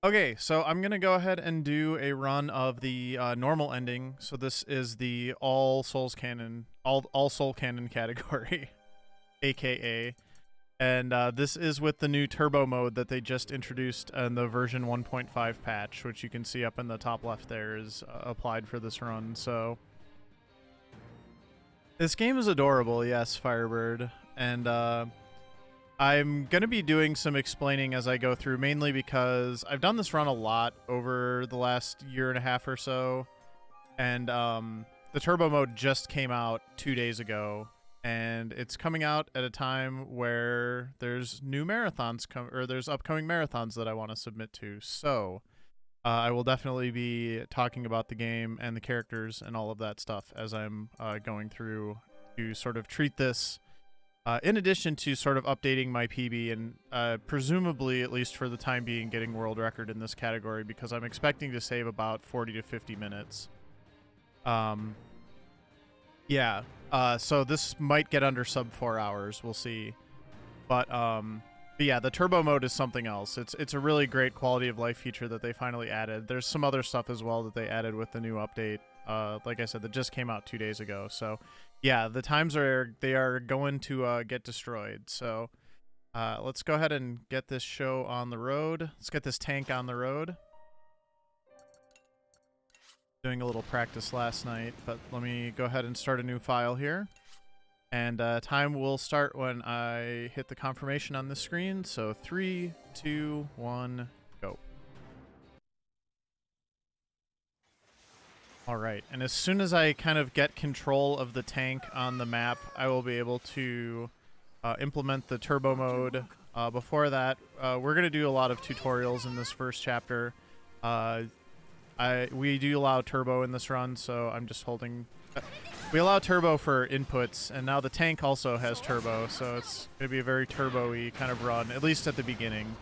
Okay, so I'm gonna go ahead and do a run of the normal ending. So this is the all soul canon category, aka, and this is with the new turbo mode that they just introduced in the version 1.5 patch, which you can see up in the top left there is applied for this run. So this game is adorable, yes, Firebird, and I'm going to be doing some explaining as I go through, mainly because I've done this run a lot over the last year and a half or so, and the turbo mode just came out 2 days ago, and it's coming out at a time where there's new marathons or there's upcoming marathons that I want to submit to. So I will definitely be talking about the game and the characters and all of that stuff as I'm going through to sort of treat this in addition to sort of updating my PB and presumably, at least for the time being, getting world record in this category, because I'm expecting to save about 40 to 50 minutes. Um, yeah, so this might get under sub 4 hours. We'll see. But yeah, the turbo mode is something else. It's a really great quality of life feature that they finally added. There's some other stuff as well that they added with the new update. Like I said, that just came out 2 days ago. So yeah, the times are going to get destroyed. So let's go ahead and get this show on the road. Let's get this tank on the road. Doing a little practice last night, but let me go ahead and start a new file here. And time will start when I hit the confirmation on the screen. So 3, 2, 1, go. All right, and as soon as I kind of get control of the tank on the map, I will be able to implement the turbo mode. Before that, we're going to do a lot of tutorials in this first chapter. We do allow turbo in this run, so I'm just holding... We allow turbo for inputs, and now the tank also has turbo, so it's going to be a very turbo-y kind of run, at least at the beginning.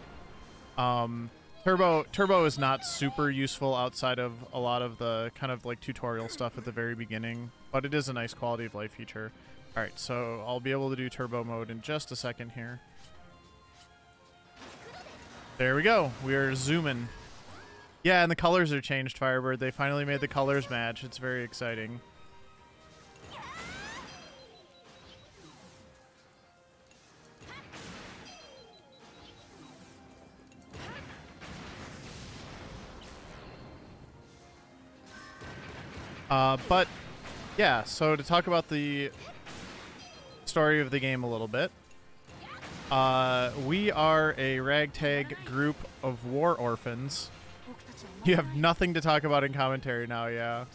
Turbo is not super useful outside of a lot of the kind of like tutorial stuff at the very beginning, but it is a nice quality of life feature. All right, so I'll be able to do turbo mode in just a second here. There we go. We're zooming. Yeah, and the colors are changed, Firebird. They finally made the colors match. It's very exciting. But yeah, so to talk about the story of the game a little bit, we are a ragtag group of war orphans. You have nothing to talk about in commentary now, yeah.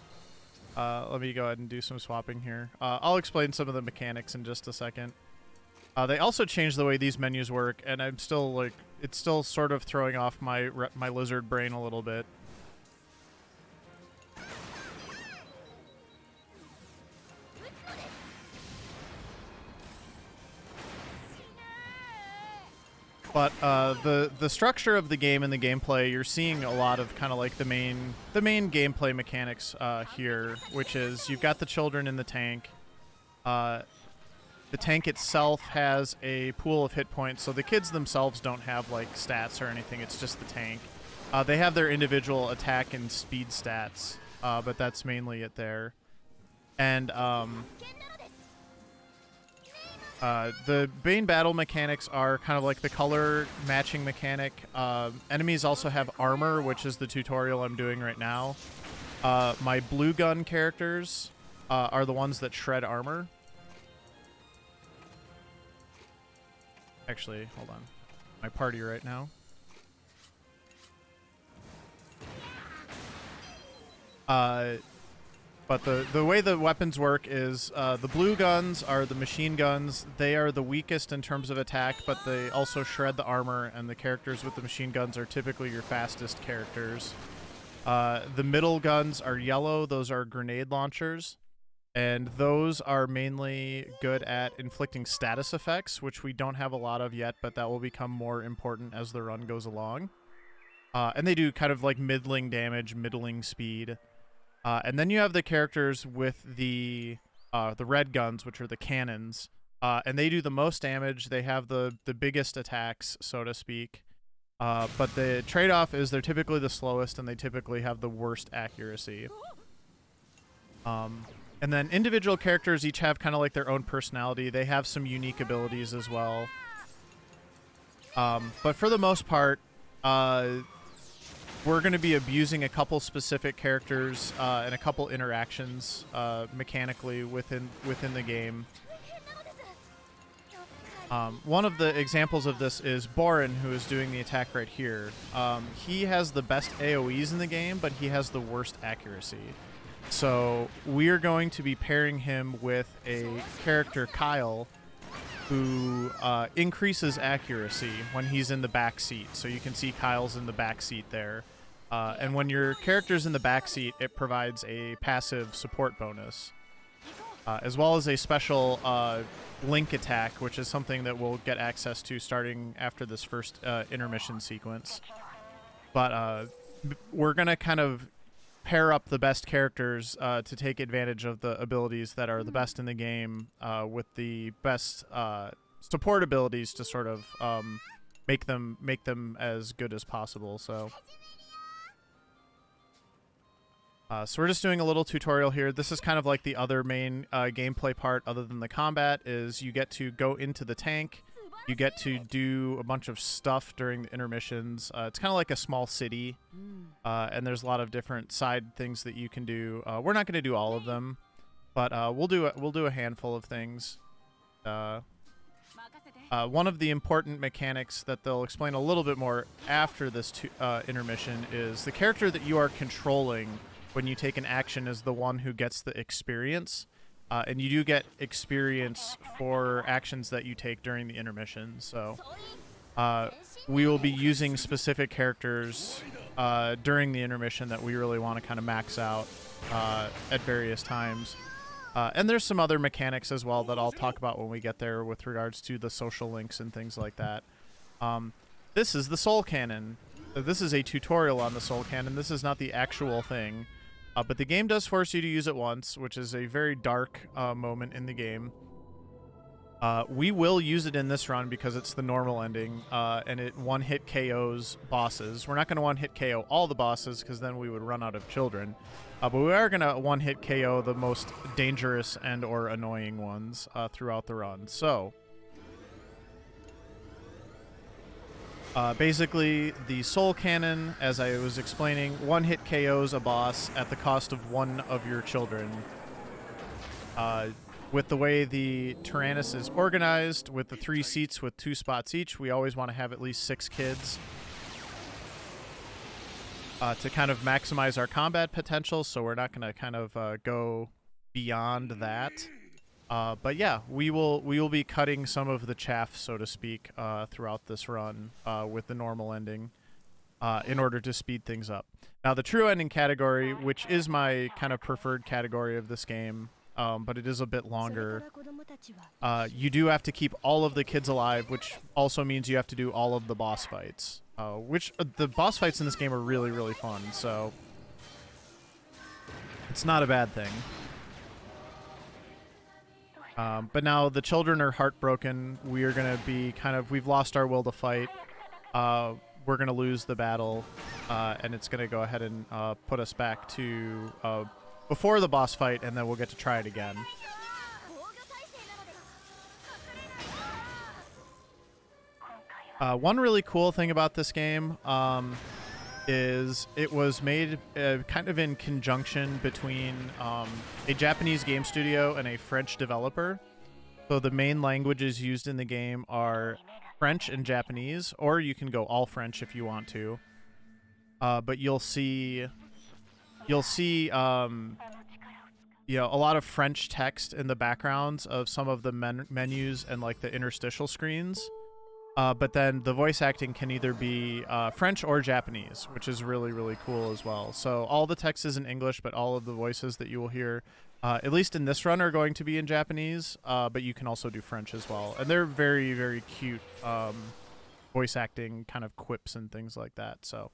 Let me go ahead and do some swapping here. I'll explain some of the mechanics in just a second. They also changed the way these menus work, and I'm still like, it's still sort of throwing off my lizard brain a little bit. But the structure of the game and the gameplay, you're seeing a lot of kind of like the main gameplay mechanics here, which is you've got the children in the tank. The tank itself has a pool of hit points, so the kids themselves don't have like stats or anything. It's just the tank. They have their individual attack and speed stats, but that's mainly it there. And the main battle mechanics are kind of like the color matching mechanic. Enemies also have armor, which is the tutorial I'm doing right now. My blue gun characters are the ones that shred armor. Actually, hold on. My party right now. But the way the weapons work is the blue guns are the machine guns. They are the weakest in terms of attack, but they also shred the armor, and the characters with the machine guns are typically your fastest characters. The middle guns are yellow. Those are grenade launchers, and those are mainly good at inflicting status effects, which we don't have a lot of yet, but that will become more important as the run goes along. And they do kind of like middling damage, middling speed. And then you have the characters with the red guns, which are the cannons, and they do the most damage. They have the biggest attacks, so to speak. But the trade-off is they're typically the slowest and they typically have the worst accuracy. And then individual characters each have kind of like their own personality. They have some unique abilities as well. But for the most part, we're going to be abusing a couple specific characters and a couple interactions mechanically within the game. One of the examples of this is Borin, who is doing the attack right here. He has the best AoEs in the game, but he has the worst accuracy. So we're going to be pairing him with a character, Kyle, who increases accuracy when he's in the back seat. So you can see Kyle's in the back seat there. And when your character's in the back seat, it provides a passive support bonus, as well as a special link attack, which is something that we'll get access to starting after this first intermission sequence. But we're going to kind of pair up the best characters to take advantage of the abilities that are the best in the game with the best support abilities to sort of make them as good as possible. So we're just doing a little tutorial here. This is kind of like the other main gameplay part other than the combat, is you get to go into the tank. You get to do a bunch of stuff during the intermissions. It's kind of like a small city, and there's a lot of different side things that you can do. We're not going to do all of them, but we'll do a handful of things. One of the important mechanics that they'll explain a little bit more after this intermission is the character that you are controlling when you take an action is the one who gets the experience. And you do get experience for actions that you take during the intermission. So we will be using specific characters during the intermission that we really want to kind of max out at various times. And there's some other mechanics as well that I'll talk about when we get there with regards to the social links and things like that. This is the Soul Cannon. This is a tutorial on the Soul Cannon. This is not the actual thing. But the game does force you to use it once, which is a very dark moment in the game. We will use it in this run because it's the normal ending, and it one-hit KOs bosses. We're not going to one-hit KO all the bosses because then we would run out of children. But we are going to one-hit KO the most dangerous and or annoying ones throughout the run. So basically, the Soul Cannon, as I was explaining, one-hit KOs a boss at the cost of one of your children. With the way the Tyrannus is organized, with the 3 seats with 2 spots each, we always want to have at least 6 kids to kind of maximize our combat potential, so we're not going to kind of go beyond that. But yeah, we will be cutting some of the chaff, so to speak, throughout this run with the normal ending in order to speed things up. Now, the true ending category, which is my kind of preferred category of this game, but it is a bit longer, you do have to keep all of the kids alive, which also means you have to do all of the boss fights, which the boss fights in this game are really, really fun, so it's not a bad thing. But now the children are heartbroken. We are going to be we've lost our will to fight. We're going to lose the battle, and it's going to go ahead and put us back to before the boss fight, and then we'll get to try it again. One really cool thing about this game is it was made kind of in conjunction between a Japanese game studio and a French developer. So the main languages used in the game are French and Japanese, or you can go all French if you want to. But you'll see a lot of French text in the backgrounds of some of the menus and like the interstitial screens. But then the voice acting can either be French or Japanese, which is really, really cool as well. So all the text is in English, but all of the voices that you will hear, at least in this run, are going to be in Japanese, but you can also do French as well. And they're very, very cute voice acting kind of quips and things like that. So,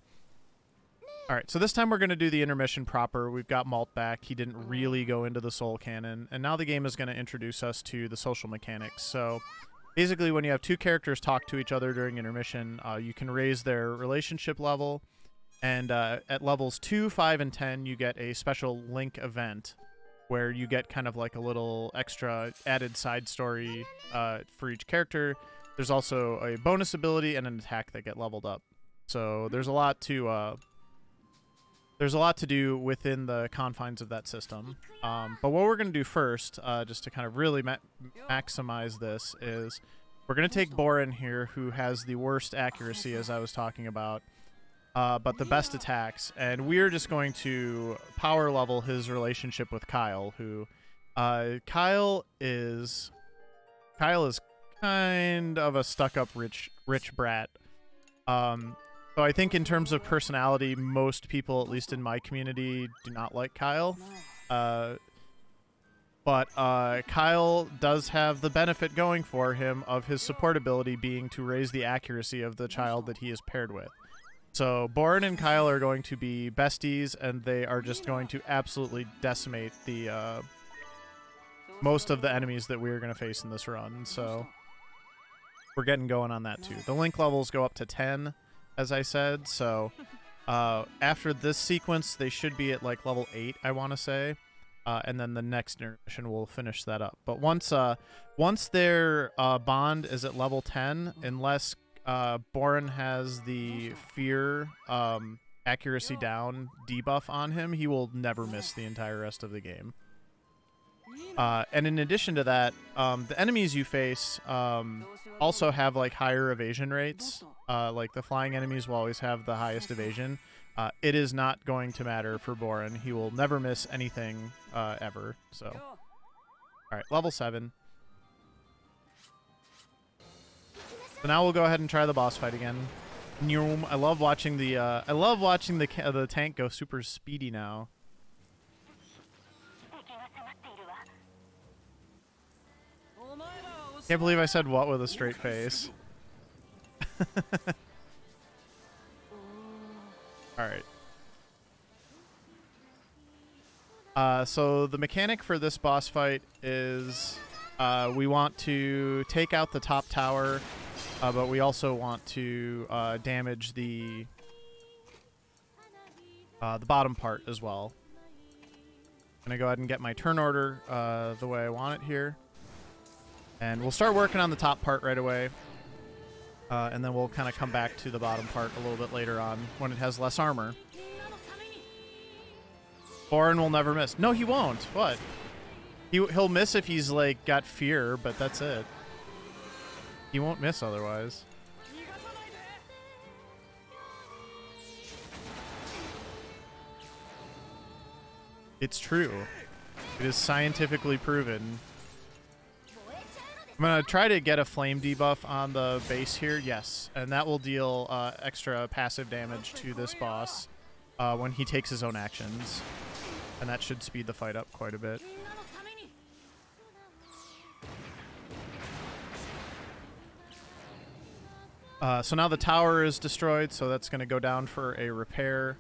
all right, so this time we're going to do the intermission proper. We've got Malt back. He didn't really go into the Soul Cannon. And now the game is going to introduce us to the social mechanics. So basically when you have two characters talk to each other during intermission, you can raise their relationship level. And at levels 2, 5, and 10, you get a special link event where you get kind of like a little extra added side story for each character. There's also a bonus ability and an attack that get leveled up. So there's a lot to do within the confines of that system. But what we're going to do first, just to kind of really maximize this, is we're going to take Borin here, who has the worst accuracy, as I was talking about, but the best attacks. And we're just going to power level his relationship with Kyle, who Kyle is kind of a stuck-up rich brat. So I think in terms of personality, most people, at least in my community, do not like Kyle. But Kyle does have the benefit going for him of his support ability being to raise the accuracy of the child that he is paired with. So Borin and Kyle are going to be besties, and they are just going to absolutely decimate the most of the enemies that we're going to face in this run. So we're getting going on that too. The link levels go up to 10. As I said, so after this sequence, they should be at like level 8, I want to say, and then the next intermission will finish that up. But once their bond is at level 10, unless Borin has the fear accuracy down debuff on him, he will never miss the entire rest of the game. And in addition to that, the enemies you face also have like higher evasion rates. Like the flying enemies will always have the highest evasion. It is not going to matter for Borin. He will never miss anything ever. So, all right, level 7. So now we'll go ahead and try the boss fight again. I love watching the tank go super speedy now. Can't believe I said what with a straight face. Alright. So the mechanic for this boss fight is we want to take out the top tower, but we also want to damage the bottom part as well. I'm going to go ahead and get my turn order the way I want it here. And we'll start working on the top part right away. And then we'll kind of come back to the bottom part a little bit later on when it has less armor. Borin will never miss. No, he won't. What? He'll miss if he's, like, got fear, but that's it. He won't miss otherwise. It's true. It is scientifically proven. I'm going to try to get a flame debuff on the base here. Yes. And that will deal extra passive damage to this boss when he takes his own actions. And that should speed the fight up quite a bit. So now the tower is destroyed, so that's going to go down for a repair.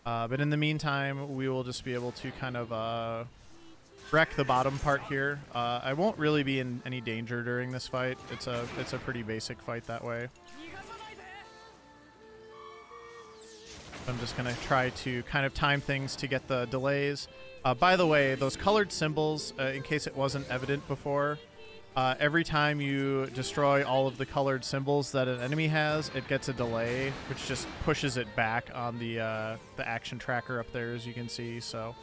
But in the meantime, we will just be able to kind of wreck the bottom part here. I won't really be in any danger during this fight. It's a pretty basic fight that way. I'm just going to try to kind of time things to get the delays. By the way, those colored symbols, in case it wasn't evident before, every time you destroy all of the colored symbols that an enemy has, it gets a delay, which just pushes it back on the action tracker up there, as you can see. So,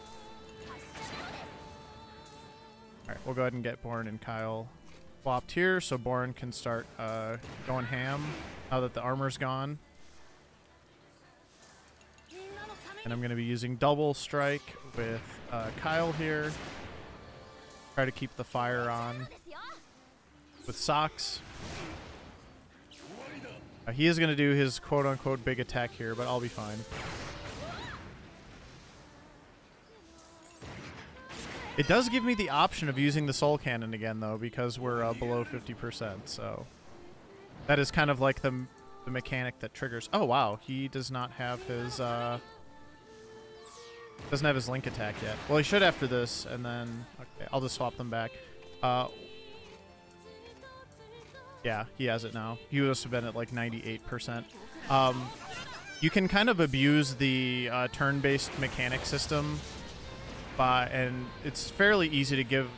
all right, we'll go ahead and get Borin and Kyle swapped here, so Borin can start going ham now that the armor's gone. And I'm going to be using double strike with Kyle here. Try to keep the fire on with socks. He is going to do his quote-unquote big attack here, but I'll be fine. It does give me the option of using the soul cannon again, though, because we're below 50%, so that is kind of like the mechanic that triggers. Oh, wow. He does not have his... doesn't have his link attack yet. Well, he should after this, and then... Okay, I'll just swap them back. Yeah, he has it now. He must have been at like 98%. You can kind of abuse the turn-based mechanic system and it's fairly easy to give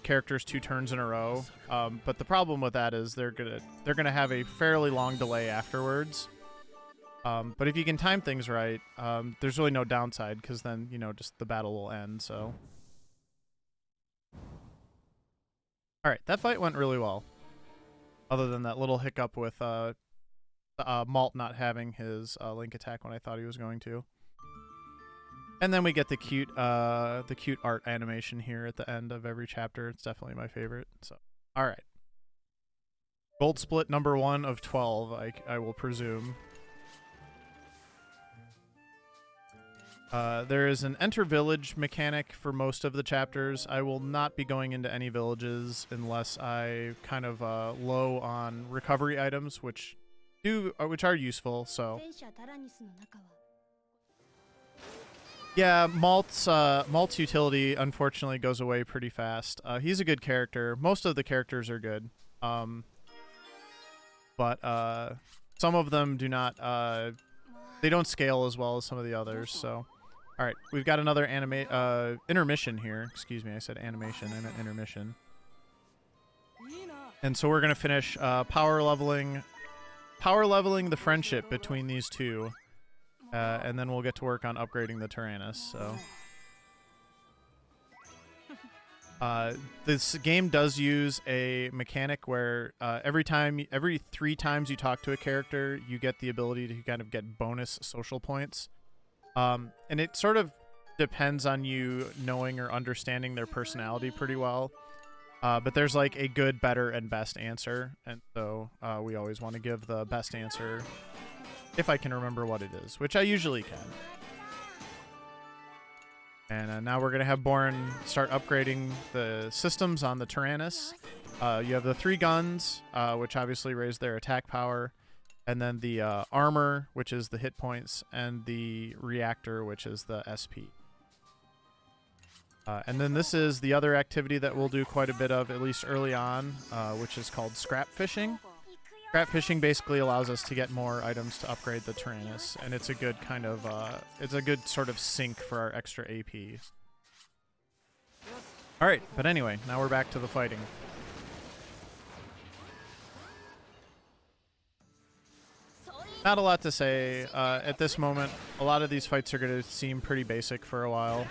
characters 2 turns in a row. But the problem with that is they're gonna have a fairly long delay afterwards. But if you can time things right, there's really no downside because then just the battle will end. So, all right, that fight went really well. Other than that little hiccup with Malt not having his link attack when I thought he was going to. And then we get the cute art animation here at the end of every chapter. It's definitely my favorite. So, all right. Gold split number 1 of 12, I will presume. There is an enter village mechanic for most of the chapters. I will not be going into any villages unless I kind of low on recovery items, which are useful. So yeah, Malt's utility unfortunately goes away pretty fast. He's a good character. Most of the characters are good, but some of them do not. They don't scale as well as some of the others. So. All right, we've got another intermission here. Excuse me, I said animation. I meant intermission. And so we're gonna finish power leveling the friendship between these two, and then we'll get to work on upgrading the Tyrannus. So this game does use a mechanic where every 3 times you talk to a character, you get the ability to kind of get bonus social points. And it sort of depends on you knowing or understanding their personality pretty well. But there's like a good, better, and best answer. And so we always want to give the best answer if I can remember what it is, which I usually can. And now we're going to have Borin start upgrading the systems on the Tyrannus. You have the 3 guns, which obviously raise their attack power. And then the armor, which is the hit points, and the reactor, which is the SP. And then this is the other activity that we'll do quite a bit of, at least early on, which is called scrap fishing. Scrap fishing basically allows us to get more items to upgrade the Tyrannus, and it's a good kind of, it's a good sort of sink for our extra AP. All right, but anyway, now we're back to the fighting. Not a lot to say at this moment. A lot of these fights are going to seem pretty basic for a while,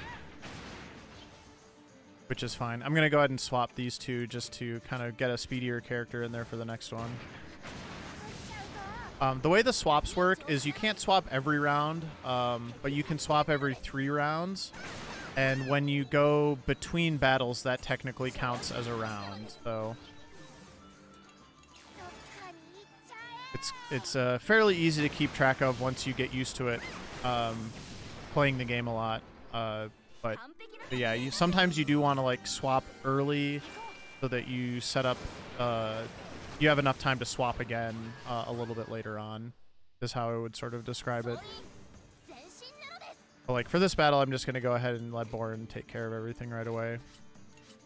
which is fine. I'm going to go ahead and swap these two just to kind of get a speedier character in there for the next one. The way the swaps work is you can't swap every round, but you can swap every 3 rounds. And when you go between battles, that technically counts as a round. So it's fairly easy to keep track of once you get used to it, playing the game a lot. But yeah, sometimes you do want to like swap early so that you set up, you have enough time to swap again a little bit later on, is how I would sort of describe it. But like for this battle, I'm just going to go ahead and let Borin take care of everything right away.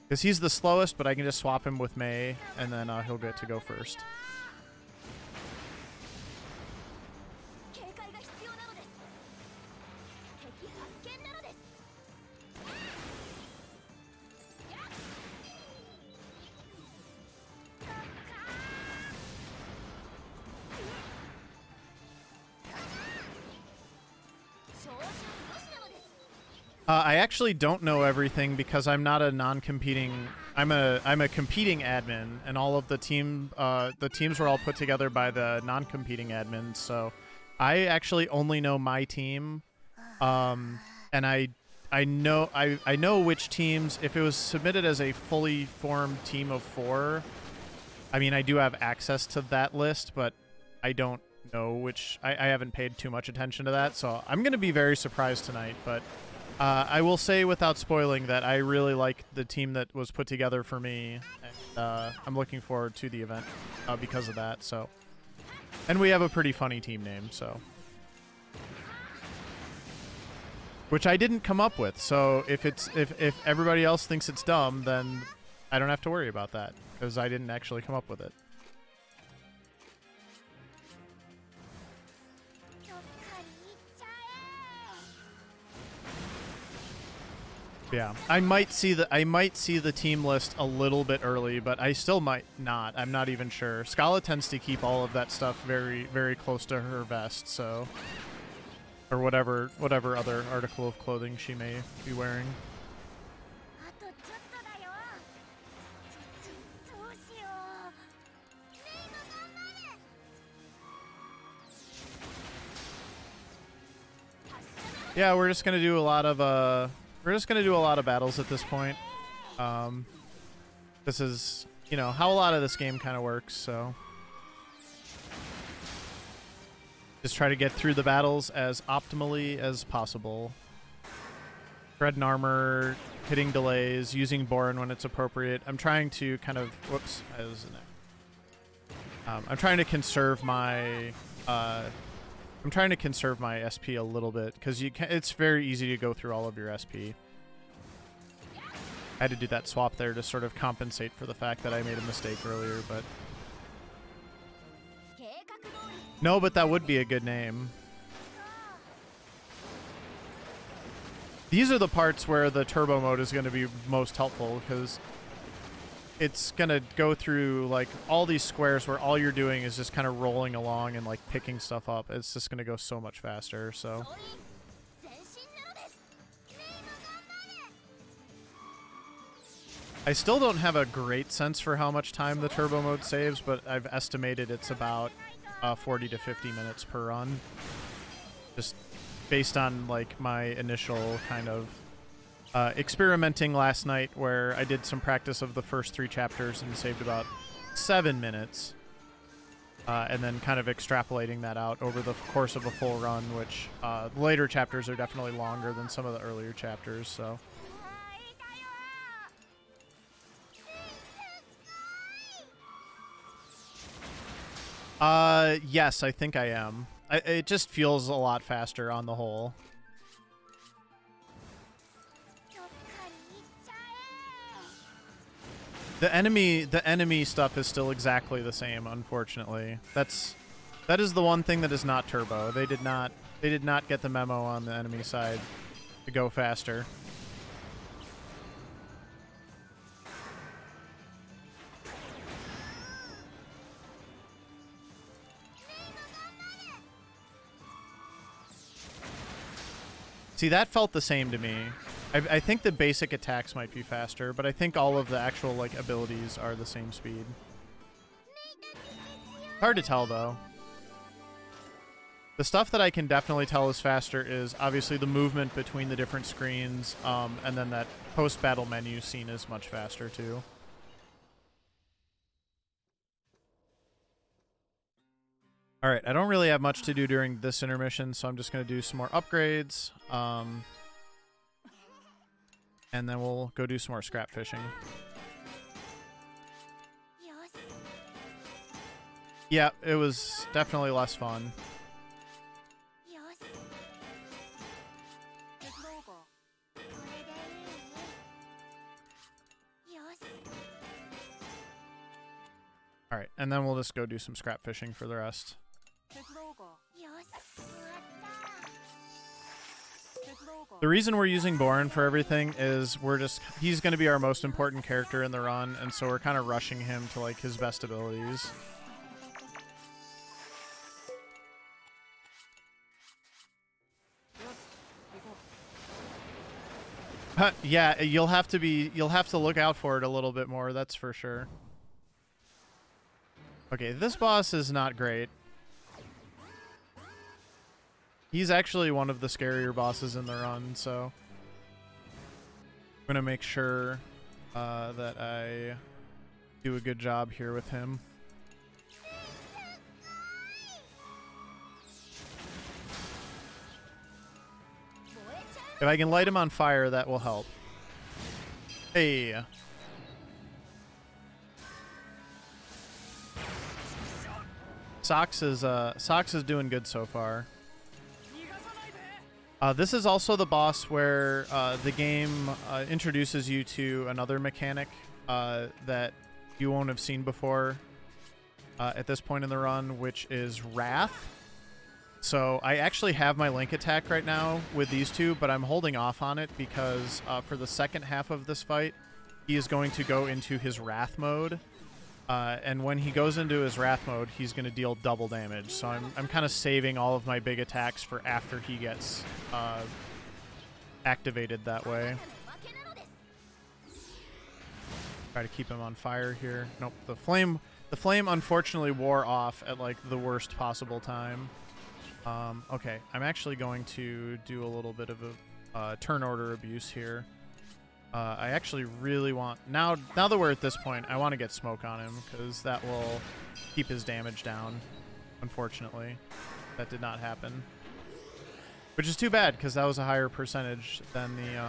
Because he's the slowest, but I can just swap him with Mei, and then he'll get to go first. I actually don't know everything because I'm not a non-competing. I'm a competing admin, and all of the teams were all put together by the non-competing admins. So I actually only know my team, and I know which teams. If it was submitted as a fully formed team of 4, I mean I do have access to that list, but I don't know which. I haven't paid too much attention to that, so I'm gonna be very surprised tonight, but. I will say without spoiling that I really like the team that was put together for me, and I'm looking forward to the event because of that. So, and we have a pretty funny team name, so which I didn't come up with. So if everybody else thinks it's dumb, then I don't have to worry about that because I didn't actually come up with it. Yeah, I might see the team list a little bit early, but I still might not. I'm not even sure. Scala tends to keep all of that stuff very, very close to her vest, so, or whatever other article of clothing she may be wearing. Yeah, we're just gonna do a lot of battles at this point. This is, you know, how a lot of this game kind of works, so just try to get through the battles as optimally as possible. Shred and armor, hitting delays, using Borin when it's appropriate. I'm trying to kind of, whoops, I was in there. I'm trying to conserve my SP a little bit, because it's very easy to go through all of your SP. I had to do that swap there to sort of compensate for the fact that I made a mistake earlier, but... No, but that would be a good name. These are the parts where the turbo mode is going to be most helpful, because it's going to go through, like, all these squares where all you're doing is just kind of rolling along and, like, picking stuff up. It's just going to go so much faster, so... I still don't have a great sense for how much time the turbo mode saves, but I've estimated it's about 40 to 50 minutes per run. Just based on, like, my initial kind of experimenting last night, where I did some practice of the first 3 chapters and saved about 7 minutes. And then kind of extrapolating that out over the course of a full run, which later chapters are definitely longer than some of the earlier chapters, so... Yes, I think I am. It just feels a lot faster on the whole. The enemy stuff is still exactly the same, unfortunately. That is the one thing that is not turbo. They did not get the memo on the enemy side to go faster. See, that felt the same to me. I think the basic attacks might be faster, but I think all of the actual, like, abilities are the same speed. Hard to tell, though. The stuff that I can definitely tell is faster is obviously the movement between the different screens, and then that post-battle menu scene is much faster, too. Alright, I don't really have much to do during this intermission, so I'm just going to do some more upgrades. And then we'll go do some more scrap fishing. Yeah, it was definitely less fun. Alright, and then we'll just go do some scrap fishing for the rest. The reason we're using Borin for everything is he's going to be our most important character in the run, and so we're kind of rushing him to, like, his best abilities. Yeah, you'll have to look out for it a little bit more, that's for sure. Okay, this boss is not great. He's actually one of the scarier bosses in the run, so I'm gonna make sure that I do a good job here with him. If I can light him on fire, that will help. Hey. Socks is doing good so far. This is also the boss where the game introduces you to another mechanic that you won't have seen before at this point in the run, which is Wrath. So I actually have my Link attack right now with these two, but I'm holding off on it because for the second half of this fight, he is going to go into his Wrath mode. And when he goes into his Wrath mode, he's going to deal double damage. So I'm kind of saving all of my big attacks for after he gets activated that way. Try to keep him on fire here. Nope, the flame unfortunately wore off at like the worst possible time. Okay, I'm actually going to do a little bit of a turn order abuse here. I actually really want... Now that we're at this point, I want to get smoke on him, because that will keep his damage down. Unfortunately, that did not happen. Which is too bad, because that was a higher percentage than the...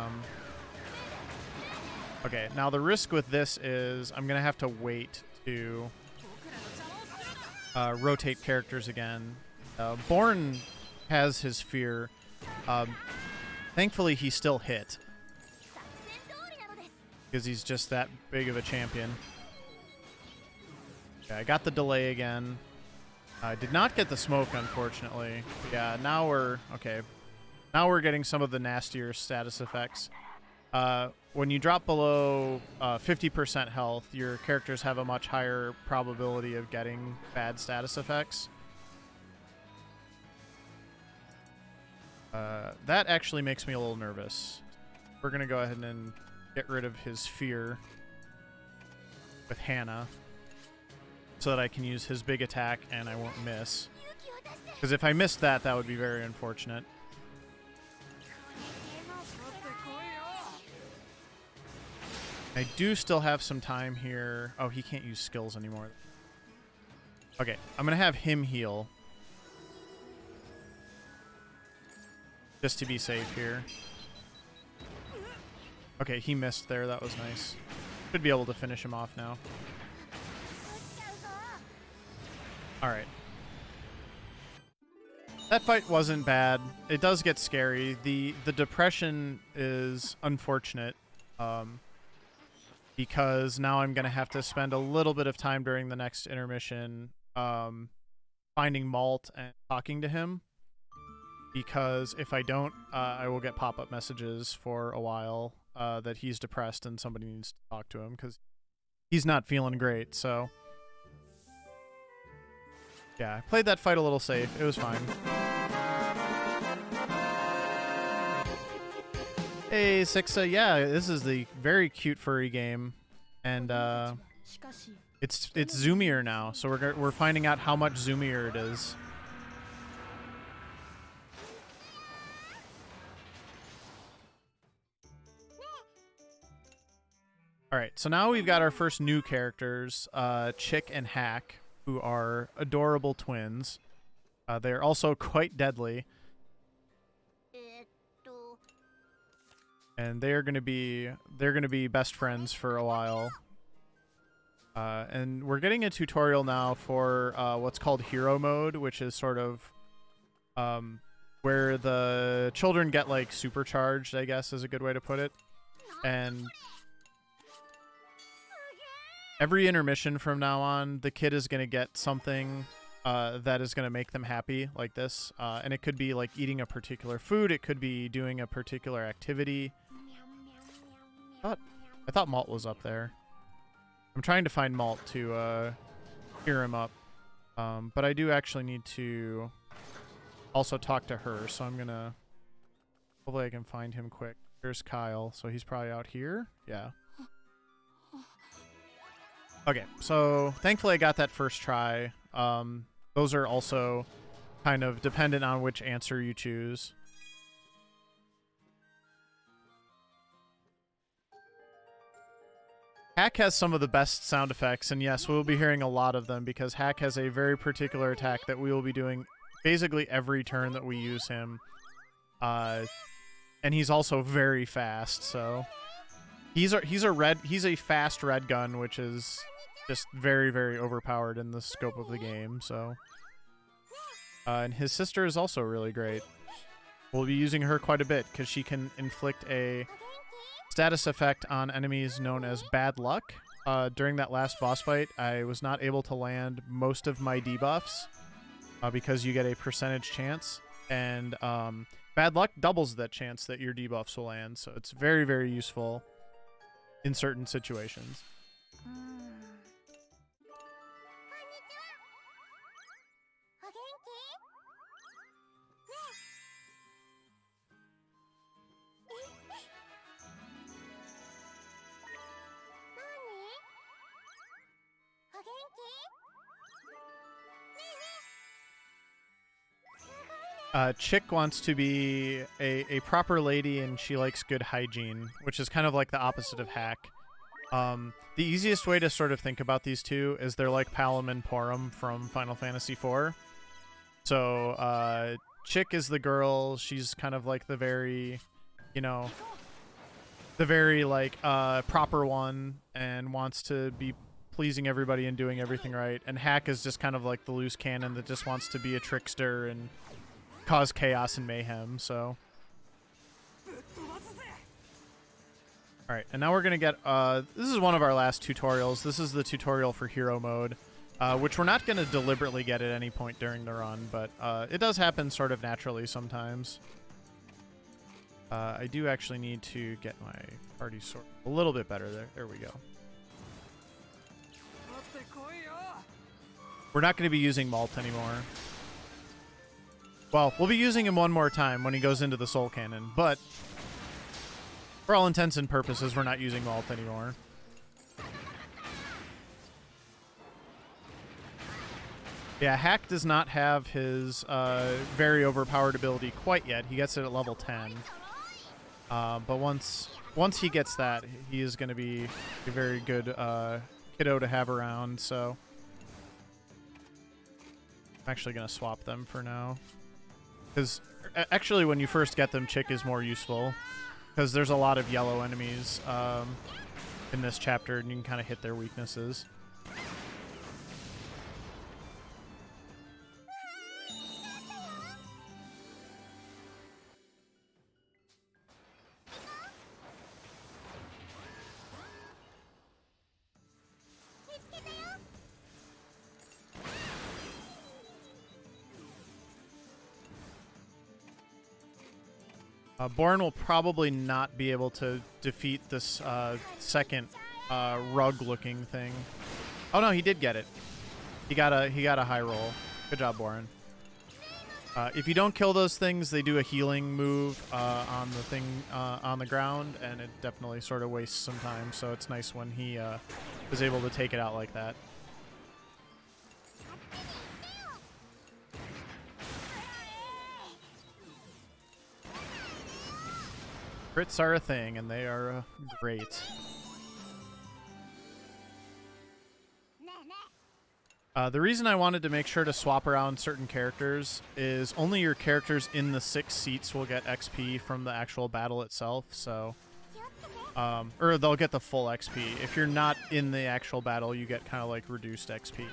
Okay, now the risk with this is I'm going to have to wait to rotate characters again. Born has his fear. Thankfully, he still hit, because he's just that big of a champion. Okay, I got the delay again. I did not get the smoke, unfortunately. Yeah, now we're... Okay. Now we're getting some of the nastier status effects. When you drop below 50% health, your characters have a much higher probability of getting bad status effects. That actually makes me a little nervous. We're going to go ahead and get rid of his fear with Hannah so that I can use his big attack and I won't miss. Because if I missed that, that would be very unfortunate. I do still have some time here. Oh, he can't use skills anymore. Okay, I'm going to have him heal. Just to be safe here. Okay, he missed there. That was nice. Should be able to finish him off now. Alright. That fight wasn't bad. It does get scary. The depression is unfortunate. Because now I'm going to have to spend a little bit of time during the next intermission finding Malt and talking to him. Because if I don't, I will get pop-up messages for a while that he's depressed and somebody needs to talk to him because he's not feeling great, so... Yeah, I played that fight a little safe. It was fine. Hey, Sixa. Yeah, this is the very cute furry game. And it's zoomier now, so we're finding out how much zoomier it is. Alright, so now we've got our first new characters, Chick and Hack, who are adorable twins. They're also quite deadly. And they're gonna be best friends for a while. And we're getting a tutorial now for what's called Hero Mode, which is sort of where the children get like supercharged, I guess is a good way to put it. And every intermission from now on, the kid is going to get something that is going to make them happy, like this. And it could be like eating a particular food. It could be doing a particular activity. I thought Malt was up there. I'm trying to find Malt to cheer him up. But I do actually need to also talk to her. So I'm going to... Hopefully I can find him quick. Here's Kyle. So he's probably out here. Yeah. Okay, so thankfully I got that first try. Those are also kind of dependent on which answer you choose. Hack has some of the best sound effects, and yes, we'll be hearing a lot of them because Hack has a very particular attack that we will be doing basically every turn that we use him. And he's also very fast, so he's a fast red gun, which is just very, very overpowered in the scope of the game, so... and his sister is also really great. We'll be using her quite a bit, because she can inflict a status effect on enemies known as Bad Luck. During that last boss fight, I was not able to land most of my debuffs, because you get a percentage chance, and bad luck doubles that chance that your debuffs will land. So it's very, very useful in certain situations. Chick wants to be a proper lady, and she likes good hygiene, which is kind of like the opposite of Hack. The easiest way to sort of think about these two is they're like Palom and Porom from Final Fantasy IV. So Chick is the girl. She's kind of like the very, you know, the very like proper one, and wants to be pleasing everybody and doing everything right. And Hack is just kind of like the loose cannon that just wants to be a trickster and cause chaos and mayhem. So all right, and now we're gonna get this is one of our last tutorials. This is the tutorial for hero mode, which we're not gonna deliberately get at any point during the run, but it does happen sort of naturally sometimes. I do actually need to get my party sort a little bit better there we go. We're not going to be using Malt anymore. Well, we'll be using him one more time when he goes into the Soul Cannon, but for all intents and purposes, we're not using Malt anymore. Yeah, Hack does not have his very overpowered ability quite yet. He gets it at level 10. But once he gets that, he is going to be a very good kiddo to have around, so I'm actually going to swap them for now. Because actually when you first get them, Chick is more useful, because there's a lot of yellow enemies in this chapter, and you can kind of hit their weaknesses. Born will probably not be able to defeat this second rug-looking thing. Oh no, he did get it. He got a high roll. Good job, Borin. If you don't kill those things, they do a healing move on the thing on the ground, and it definitely sort of wastes some time. So it's nice when he was able to take it out like that. Crits are a thing, and they are great. The reason I wanted to make sure to swap around certain characters is only your characters in the 6 seats will get XP from the actual battle itself, so... or they'll get the full XP. If you're not in the actual battle, you get kind of like reduced XP.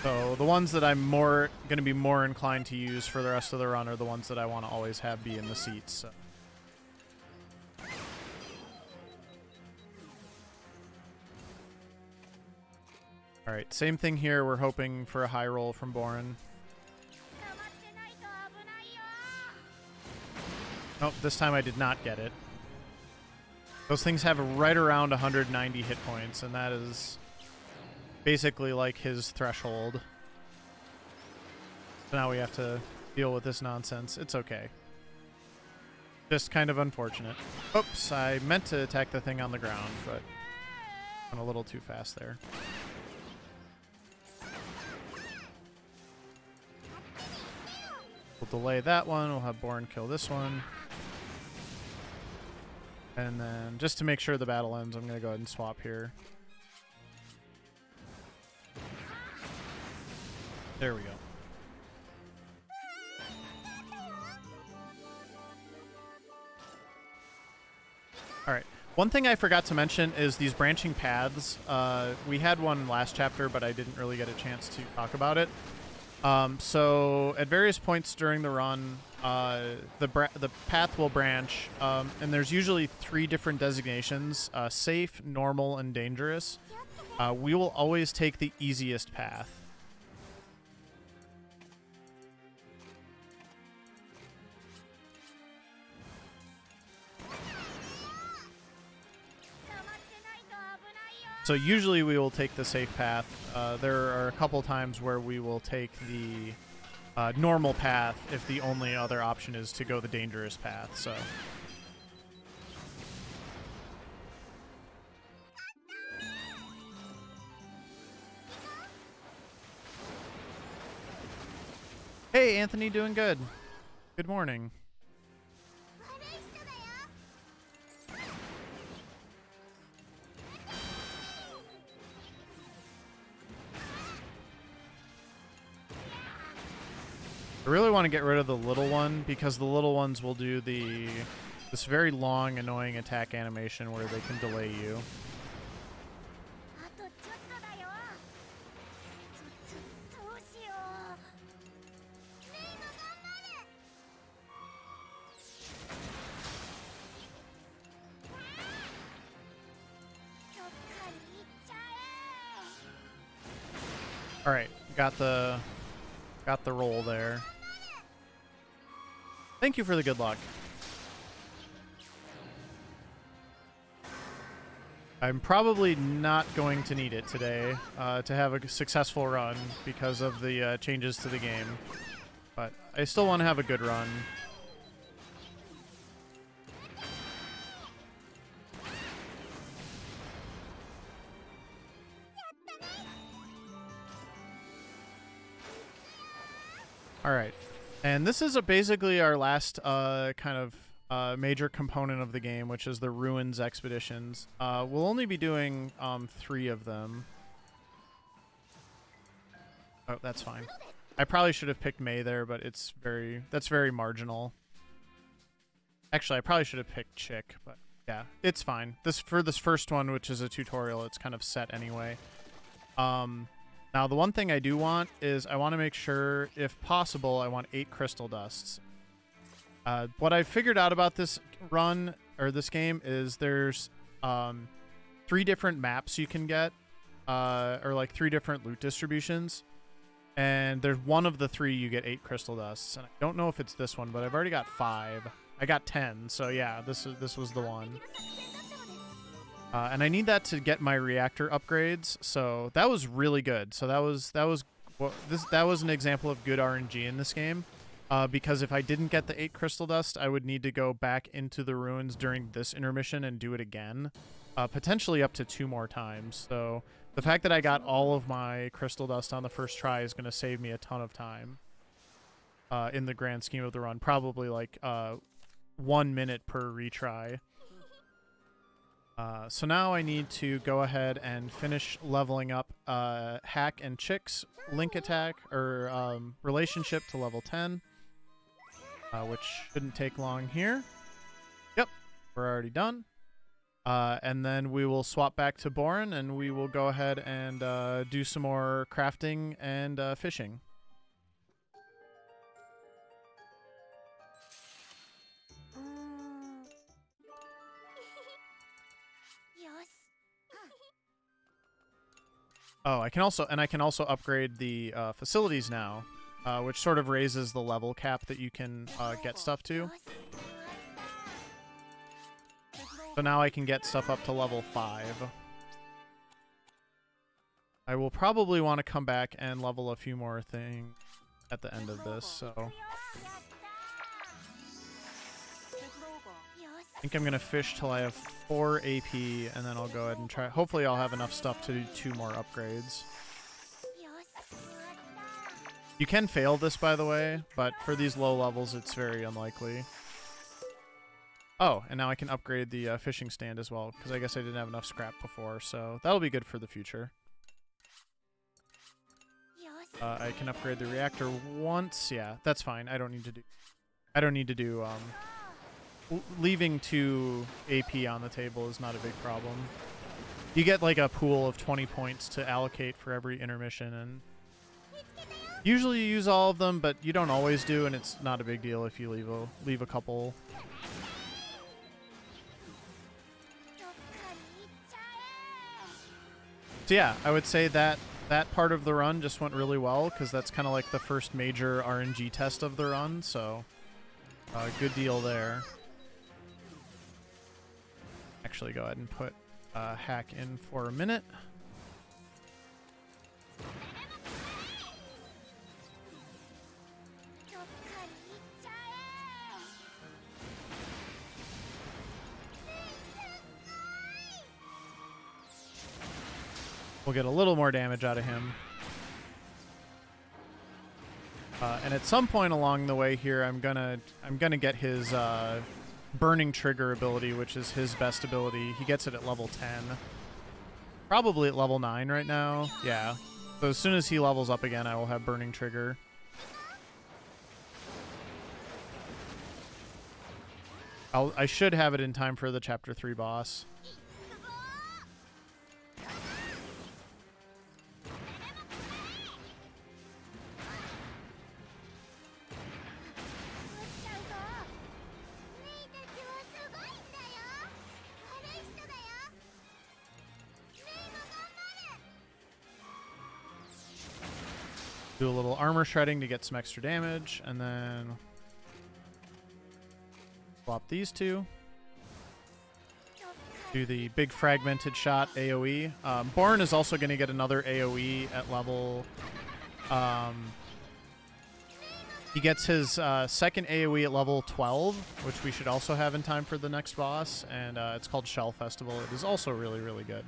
So the ones that I'm going to be more inclined to use for the rest of the run are the ones that I want to always have be in the seats. So. All right, same thing here. We're hoping for a high roll from Borin. Nope, this time I did not get it. Those things have right around 190 hit points, and that is basically like his threshold. So now we have to deal with this nonsense. It's okay. Just kind of unfortunate. Oops, I meant to attack the thing on the ground, but went a little too fast there. We'll delay that one. We'll have Borin kill this one. And then just to make sure the battle ends, I'm going to go ahead and swap here. There we go. All right. One thing I forgot to mention is these branching paths. We had one last chapter, but I didn't really get a chance to talk about it. So at various points during the run, the path will branch, and there's usually 3 different designations: safe, normal, and dangerous. We will always take the easiest path. So usually we will take the safe path. There are a couple times where we will take the normal path if the only other option is to go the dangerous path. So hey Anthony, doing good. Good morning. I really want to get rid of the little one because the little ones will do this very long, annoying attack animation where they can delay you. All right, got the roll there. Thank you for the good luck. I'm probably not going to need it today to have a successful run because of the changes to the game. But I still want to have a good run. All right. And this is basically our last kind of major component of the game, which is the Ruins Expeditions. We'll only be doing 3 of them. Oh, that's fine. I probably should have picked May there, but that's very marginal. Actually, I probably should have picked Chick, but yeah, it's fine. For this first one, which is a tutorial, it's kind of set anyway. Now, the one thing I do want is I want to make sure, if possible, I want 8 crystal dusts. What I've figured out about this run, or this game, is there's 3 different maps you can get, or like 3 different loot distributions. And there's one of the 3 you get 8 crystal dusts. And I don't know if it's this one, but I've already got 5. I got 10, so yeah, this was the one. And I need that to get my reactor upgrades, so that was really good. So that was an example of good RNG in this game, because if I didn't get the 8 crystal dust, I would need to go back into the ruins during this intermission and do it again, potentially up to 2 more times. So the fact that I got all of my crystal dust on the first try is going to save me a ton of time in the grand scheme of the run, probably like 1 minute per retry. So now I need to go ahead and finish leveling up Hack and Chick's link attack, or relationship, to level 10, which shouldn't take long here. Yep, we're already done. And then we will swap back to Boren, and we will go ahead and do some more crafting and fishing. Oh, I can also upgrade the facilities now, which sort of raises the level cap that you can get stuff to. So now I can get stuff up to level 5. I will probably want to come back and level a few more things at the end of this, so I think I'm going to fish till I have 4 AP, and then I'll go ahead and try. Hopefully I'll have enough stuff to do 2 more upgrades. You can fail this, by the way, but for these low levels, it's very unlikely. Oh, and now I can upgrade the fishing stand as well, because I guess I didn't have enough scrap before, so that'll be good for the future. I can upgrade the reactor once. Yeah, that's fine. I don't need to do leaving 2 AP on the table is not a big problem. You get like a pool of 20 points to allocate for every intermission, and Usually you use all of them, but you don't always do, and it's not a big deal if you leave a couple. So yeah, I would say that that part of the run just went really well, because that's kind of like the first major RNG test of the run, so good deal there. Actually, go ahead and put hack in for a minute. We'll get a little more damage out of him. And at some point along the way here, I'm gonna get his burning trigger ability, which is his best ability. He gets it at level 10. Probably at level 9 right now. Yeah. So as soon as he levels up again, I will have burning trigger. I should have it in time for the chapter 3 boss. Do a little armor shredding to get some extra damage, and then swap these two. Do the big fragmented shot AoE. Born is also going to get another AoE at level... he gets his second AoE at level 12, which we should also have in time for the next boss, and it's called Shell Festival. It is also really, really good.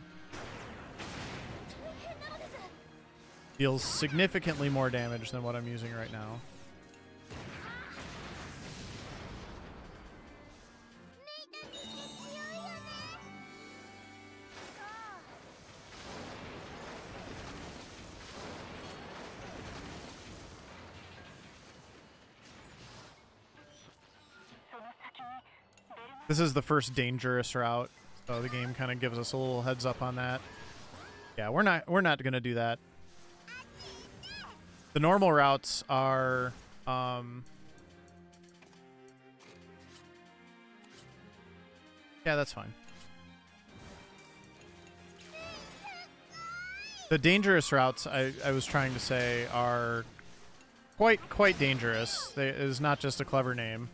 Deals significantly more damage than what I'm using right now. This is the first dangerous route, so the game kind of gives us a little heads up on that. Yeah, we're not gonna do that. The normal routes are yeah, that's fine. The dangerous routes I was trying to say are quite dangerous. It is not just a clever name.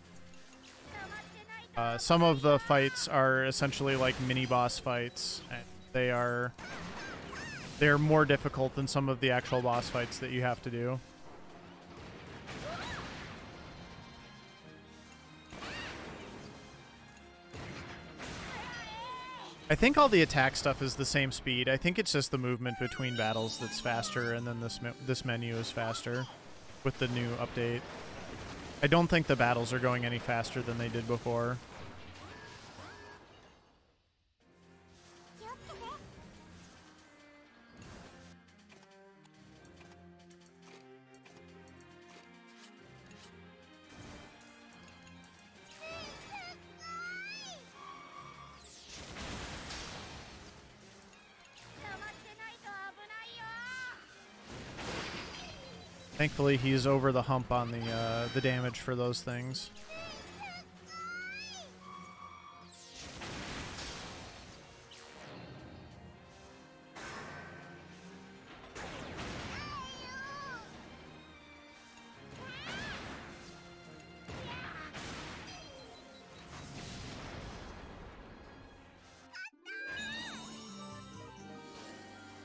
Some of the fights are essentially like mini boss fights, and they're more difficult than some of the actual boss fights that you have to do. I think all the attack stuff is the same speed. I think it's just the movement between battles that's faster, and then this menu is faster with the new update. I don't think the battles are going any faster than they did before. Thankfully, he's over the hump on the damage for those things.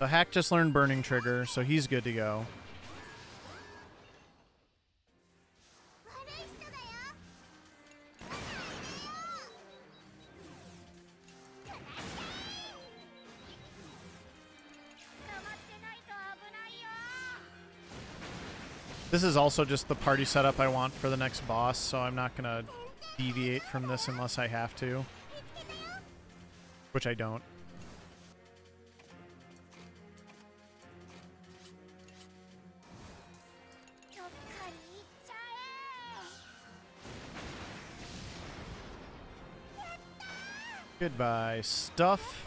The hack just learned burning trigger, so he's good to go. This is also just the party setup I want for the next boss, so I'm not going to deviate from this unless I have to. Which I don't. Goodbye, stuff.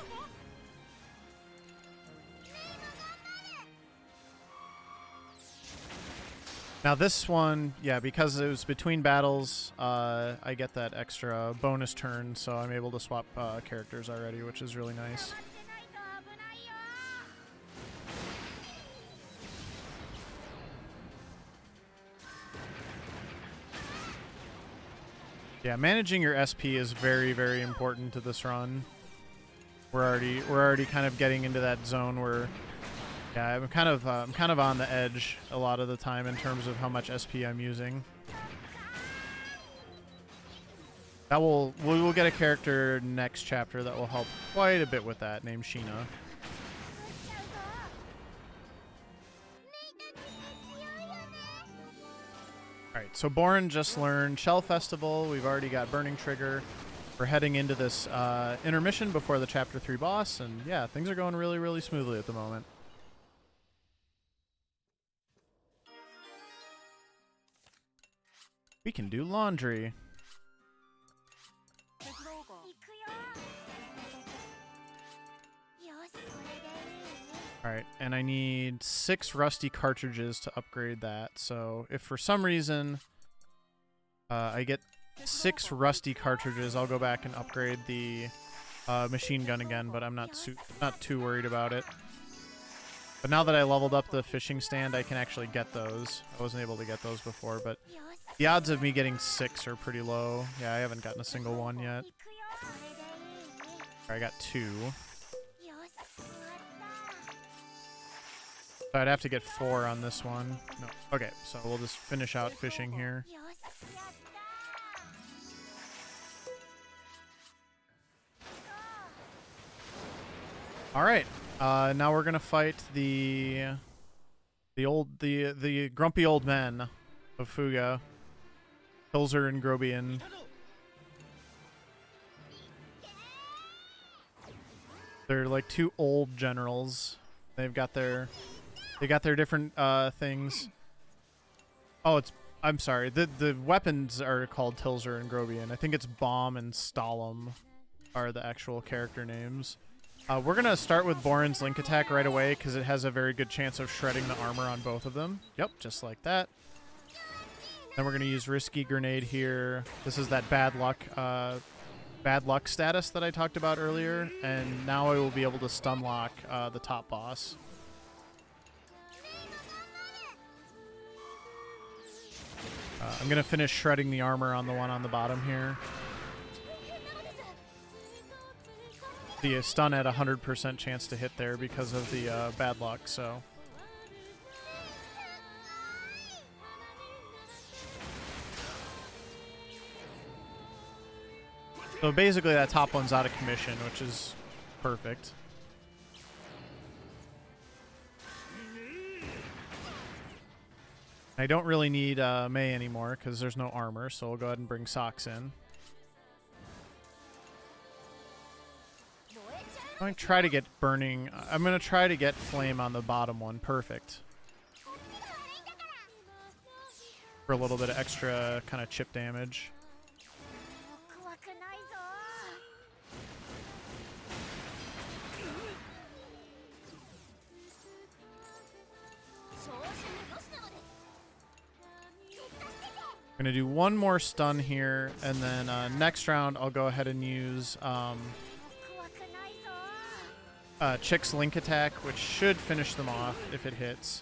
Now this one, yeah, because it was between battles, I get that extra bonus turn, so I'm able to swap characters already, which is really nice. Yeah, managing your SP is very, very important to this run. We're already kind of getting into that zone where, yeah, I'm kind of on the edge a lot of the time in terms of how much SP I'm using. We will get a character next chapter that will help quite a bit with that, named Sheena. Alright, so Borin just learned Shell Festival. We've already got Burning Trigger. We're heading into this intermission before the Chapter 3 boss, and yeah, things are going really, really smoothly at the moment. We can do laundry. Alright, and I need 6 rusty cartridges to upgrade that. So if for some reason I get 6 rusty cartridges, I'll go back and upgrade the machine gun again, but I'm not too worried about it. But now that I leveled up the fishing stand, I can actually get those. I wasn't able to get those before, but the odds of me getting 6 are pretty low. Yeah, I haven't gotten a single one yet. I got 2. So I'd have to get 4 on this one. No. Okay, so we'll just finish out fishing here. All right, now we're gonna fight the grumpy old men of Fuga, Pilzer and Grobian. They're like 2 old generals. They got their different things. Oh, I'm sorry. The weapons are called Tilzer and Grobian. I think it's Bomb and Stalem are the actual character names. We're gonna start with Borin's Link attack right away because it has a very good chance of shredding the armor on both of them. Yep, just like that. Then we're gonna use Risky Grenade here. This is that bad luck status that I talked about earlier, and now I will be able to stun lock the top boss. I'm gonna finish shredding the armor on the one on the bottom here. The stun had 100% chance to hit there because of the bad luck, so. So basically that top one's out of commission, which is perfect. I don't really need May anymore because there's no armor, so we'll go ahead and bring Socks in. I'm going to try to get burning. I'm going to try to get flame on the bottom one. Perfect. For a little bit of extra kind of chip damage. I'm going to do one more stun here, and then next round I'll go ahead and use Chick's Link attack, which should finish them off if it hits.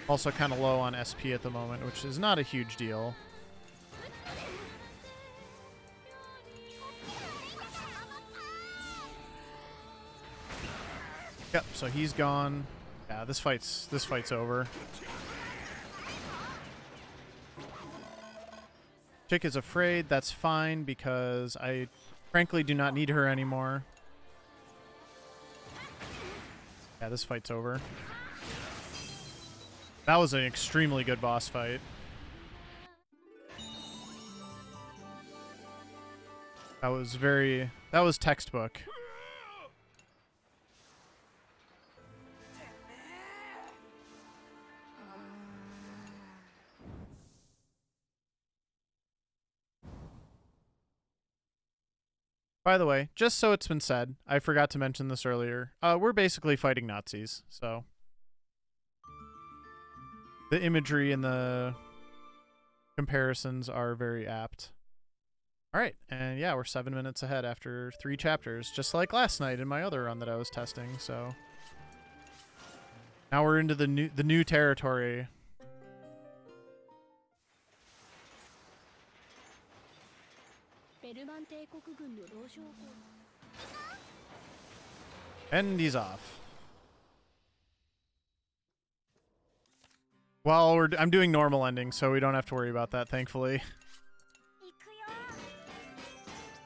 Also kind of low on SP at the moment, which is not a huge deal. Yep, so he's gone. Yeah, this fight's over. Chick is afraid. That's fine because I frankly do not need her anymore. Yeah, this fight's over. That was an extremely good boss fight. That was textbook. By the way, just so it's been said, I forgot to mention this earlier, we're basically fighting Nazis, so. the imagery and the comparisons are very apt. All right, and yeah, we're 7 minutes ahead after 3 chapters, just like last night in my other run that I was testing. So now we're into the new territory. And he's off. Well, I'm doing normal ending, so we don't have to worry about that, thankfully.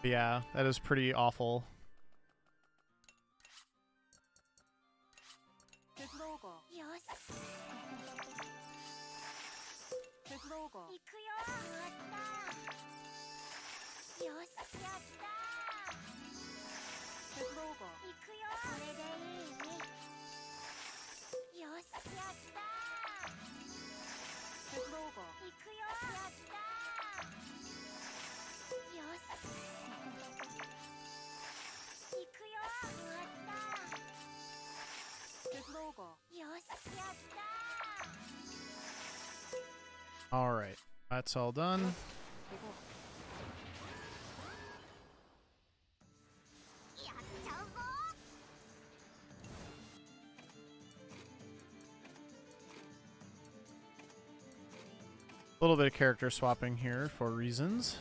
But yeah, that is pretty awful. All right, that's all done. A little bit of character swapping here for reasons.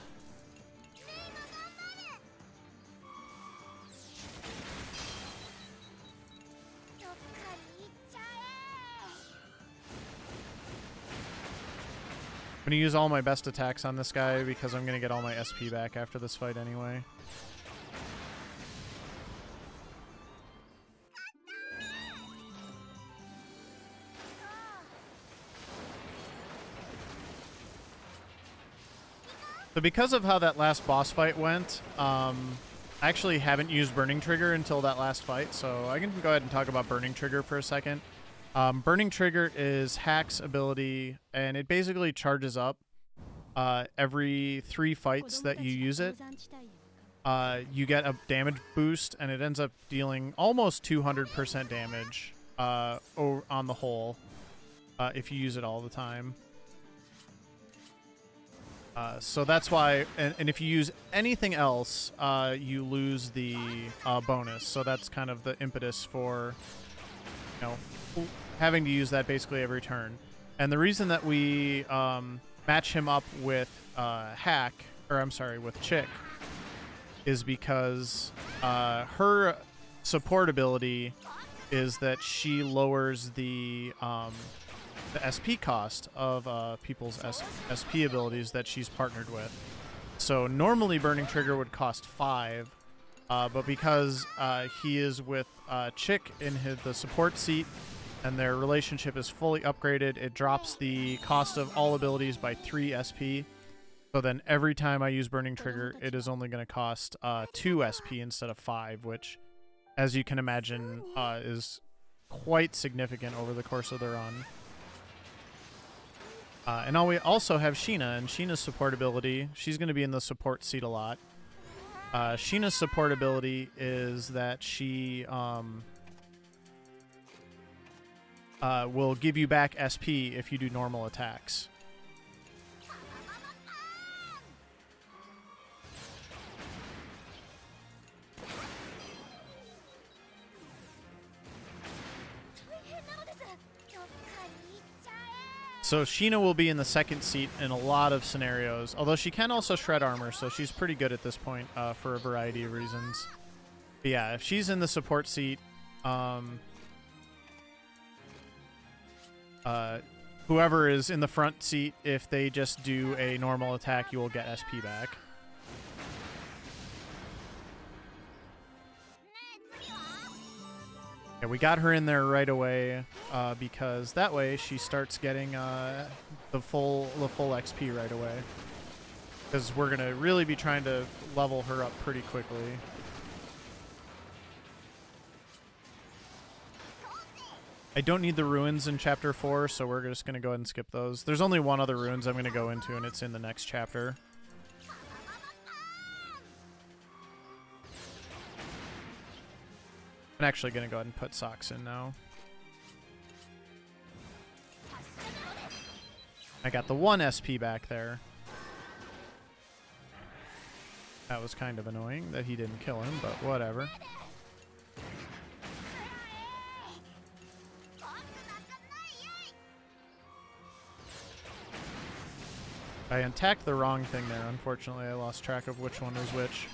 I'm going to use all my best attacks on this guy because I'm going to get all my SP back after this fight anyway. So because of how that last boss fight went, I actually haven't used Burning Trigger until that last fight, so I can go ahead and talk about Burning Trigger for a second. Burning Trigger is Hack's ability, and it basically charges up every 3 fights that you use it. You get a damage boost, and it ends up dealing almost 200% damage on the whole if you use it all the time. So that's why, and if you use anything else, you lose the bonus. So that's kind of the impetus for, you know, having to use that basically every turn. And the reason that we match him up with with Chick, is because her support ability is that she lowers the SP cost of people's SP abilities that she's partnered with. So normally Burning Trigger would cost 5, but because he is with Chick in the support seat and their relationship is fully upgraded, it drops the cost of all abilities by 3 SP. So then every time I use Burning Trigger, it is only going to cost 2 SP instead of 5, which, as you can imagine, is quite significant over the course of the run. And we also have Sheena, and Sheena's support ability, she's going to be in the support seat a lot. Sheena's support ability is that she will give you back SP if you do normal attacks. So Sheena will be in the second seat in a lot of scenarios, although she can also shred armor, so she's pretty good at this point for a variety of reasons. But yeah, if she's in the support seat, whoever is in the front seat, if they just do a normal attack, you will get SP back. Yeah, we got her in there right away because that way she starts getting the full XP right away. Because we're gonna really be trying to level her up pretty quickly. I don't need the ruins in chapter 4, so we're just gonna go ahead and skip those. There's only one other ruins I'm gonna go into, and it's in the next chapter. I'm actually going to go ahead and put socks in now. I got the 1 SP back there. That was kind of annoying that he didn't kill him, but whatever. I attacked the wrong thing there. Unfortunately, I lost track of which one was which.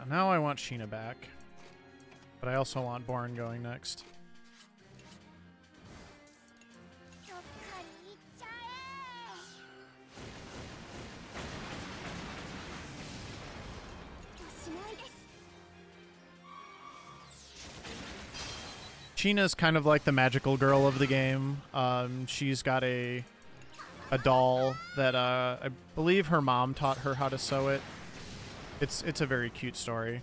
Now I want Sheena back. But I also want Bourne going next. Sheena's kind of like the magical girl of the game. She's got a doll that I believe her mom taught her how to sew it. It's a very cute story.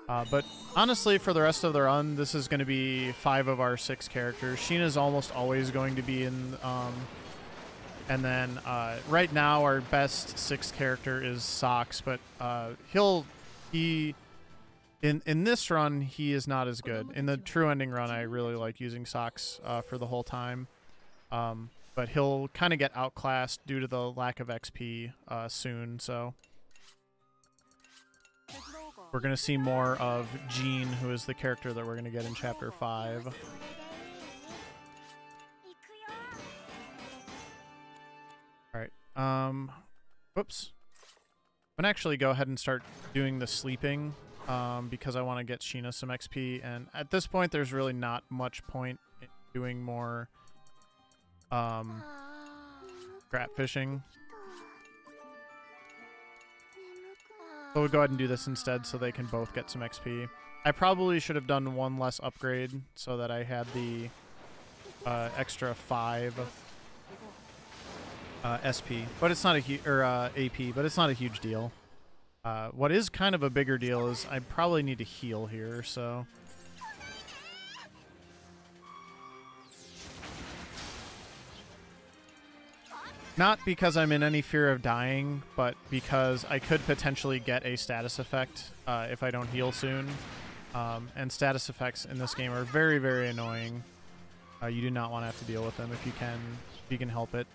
But honestly, for the rest of the run, this is going to be 5 of our 6 characters. Sheena's almost always going to be in. And then right now, our best 6th character is Socks, but in this run, he is not as good. In the true ending run, I really like using Socks for the whole time. But he'll kind of get outclassed due to the lack of XP soon, so we're going to see more of Jean, who is the character that we're going to get in Chapter 5. Alright, whoops. I'm going to actually go ahead and start doing the sleeping, because I want to get Sheena some XP, and at this point, there's really not much point in doing more, scrap fishing. So we'll go ahead and do this instead so they can both get some XP. I probably should have done 1 less upgrade so that I had the extra 5 SP, but it's not a AP, but it's not a huge deal. What is kind of a bigger deal is I probably need to heal here, so not because I'm in any fear of dying, but because I could potentially get a status effect if I don't heal soon. And status effects in this game are very, very annoying. You do not want to have to deal with them if you can help it.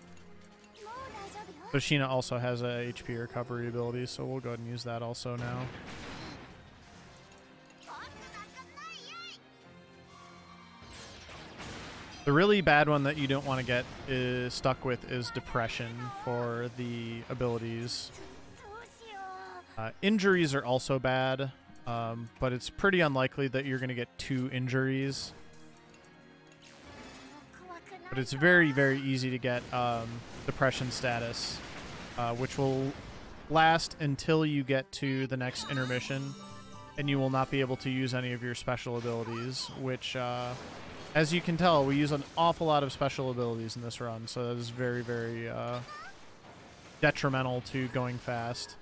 So Sheena also has a HP recovery ability, so we'll go ahead and use that also now. The really bad one that you don't want to get stuck with is Depression for the abilities. Injuries are also bad, but it's pretty unlikely that you're going to get 2 injuries. But it's very, very easy to get Depression status, which will last until you get to the next intermission, and you will not be able to use any of your special abilities, which... as you can tell, we use an awful lot of special abilities in this run, so that is very, very detrimental to going fast.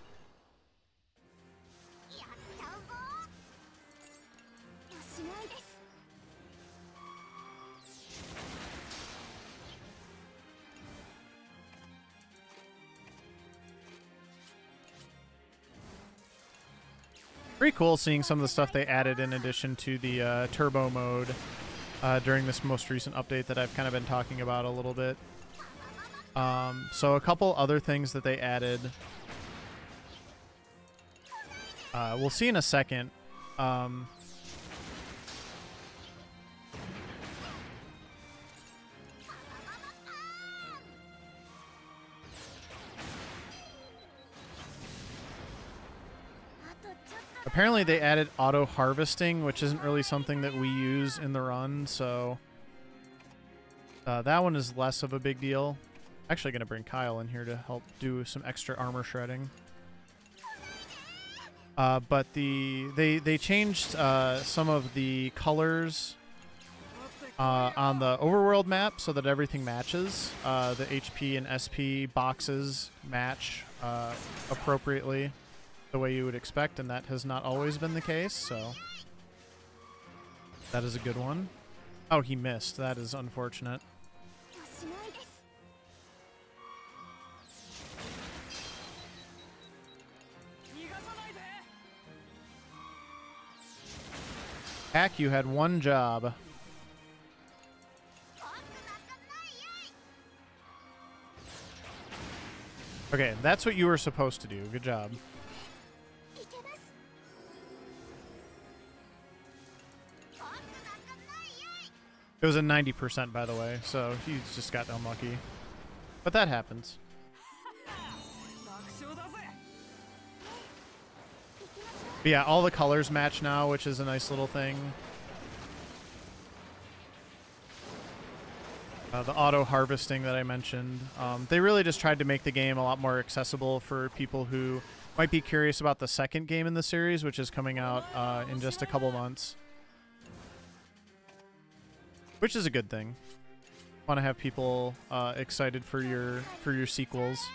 Pretty cool seeing some of the stuff they added in addition to the turbo mode. During this most recent update that I've kind of been talking about a little bit. So a couple other things that they added. We'll see in a second. Apparently they added auto harvesting, which isn't really something that we use in the run, so that one is less of a big deal. Actually going to bring Kyle in here to help do some extra armor shredding. But they changed some of the colors on the overworld map so that everything matches. The HP and SP boxes match appropriately, the way you would expect, and that has not always been the case, so that is a good one. Oh, he missed. That is unfortunate. Hack, you had one job. Okay, that's what you were supposed to do. Good job. It was a 90%, by the way, so he just got unlucky. But that happens. But yeah, all the colors match now, which is a nice little thing. The auto harvesting that I mentioned. They really just tried to make the game a lot more accessible for people who might be curious about the second game in the series, which is coming out in just a couple months. Which is a good thing. Want to have people excited for your sequels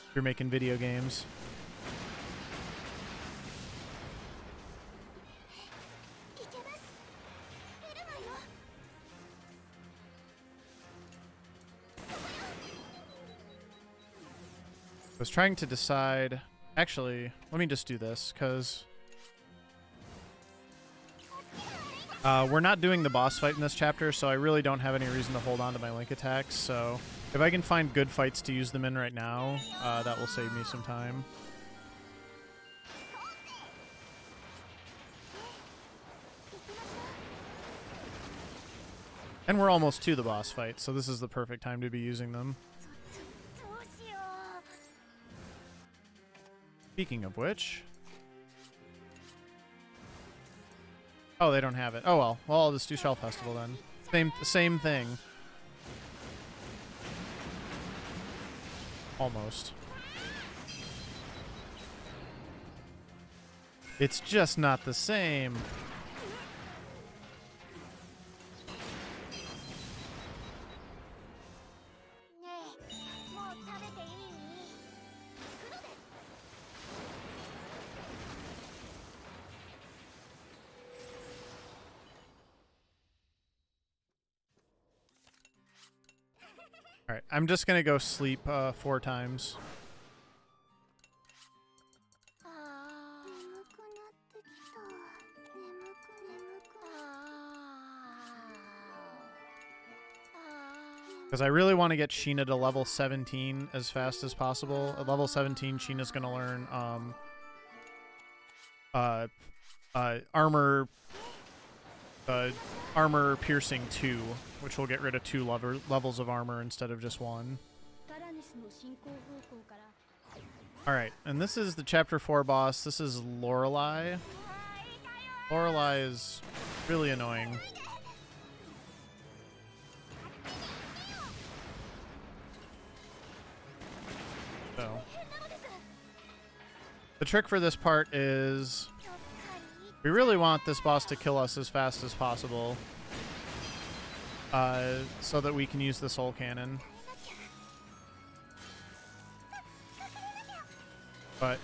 if you're making video games. I was trying to decide... Actually, let me just do this, because... we're not doing the boss fight in this chapter, so I really don't have any reason to hold on to my link attacks, so... If I can find good fights to use them in right now, that will save me some time. And we're almost to the boss fight, so this is the perfect time to be using them. Speaking of which... Oh, they don't have it. Oh well. Well, I'll just do Shell Festival then. Same thing. Almost. It's just not the same. Alright, I'm just gonna go sleep 4 times. Because I really want to get Sheena to level 17 as fast as possible. At level 17, Sheena's gonna learn armor piercing 2, which will get rid of 2 levels of armor instead of just 1. Alright, and this is the chapter 4 boss. This is Lorelei. Lorelei is really annoying. So, the trick for this part is... We really want this boss to kill us as fast as possible, so that we can use the soul cannon. But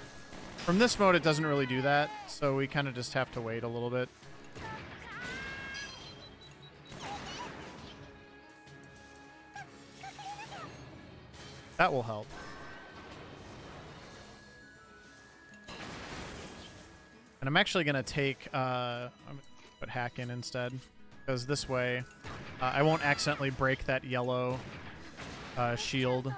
from this mode, it doesn't really do that, so we kind of just have to wait a little bit. That will help. And I'm actually going to take, I'm gonna put hack in instead, because this way I won't accidentally break that yellow shield.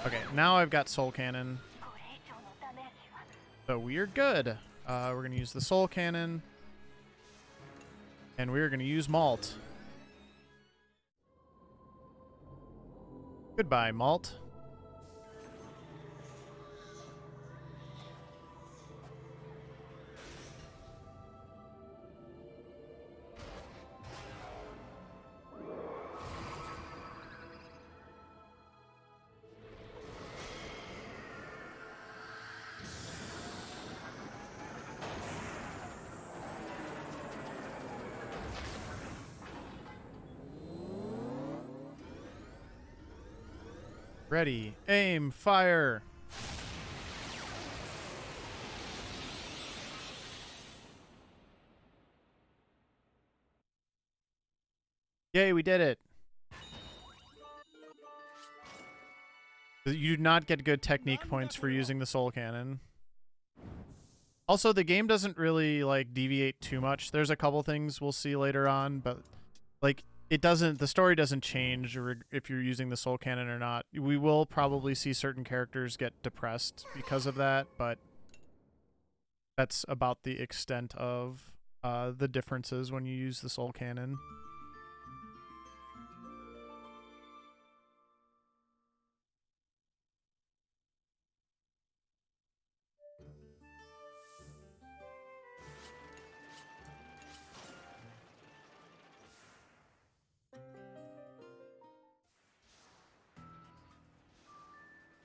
Okay, now I've got soul cannon. So we're good. We're going to use the soul cannon. And we're going to use malt. Goodbye, malt. Ready, aim, fire. Yay, we did it. You do not get good technique points for using the soul cannon. Also, the game doesn't really like deviate too much. There's a couple things we'll see later on, but like it doesn't. The story doesn't change if you're using the soul cannon or not. We will probably see certain characters get depressed because of that, but that's about the extent of the differences when you use the soul cannon.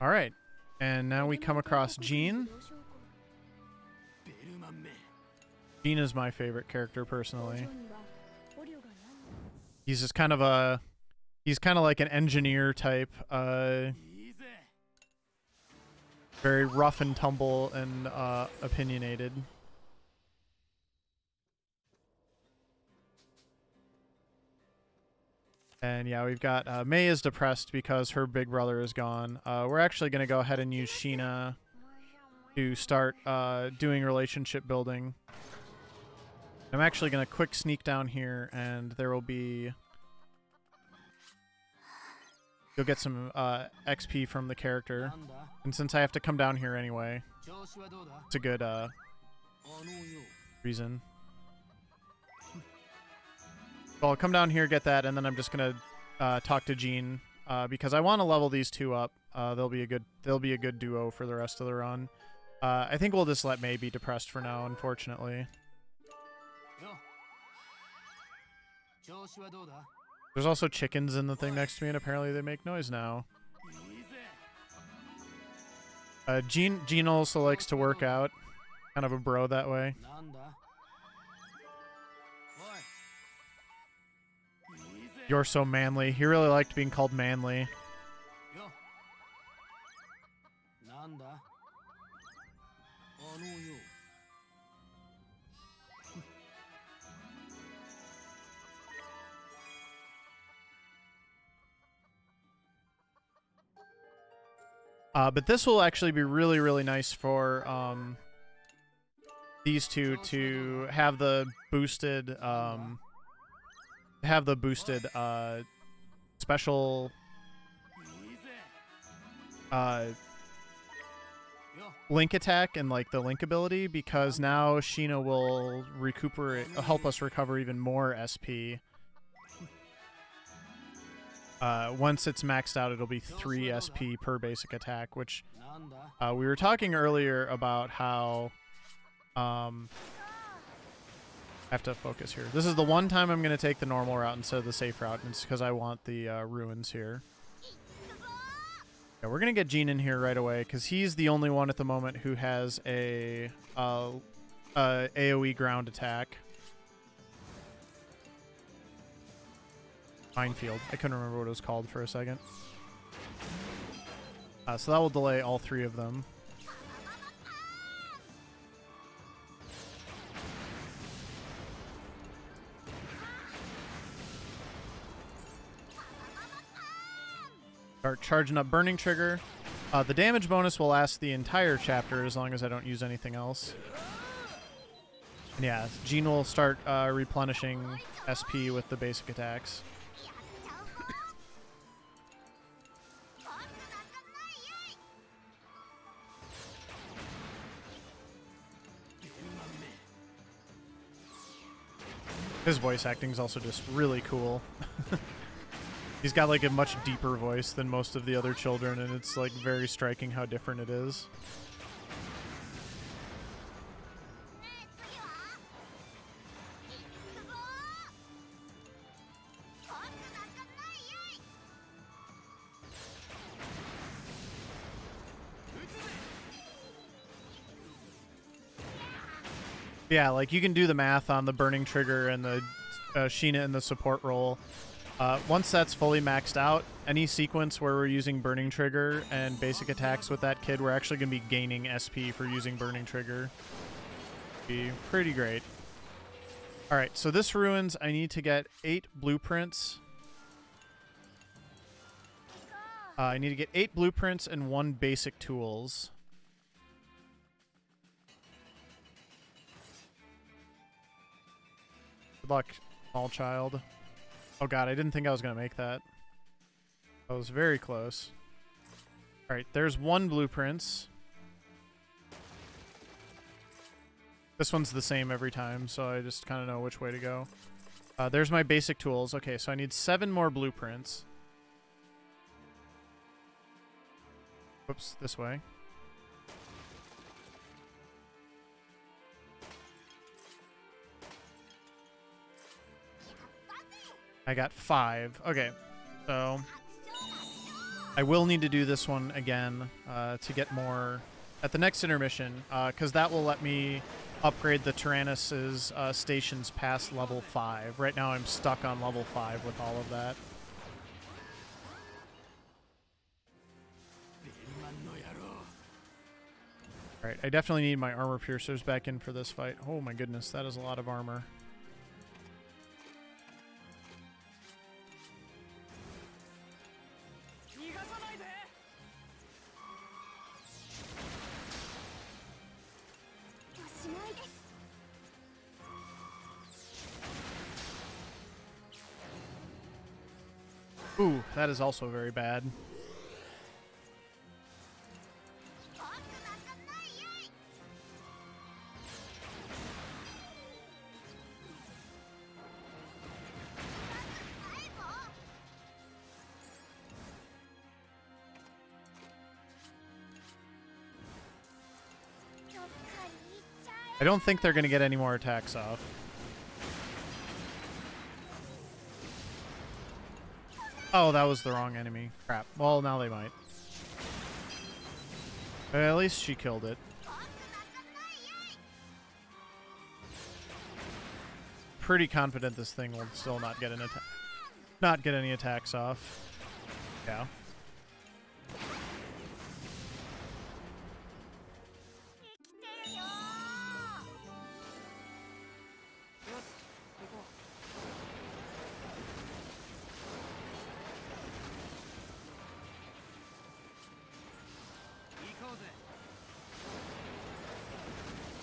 All right, and now we come across Jean. Jean is my favorite character personally. He's just kind of a, he's kind of like an engineer type, very rough and tumble and opinionated. And yeah, we've got Mei is depressed because her big brother is gone. We're actually going to go ahead and use Sheena to start doing relationship building. I'm actually going to quick sneak down here, and there will be... You'll get some XP from the character. And since I have to come down here anyway, it's a good reason. So I'll come down here, get that, and then I'm just going to talk to Jean because I want to level these two up. They'll be a good duo for the rest of the run. I think we'll just let Mei be depressed for now, unfortunately. There's also chickens in the thing next to me, and apparently they make noise now. Jean also likes to work out. Kind of a bro that way. You're so manly. He really liked being called manly. But this will actually be really, really nice for these two to have the boosted special link attack and like the link ability, because now Sheena will help us recover even more SP. Once it's maxed out, it'll be 3 SP per basic attack, which we were talking earlier about how I have to focus here. This is the one time I'm going to take the normal route instead of the safe route, and it's because I want the ruins here. Yeah, we're going to get Jean in here right away because he's the only one at the moment who has a AoE ground attack. Minefield. I couldn't remember what it was called for a second. So that will delay all 3 of them. Start charging up Burning Trigger. The damage bonus will last the entire chapter as long as I don't use anything else. And yeah, Jean will start replenishing SP with the basic attacks. His voice acting is also just really cool. He's got like a much deeper voice than most of the other children, and it's like very striking how different it is. Yeah, like you can do the math on the Burning Trigger and the Sheena in the support role. Once that's fully maxed out, any sequence where we're using Burning Trigger and basic attacks with that kid, we're actually going to be gaining SP for using Burning Trigger. Be pretty great. Alright, so this ruins, I need to get 8 blueprints. I need to get 8 blueprints and 1 basic tools. Good luck, small child. Oh god, I didn't think I was going to make that. I was very close. Alright, there's one blueprints. This one's the same every time, so I just kind of know which way to go. There's my basic tools. Okay, so I need 7 more blueprints. Whoops, this way. I got 5. Okay, so I will need to do this one again to get more at the next intermission, because that will let me upgrade the Tyrannus's stations past level 5. Right now I'm stuck on level 5 with all of that. Alright, I definitely need my armor piercers back in for this fight. Oh my goodness, that is a lot of armor. Ooh, that is also very bad. I don't think they're going to get any more attacks off. Oh, that was the wrong enemy. Crap. Well, now they might. But at least she killed it. Pretty confident this thing will still not get an attack. Not get any attacks off. Yeah.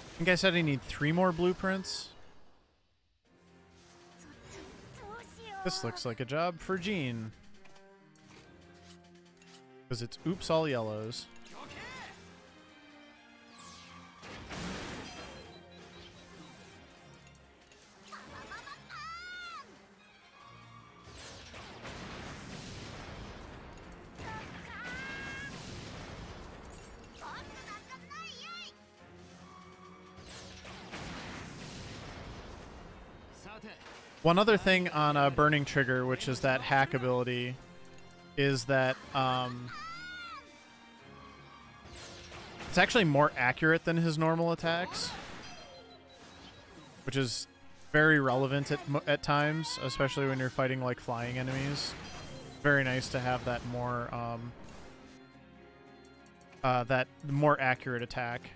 I think I said I need 3 more blueprints. This looks like a job for Jean. Because it's oops all yellows. One other thing on Burning Trigger, which is that hack ability, is that it's actually more accurate than his normal attacks, which is very relevant at times, especially when you're fighting like flying enemies. Very nice to have that more more accurate attack.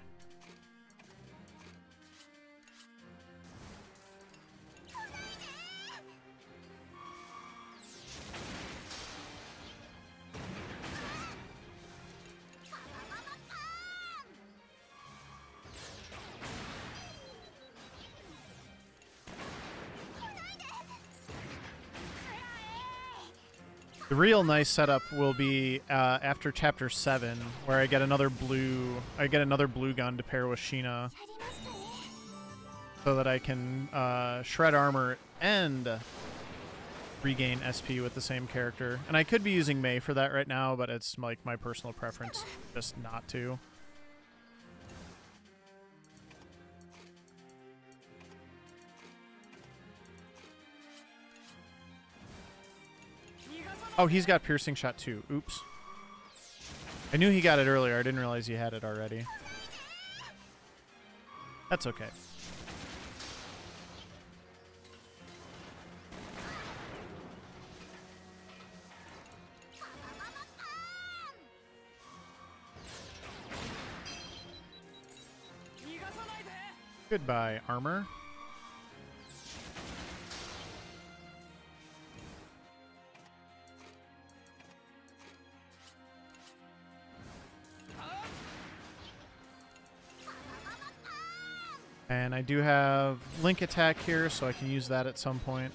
The real nice setup will be after Chapter 7, where I get another blue gun to pair with Sheena, so that I can shred armor and regain SP with the same character. And I could be using Mei for that right now, but it's like my personal preference just not to. Oh, he's got piercing shot too. Oops. I knew he got it earlier. I didn't realize he had it already. That's okay. Goodbye, armor. And I do have Link attack here, so I can use that at some point.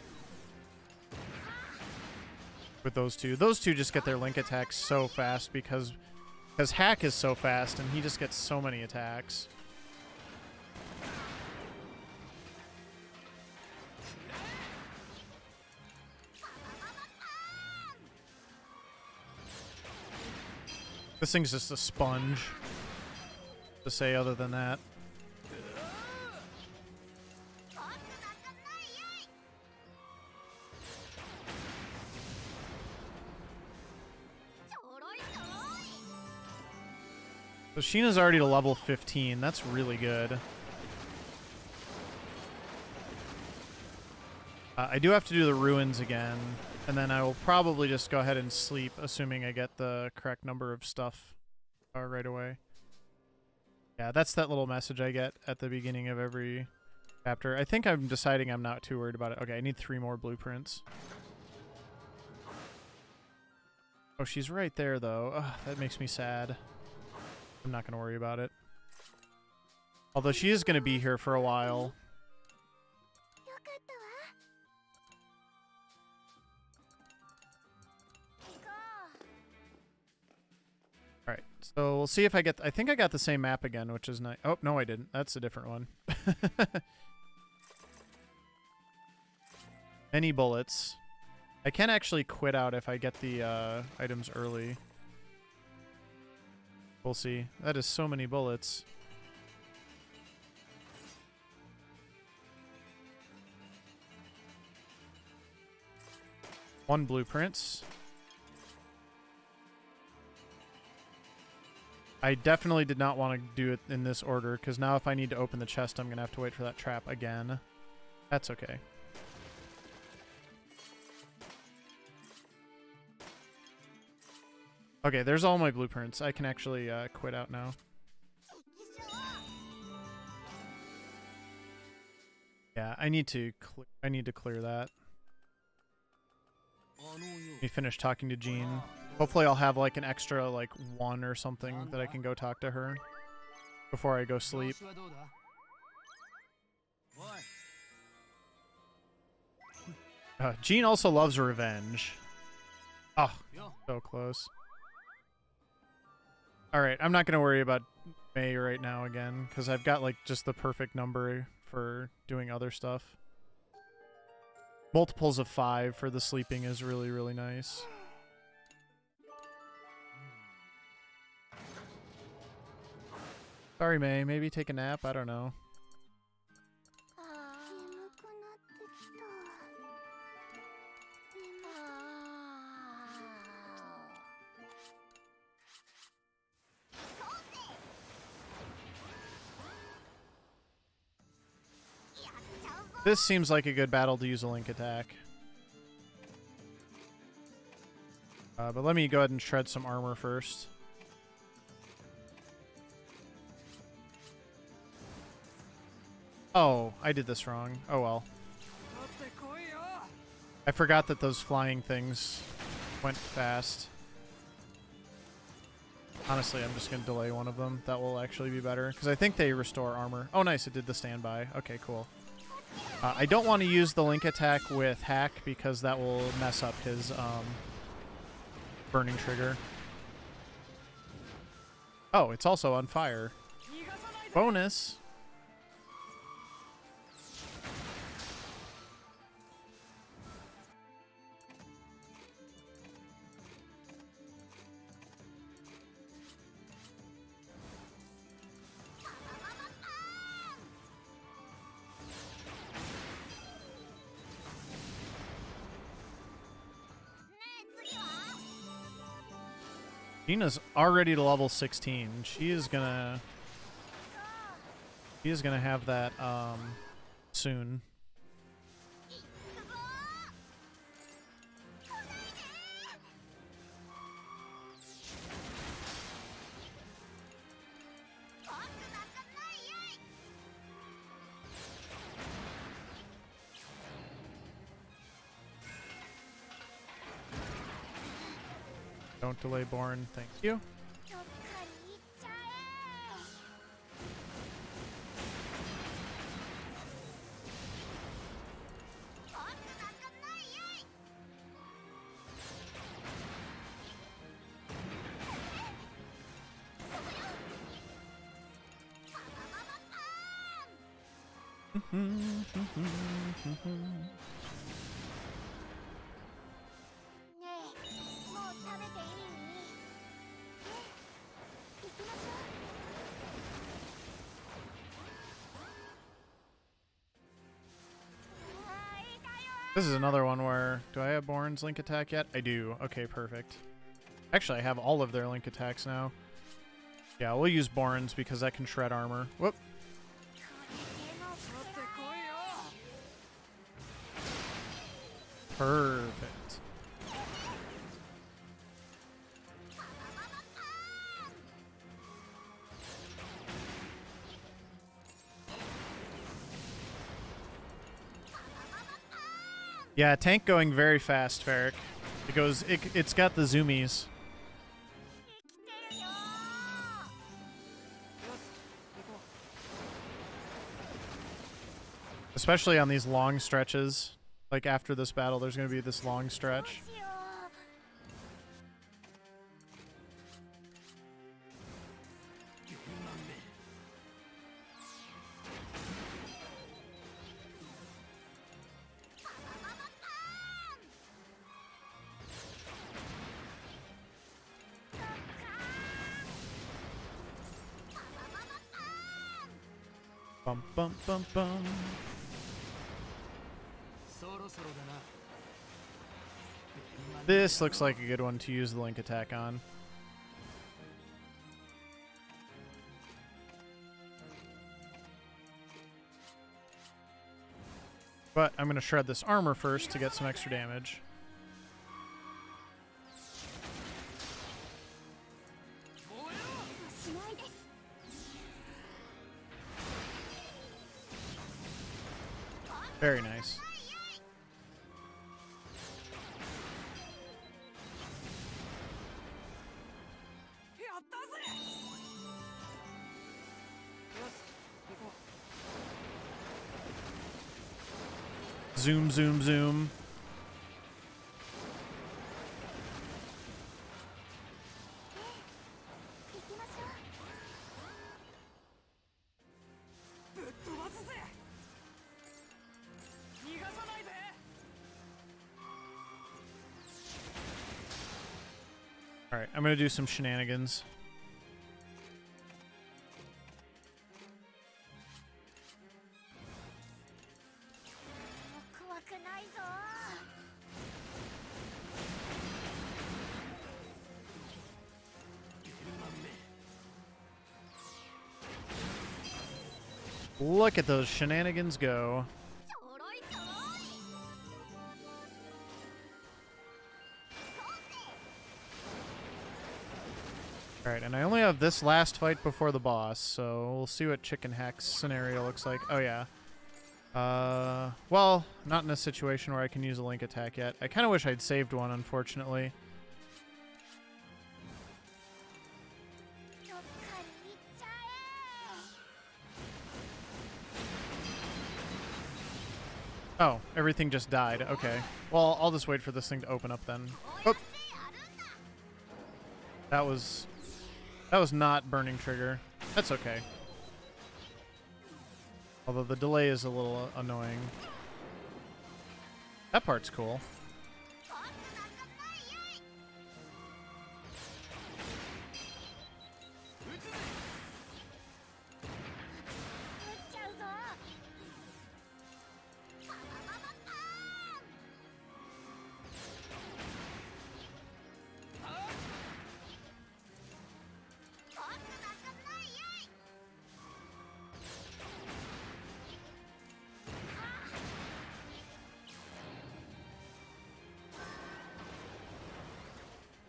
With those two. Those two just get their Link attacks so fast because Hack is so fast and he just gets so many attacks. This thing's just a sponge. To say other than that. So Sheena's already to level 15. That's really good. I do have to do the ruins again, and then I will probably just go ahead and sleep, assuming I get the correct number of stuff right away. Yeah, that's that little message I get at the beginning of every chapter. I think I'm deciding I'm not too worried about it. Okay, I need 3 more blueprints. Oh, she's right there, though. Ugh, that makes me sad. I'm not going to worry about it. Although she is going to be here for a while. Alright, so we'll see if I get... I think I got the same map again, which is nice. Oh, no, I didn't. That's a different one. Many bullets. I can actually quit out if I get the items early. We'll see. That is so many bullets. One blueprints. I definitely did not want to do it in this order, because now if I need to open the chest, I'm going to have to wait for that trap again. That's okay. Okay, there's all my blueprints. I can actually quit out now. Yeah, I need to clear that. Let me finish talking to Jean. Hopefully I'll have like an extra like 1 or something that I can go talk to her before I go sleep. Jean also loves revenge. Oh, so close. Alright, I'm not going to worry about May right now again, because I've got like just the perfect number for doing other stuff. Multiples of 5 for the sleeping is really, really nice. Sorry, May. Maybe take a nap? I don't know. This seems like a good battle to use a Link attack. But let me go ahead and shred some armor first. Oh, I did this wrong. Oh well. I forgot that those flying things went fast. Honestly, I'm just going to delay one of them. That will actually be better, because I think they restore armor. Oh, nice. It did the standby. Okay, cool. I don't want to use the Link attack with Hack, because that will mess up his burning trigger. Oh, it's also on fire. Bonus. Gina's already to level 16. She is gonna have that soon. Don't delay Born, thank you. This is another one where, do I have Born's Link attack yet? I do. Okay, perfect. Actually, I have all of their Link attacks now. Yeah, we'll use Born's because that can shred armor. Whoop. Perfect. Yeah, tank going very fast, Ferric. It's got the zoomies. Especially on these long stretches. Like after this battle, there's going to be this long stretch. Bum bum bum bum. This looks like a good one to use the Link attack on. But I'm going to shred this armor first to get some extra damage. Very nice. Zoom, zoom, zoom. Alright, I'm gonna do some shenanigans. Look at those shenanigans go. Alright, and I only have this last fight before the boss, so we'll see what Chicken Hex scenario looks like. Oh, yeah. Well, not in a situation where I can use a Link attack yet. I kind of wish I'd saved one, unfortunately. Oh, everything just died. Okay. Well, I'll just wait for this thing to open up then. Oh. That was not burning trigger. That's okay. Although the delay is a little annoying. That part's cool.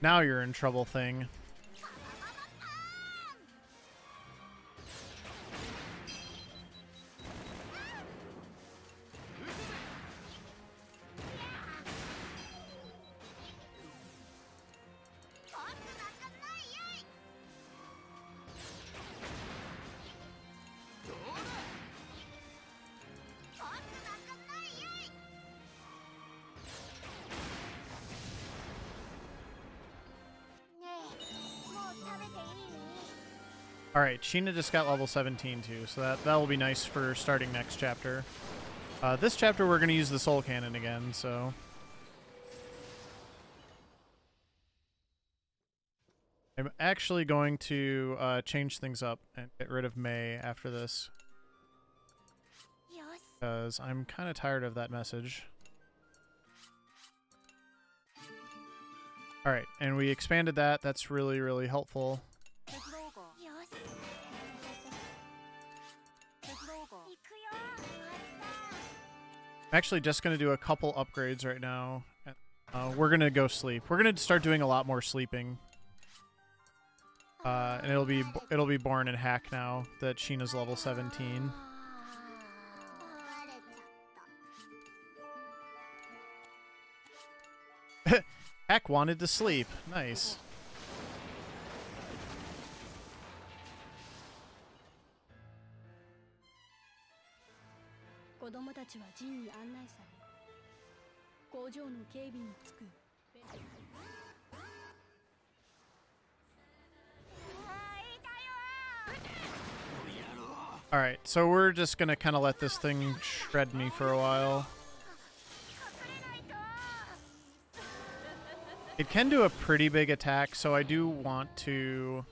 Now you're in trouble, thing. Alright, Sheena just got level 17 too, so that will be nice for starting next chapter. This chapter we're going to use the Soul Cannon again, so... I'm actually going to change things up and get rid of May after this. Because I'm kind of tired of that message. Alright, and we expanded that. That's really, really helpful. I'm actually just going to do a couple upgrades right now. We're going to go sleep. We're going to start doing a lot more sleeping. And it'll be born in Hack now that Sheena's level 17. Hack wanted to sleep. Nice. Alright, so we're just gonna kind of let this thing shred me for a while. It can do a pretty big attack, so I do want to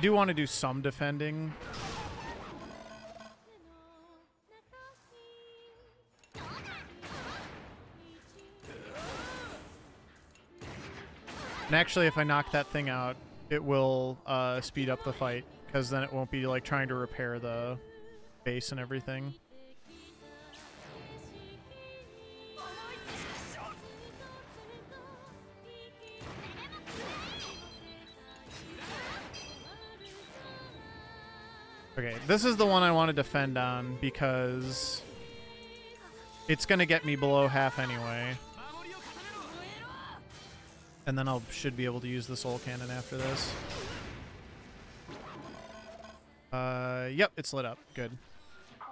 do some defending. And actually, if I knock that thing out, it will speed up the fight, because then it won't be like trying to repair the base and everything. Okay, this is the one I want to defend on because it's going to get me below half anyway. And then I should be able to use the Soul Cannon after this. Yep, it's lit up. Good. Of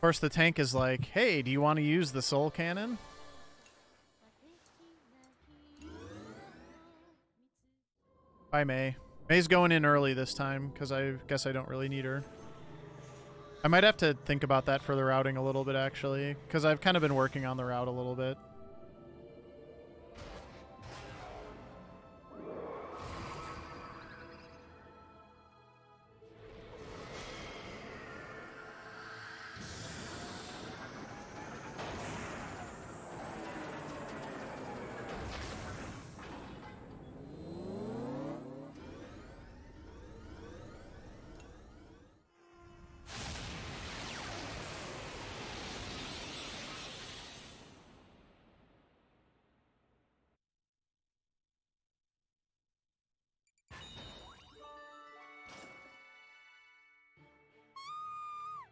course, the tank is like, hey, do you want to use the Soul Cannon? Bye, May. May's going in early this time, because I guess I don't really need her. I might have to think about that for the routing a little bit, actually, because I've kind of been working on the route a little bit.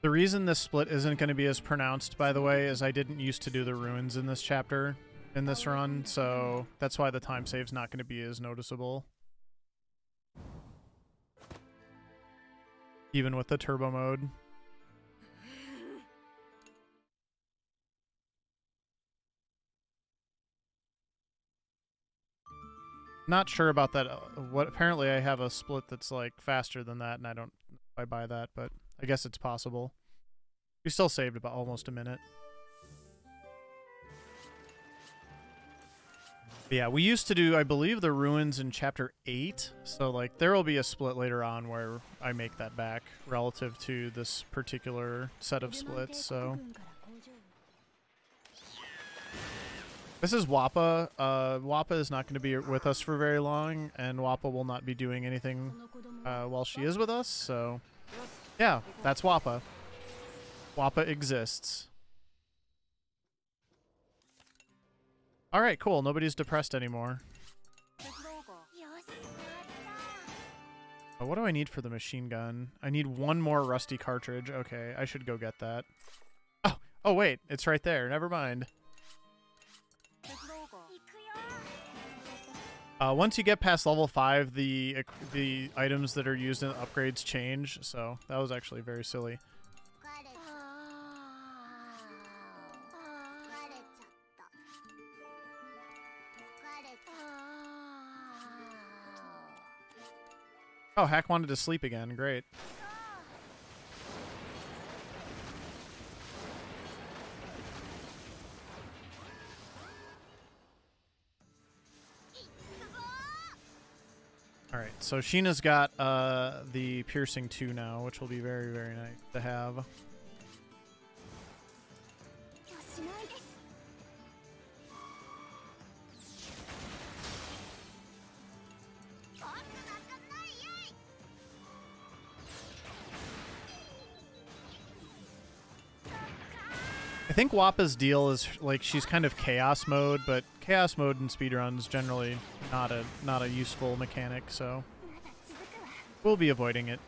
The reason this split isn't going to be as pronounced, by the way, is I didn't used to do the ruins in this chapter, in this run, so that's why the time save's not going to be as noticeable. Even with the turbo mode. Not sure about that. What apparently I have a split that's like faster than that, and I don't know if I buy that, but I guess it's possible. We still saved about almost a minute. But yeah, we used to do, I believe, the ruins in chapter 8. So like there will be a split later on where I make that back relative to this particular set of splits. So this is Wappa. Wappa is not going to be with us for very long, and Wappa will not be doing anything while she is with us. So yeah, that's Wappa. Wappa exists. Alright, cool. Nobody's depressed anymore. What do I need for the machine gun? I need one more rusty cartridge. Okay, I should go get that. Oh wait, it's right there. Never mind. Once you get past level 5, the items that are used in upgrades change, so that was actually very silly. Oh, Hack wanted to sleep again. Great. All right, so Sheena's got the piercing 2 now, which will be very, very nice to have. I think Wappa's deal is like she's kind of chaos mode, but chaos mode in speedruns generally not a useful mechanic, so we'll be avoiding it.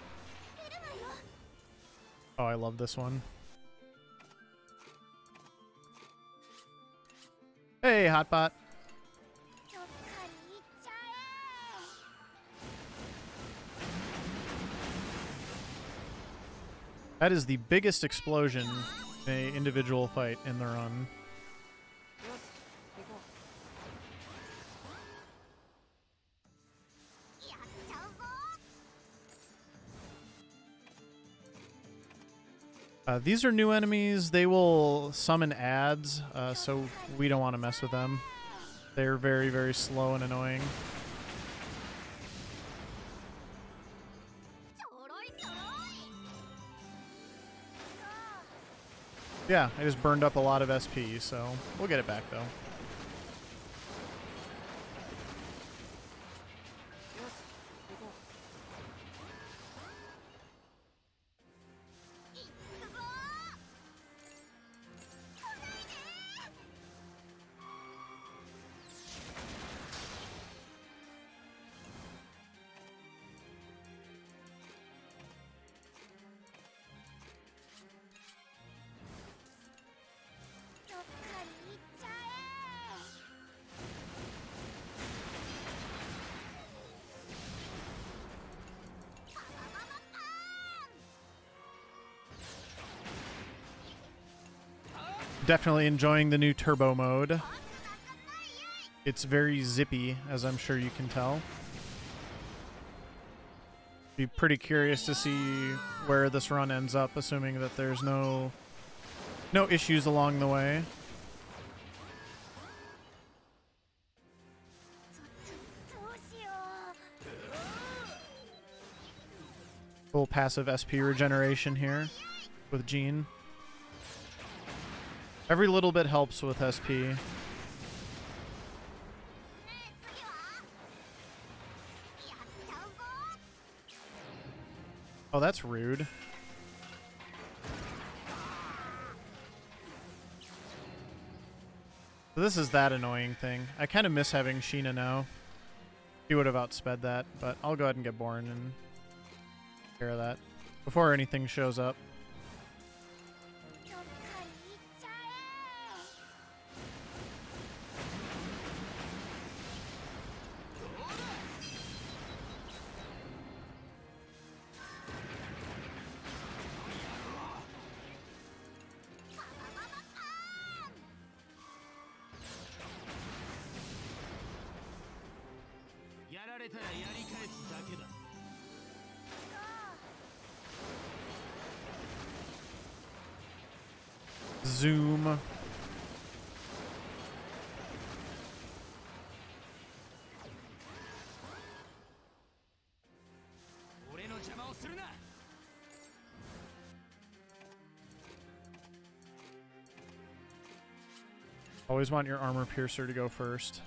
Oh, I love this one. Hey, Hotbot. That is the biggest explosion in an individual fight in the run. These are new enemies. They will summon ads, so we don't want to mess with them. They're very, very slow and annoying. Yeah, I just burned up a lot of SP, so we'll get it back, though. Definitely enjoying the new turbo mode. It's very zippy, as I'm sure you can tell. Be pretty curious to see where this run ends up, assuming that there's no issues along the way. Full passive SP regeneration here with Jean. Every little bit helps with SP. Oh, that's rude. So this is that annoying thing. I kind of miss having Sheena now. She would have outsped that, but I'll go ahead and get Born and take care of that before anything shows up. Zoom. Always want your armor piercer to go first.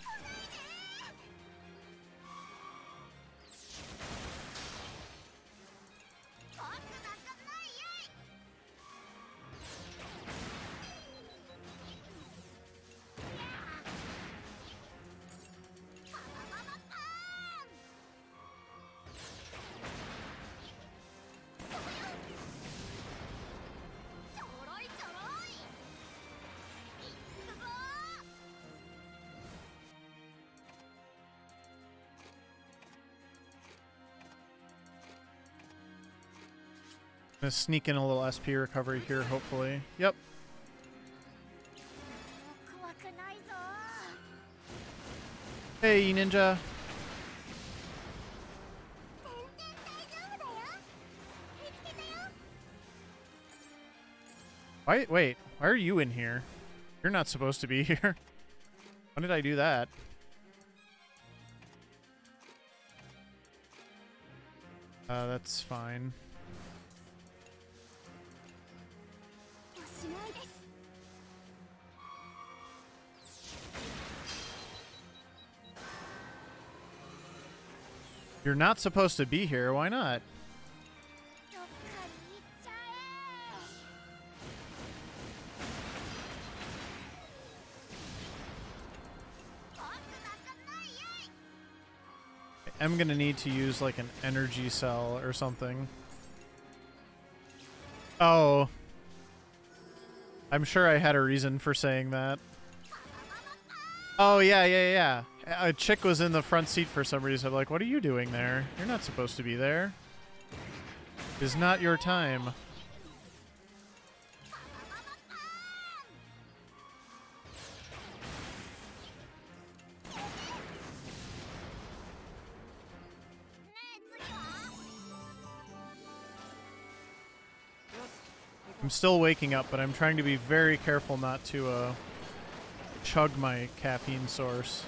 Gonna sneak in a little SP recovery here, hopefully. Yep. Hey, Ninja. Wait, why are you in here? You're not supposed to be here. When did I do that? That's fine. You're not supposed to be here. Why not? I'm gonna need to use like an energy cell or something. Oh. I'm sure I had a reason for saying that. Oh, yeah. A chick was in the front seat for some reason. I'm like, what are you doing there? You're not supposed to be there. It is not your time. I'm still waking up, but I'm trying to be very careful not to chug my caffeine source.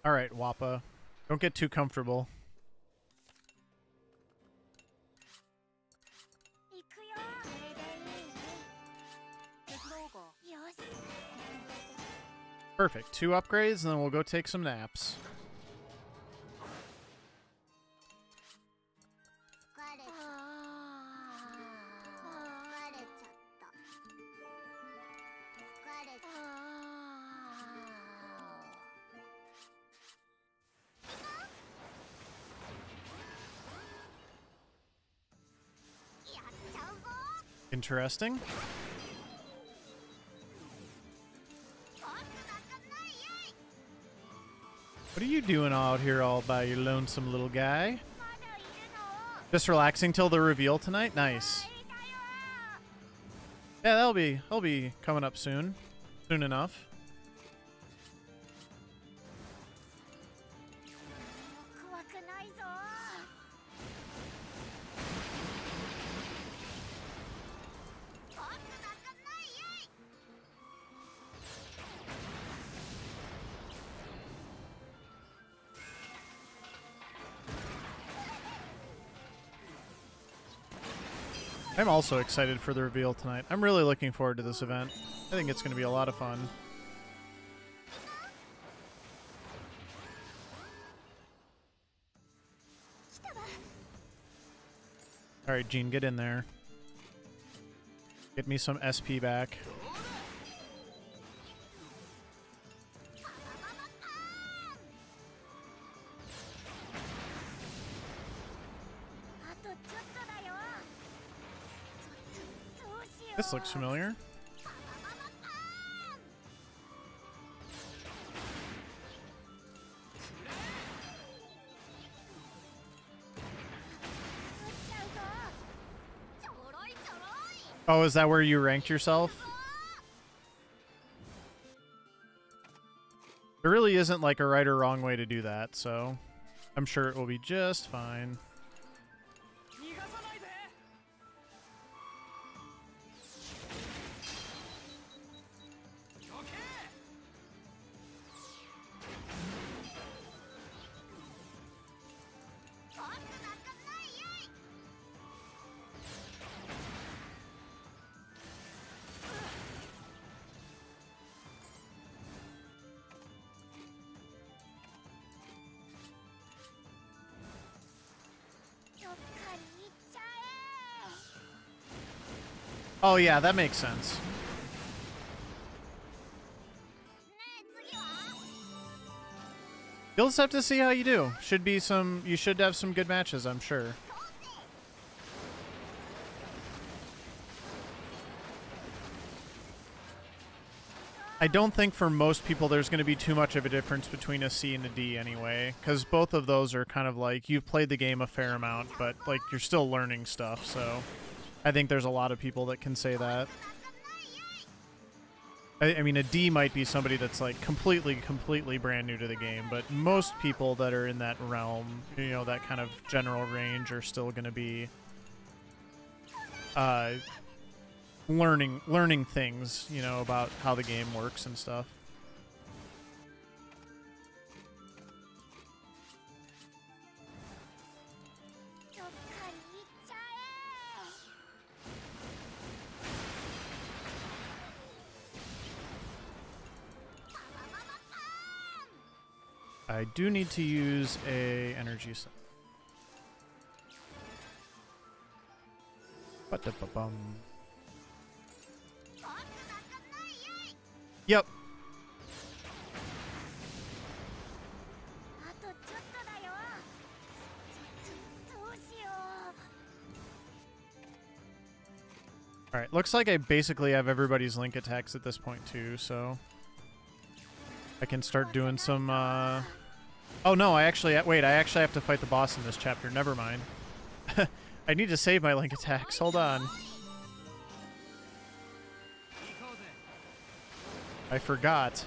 All right, Wappa. Don't get too comfortable. Perfect. 2 upgrades, and then we'll go take some naps. Interesting. What are you doing out here all by your lonesome little guy? Just relaxing till the reveal tonight? Nice. Yeah, that'll be coming up soon. Soon enough. I'm also excited for the reveal tonight. I'm really looking forward to this event. I think it's going to be a lot of fun. Alright, Gene, get in there. Get me some SP back. This looks familiar. Oh, is that where you ranked yourself? There really isn't like a right or wrong way to do that, so I'm sure it will be just fine. Oh yeah, that makes sense. You'll just have to see how you do. You should have some good matches, I'm sure. I don't think for most people there's going to be too much of a difference between a C and a D anyway, because both of those are kind of like, you've played the game a fair amount, but like you're still learning stuff, so I think there's a lot of people that can say that. I mean, a D might be somebody that's like completely brand new to the game, but most people that are in that realm, you know, that kind of general range, are still going to be learning things, you know, about how the game works and stuff. I do need to use a energy cell. Ba-da-ba-bum. Yep. Alright, looks like I basically have everybody's link attacks at this point too, so I can start doing some, Oh no, wait, I actually have to fight the boss in this chapter, never mind. I need to save my link attacks, hold on. I forgot.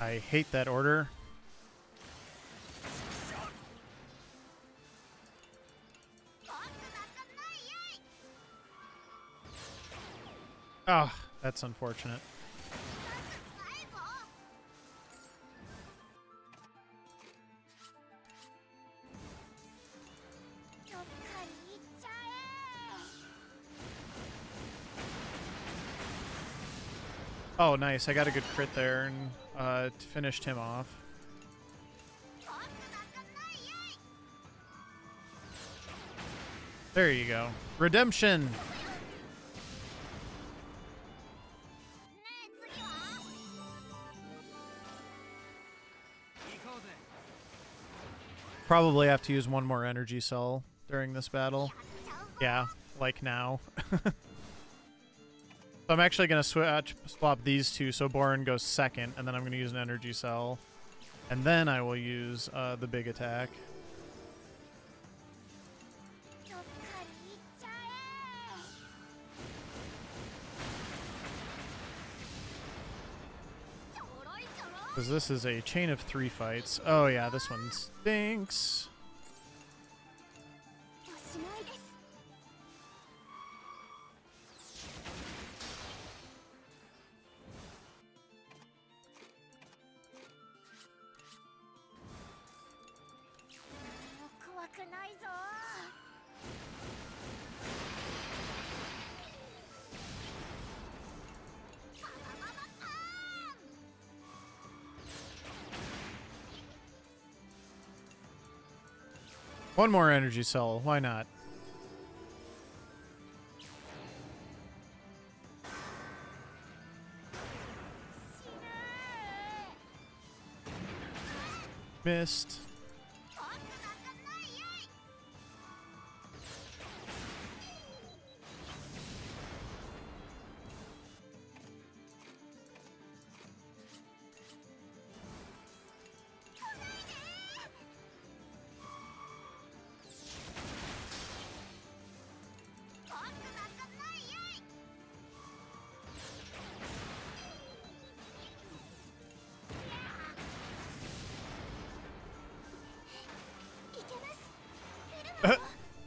I hate that order. Ah, that's unfortunate. Oh, nice. I got a good crit there and finished him off. There you go. Redemption! Probably have to use one more energy cell during this battle. Yeah, like now. So I'm actually going to swap these two so Borin goes second, and then I'm going to use an energy cell. And then I will use the big attack. Because this is a chain of 3 fights. Oh yeah, this one stinks. One more energy cell, why not? Missed.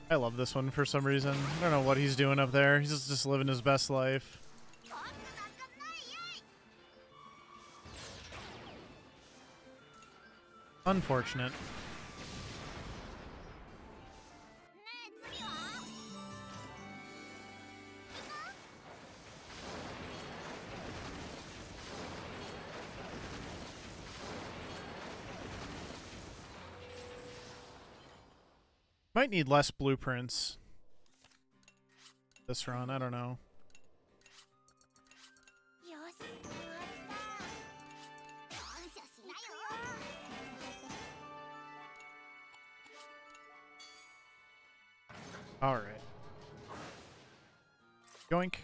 I love this one for some reason. I don't know what he's doing up there. He's just living his best life. Unfortunate. Might need less blueprints this run. I don't know. All right. Yoink.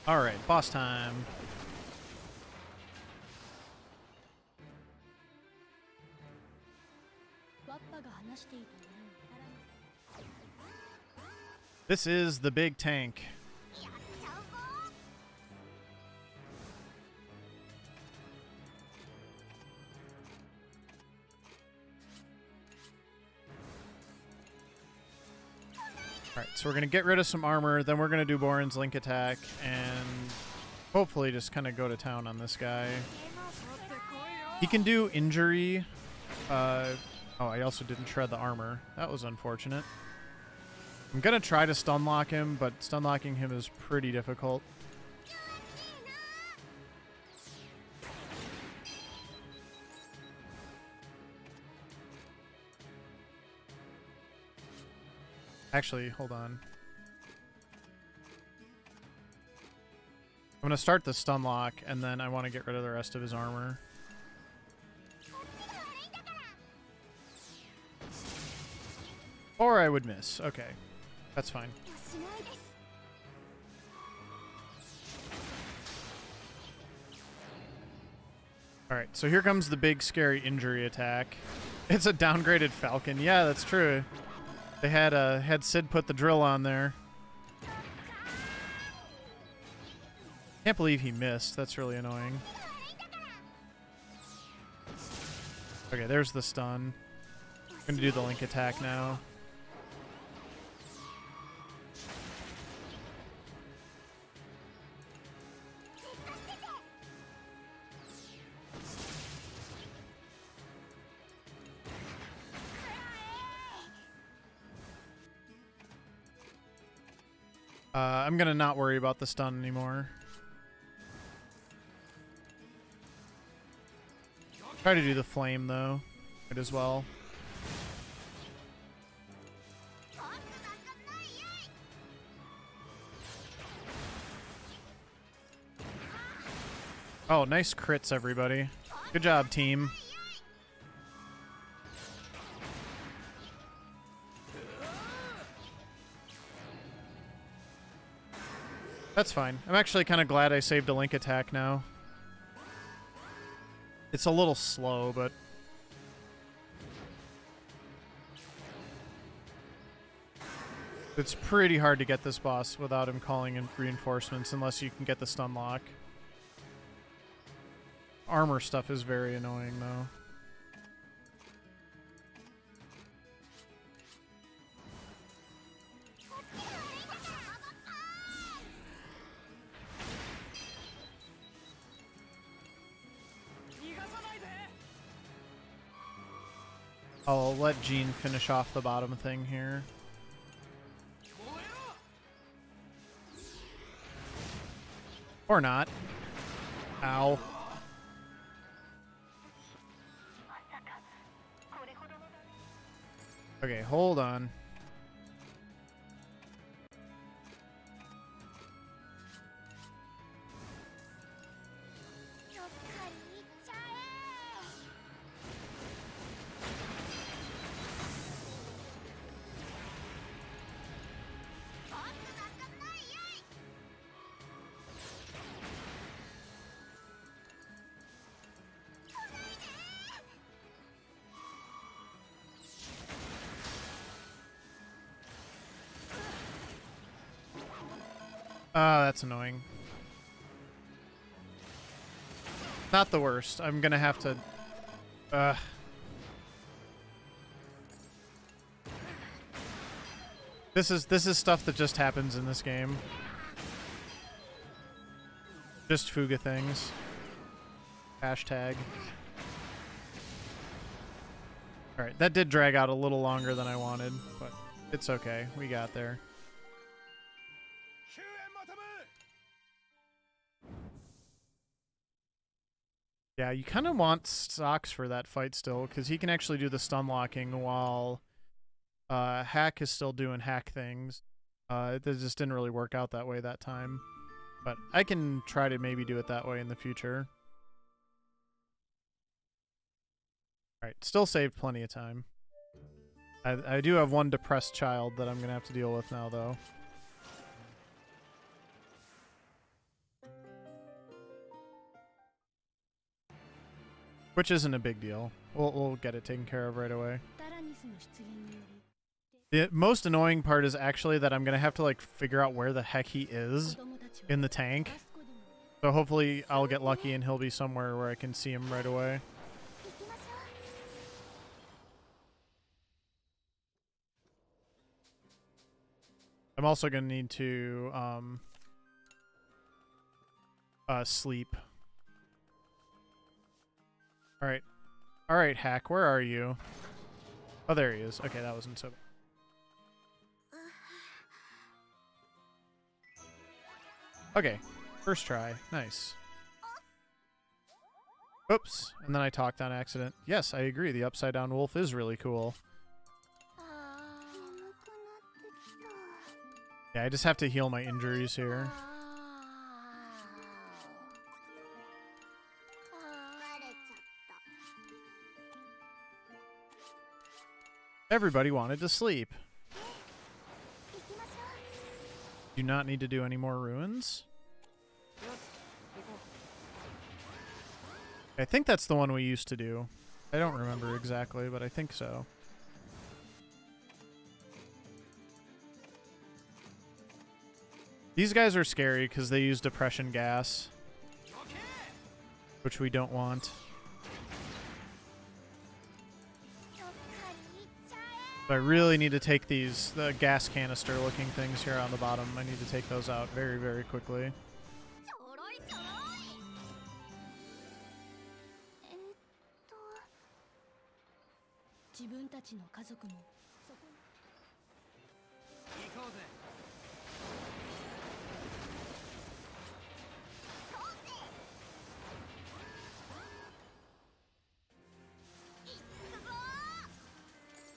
All right, boss time. This is the big tank. Alright, so we're going to get rid of some armor, then we're going to do Boren's Link attack, and hopefully just kind of go to town on this guy. He can do injury. Oh, I also didn't shred the armor. That was unfortunate. I'm going to try to stun lock him, but stun locking him is pretty difficult. Actually, hold on. I'm going to start the stun lock, and then I want to get rid of the rest of his armor. Or I would miss. Okay. That's fine. Alright, so here comes the big scary injury attack. It's a downgraded Falcon. Yeah, that's true. They had Sid put the drill on there. Can't believe he missed. That's really annoying. Okay, there's the stun. I'm gonna do the Link attack now. I'm gonna not worry about the stun anymore. Try to do the flame though, might as well. Oh, nice crits, everybody. Good job, team. That's fine. I'm actually kind of glad I saved a Link attack now. It's a little slow, but... it's pretty hard to get this boss without him calling in reinforcements unless you can get the stun lock. Armor stuff is very annoying, though. I'll let Jean finish off the bottom thing here. Or not. Ow. Okay, hold on. That's annoying. Not the worst. I'm gonna have to... This is stuff that just happens in this game. Just Fuga things. Hashtag. Alright, that did drag out a little longer than I wanted, but it's okay. We got there. Yeah, you kind of want Socks for that fight still, because he can actually do the stun locking while Hack is still doing hack things. It just didn't really work out that way that time. But I can try to maybe do it that way in the future. Alright, still saved plenty of time. I do have one depressed child that I'm going to have to deal with now, though. Which isn't a big deal. We'll get it taken care of right away. The most annoying part is actually that I'm going to have to like figure out where the heck he is in the tank. So hopefully I'll get lucky and he'll be somewhere where I can see him right away. I'm also going to need to sleep. Alright. Alright, Hack, where are you? Oh, there he is. Okay, that wasn't so bad. Okay, first try. Nice. Oops, and then I talked on accident. Yes, I agree. The upside down wolf is really cool. Yeah, I just have to heal my injuries here. Everybody wanted to sleep. Do not need to do any more ruins. I think that's the one we used to do. I don't remember exactly, but I think so. These guys are scary because they use depression gas, which we don't want. So I really need to take the gas canister looking things here on the bottom. I need to take those out very, very quickly.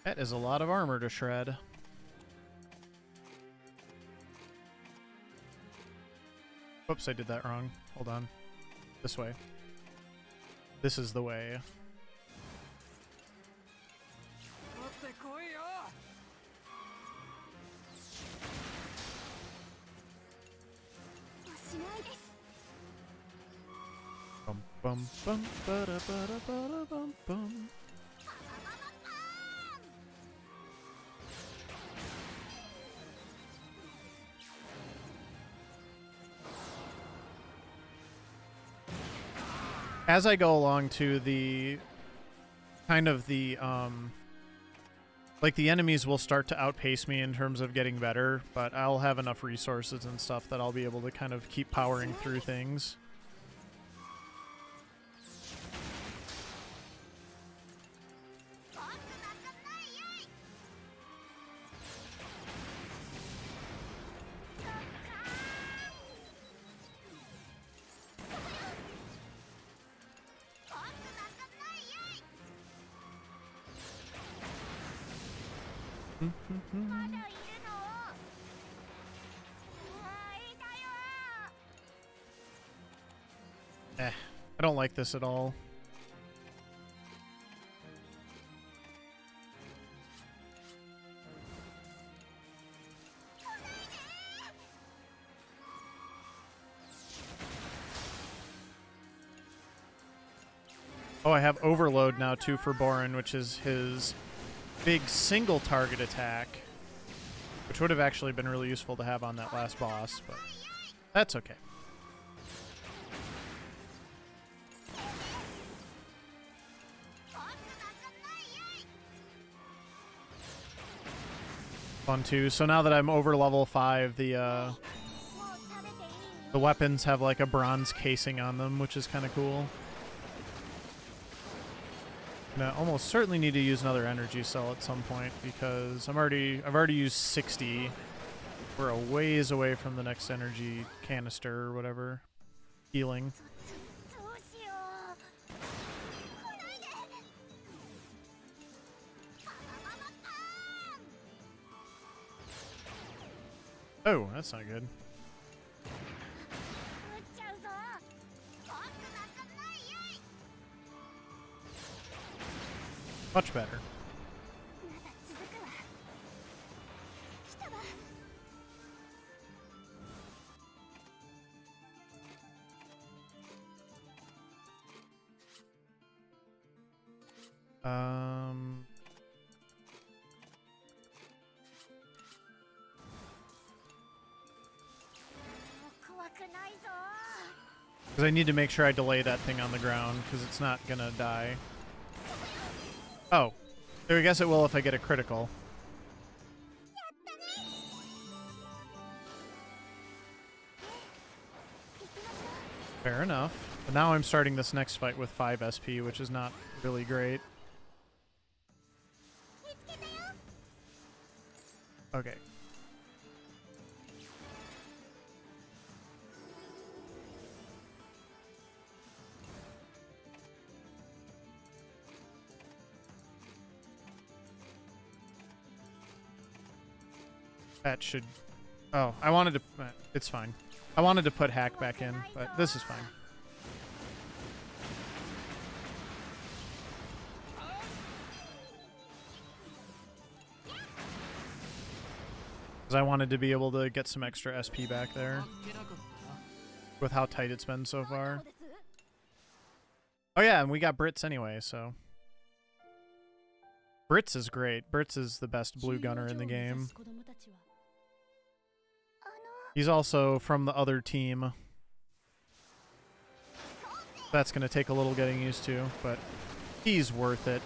That is a lot of armor to shred. Whoops, I did that wrong. Hold on. This way. This is the way. Bum bum bum ba da ba da ba da bum bum. As I go along to the kind of the like the enemies will start to outpace me in terms of getting better, but I'll have enough resources and stuff that I'll be able to kind of keep powering through things. I don't like this at all. Oh, I have Overload now too for Borin, which is his big single target attack, which would have actually been really useful to have on that last boss, but that's okay. Fun too. So now that I'm over level 5, the weapons have like a bronze casing on them, which is kind of cool. And I almost certainly need to use another energy cell at some point because I've already used 60. We're a ways away from the next energy canister or whatever. Healing. Oh, that's not good. Much better. Because I need to make sure I delay that thing on the ground, because it's not gonna die. Oh. I guess it will if I get a critical. Fair enough. But now I'm starting this next fight with 5 SP, which is not really great. Okay. That should... Oh, I wanted to... It's fine. I wanted to put hack back in, but this is fine. Because I wanted to be able to get some extra SP back there. With how tight it's been so far. Oh yeah, and we got Brits anyway, so... Brits is great. Brits is the best blue gunner in the game. He's also from the other team. That's going to take a little getting used to, but he's worth it.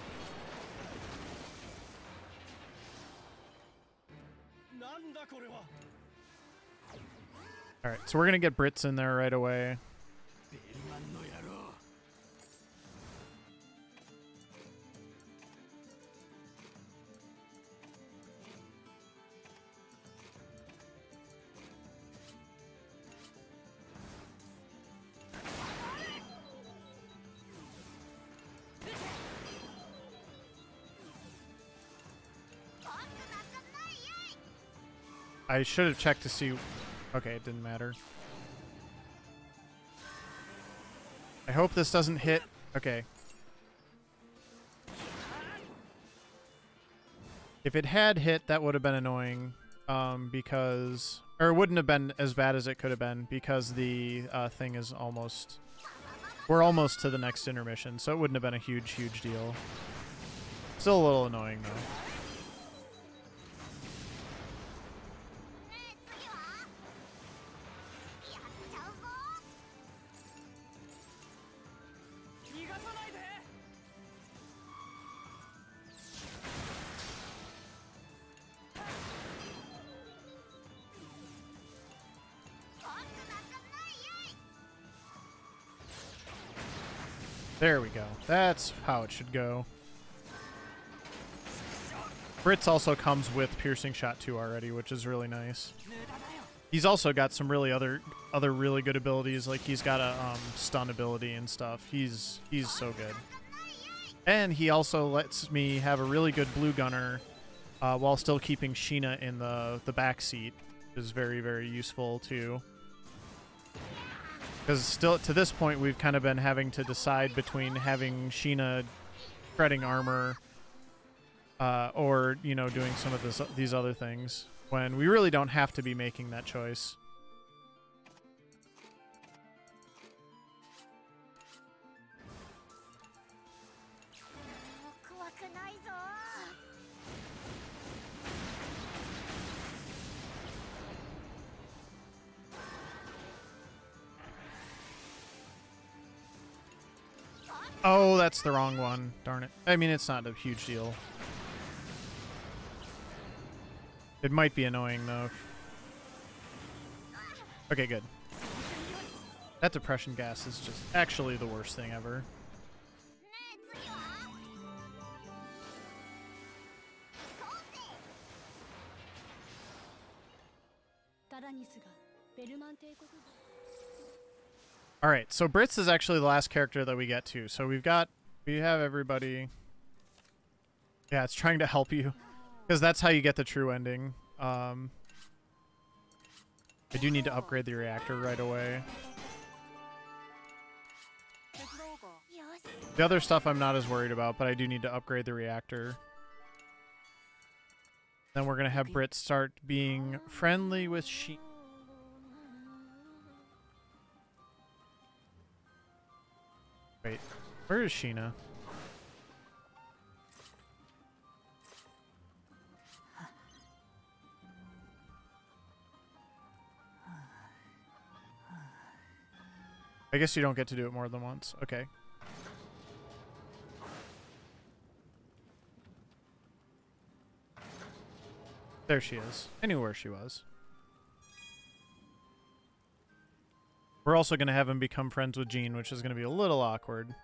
Alright, so we're going to get Brits in there right away. I should have checked to see... Okay, it didn't matter. I hope this doesn't hit... Okay. If it had hit, that would have been annoying. Because... Or it wouldn't have been as bad as it could have been, because the thing is almost... We're almost to the next intermission, so it wouldn't have been a huge, huge deal. Still a little annoying, though. There we go. That's how it should go. Brits also comes with Piercing Shot 2 already, which is really nice. He's also got some really other really good abilities, like he's got a stun ability and stuff. He's so good. And he also lets me have a really good blue gunner while still keeping Sheena in the back seat, which is very, very useful too. Because still, to this point, we've kind of been having to decide between having Sheena shredding armor or, you know, doing some of these other things, when we really don't have to be making that choice. Oh, that's the wrong one. Darn it. I mean, it's not a huge deal. It might be annoying, though. Okay, good. That depression gas is just actually the worst thing ever. Alright, so Brits is actually the last character that we get to. So we have everybody. Yeah, it's trying to help you. Because that's how you get the true ending. I do need to upgrade the reactor right away. The other stuff I'm not as worried about, but I do need to upgrade the reactor. Then we're going to have Brit start being friendly with Sheep. Wait, where is Sheena? I guess you don't get to do it more than once. Okay. There she is. I knew where she was. We're also going to have him become friends with Jean, which is going to be a little awkward.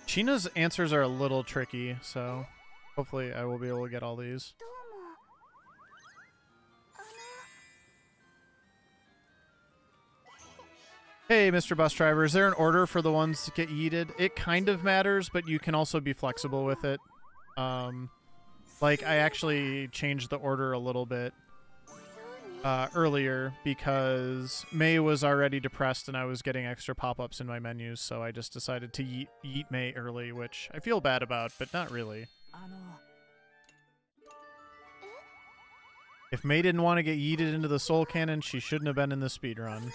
Sheena's answers are a little tricky, so hopefully I will be able to get all these. Hey, Mr. Bus Driver, is there an order for the ones to get yeeted? It kind of matters, but you can also be flexible with it. Like, I actually changed the order a little bit earlier because May was already depressed and I was getting extra pop-ups in my menus, so I just decided to yeet May early, which I feel bad about, but not really. If May didn't want to get yeeted into the Soul Cannon, she shouldn't have been in the speedrun.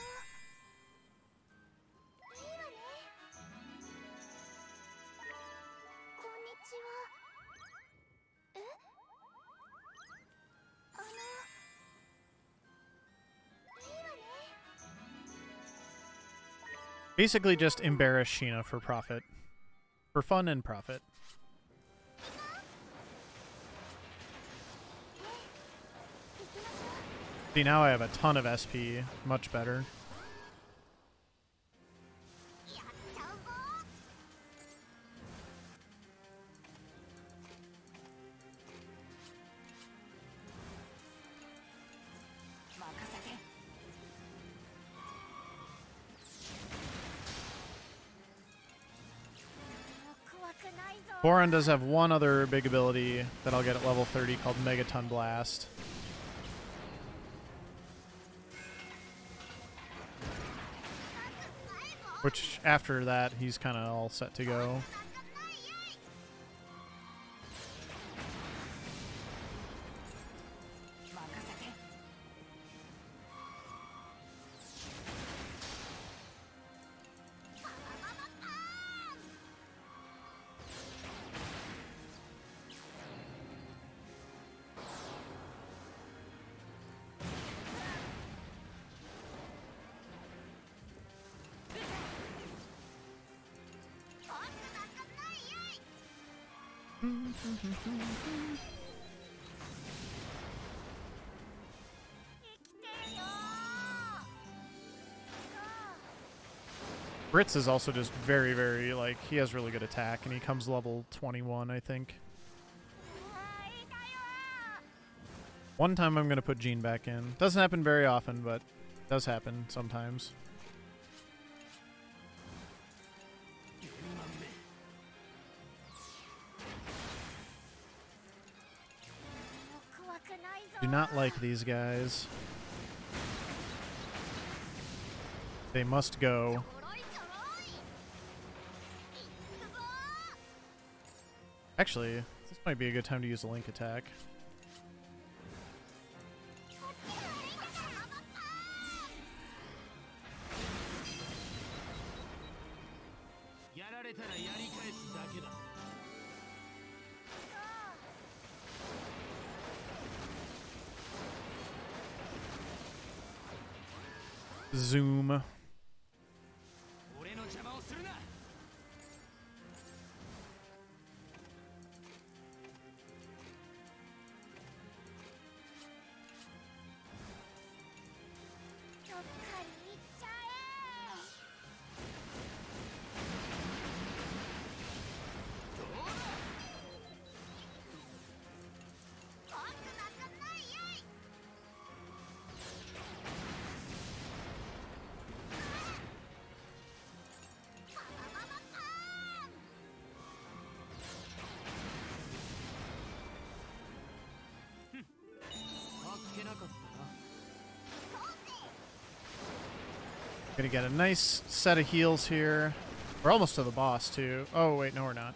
Basically just embarrass Sheena for profit. For fun and profit. See, now I have a ton of SP. Much better. Boron does have one other big ability that I'll get at level 30 called Megaton Blast. Which, after that, he's kind of all set to go. Brits is also just very, very, like, he has really good attack, and he comes level 21, I think. One time I'm going to put Jean back in. Doesn't happen very often, but does happen sometimes. Do not like these guys. They must go. Actually, this might be a good time to use a link attack. Zoom. Gonna get a nice set of heals here. We're almost to the boss, too. Oh, wait, no, we're not.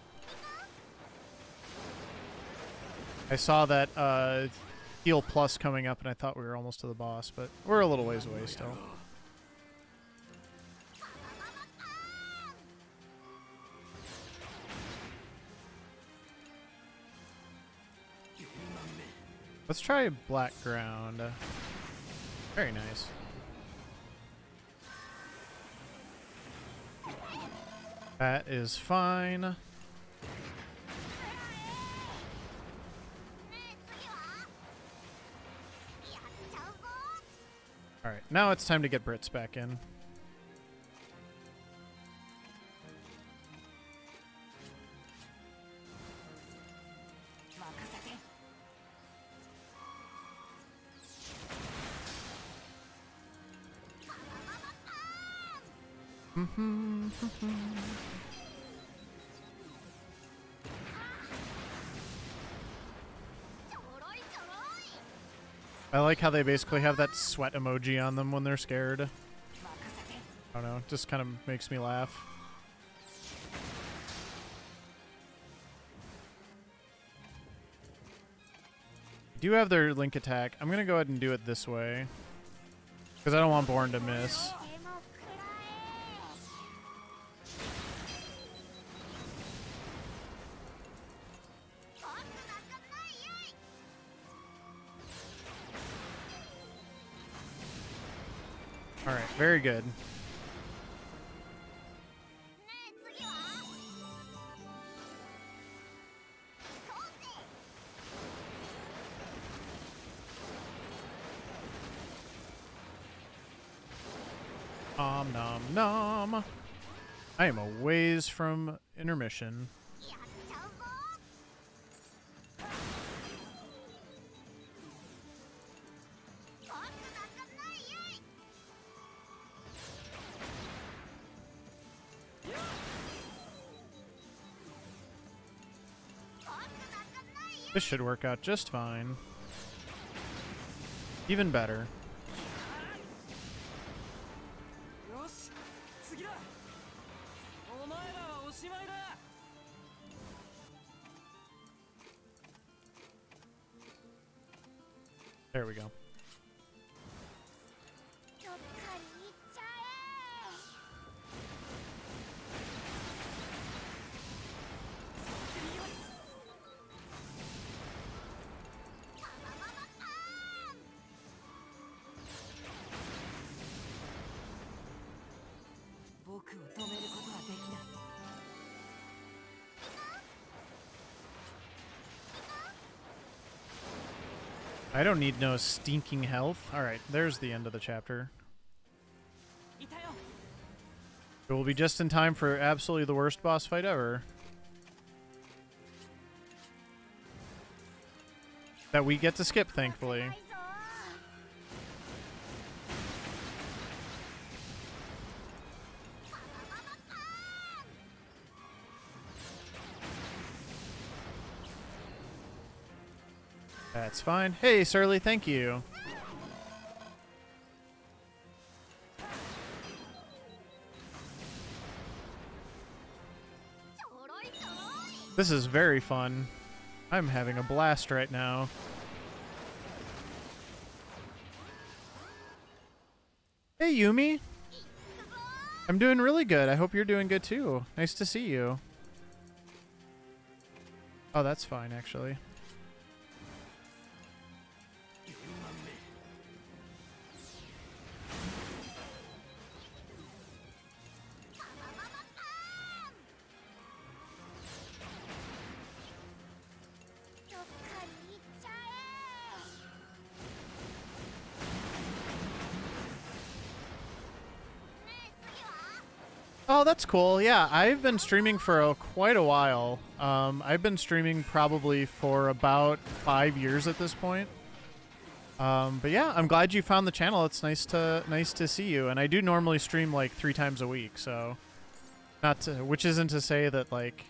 I saw that heal plus coming up, and I thought we were almost to the boss, but we're a little ways away still. Let's try black ground. Very nice. That is fine. Alright, now it's time to get Brits back in. I like how they basically have that sweat emoji on them when they're scared. I don't know, it just kind of makes me laugh. I do have their link attack. I'm going to go ahead and do it this way, because I don't want Born to miss. Alright, very good. Nom nom. I am a ways from intermission. This should work out just fine. Even better. There we go. I don't need no stinking health. Alright, there's the end of the chapter. It will be just in time for absolutely the worst boss fight ever. That we get to skip, thankfully. That's fine. Hey, Surly, thank you. This is very fun. I'm having a blast right now. Hey, Yumi. I'm doing really good. I hope you're doing good too. Nice to see you. Oh, that's fine, actually. Oh, that's cool. Yeah, I've been streaming for quite a while. I've been streaming probably for about 5 years at this point. But yeah, I'm glad you found the channel. It's nice to see you. And I do normally stream like 3 times a week, so which isn't to say that like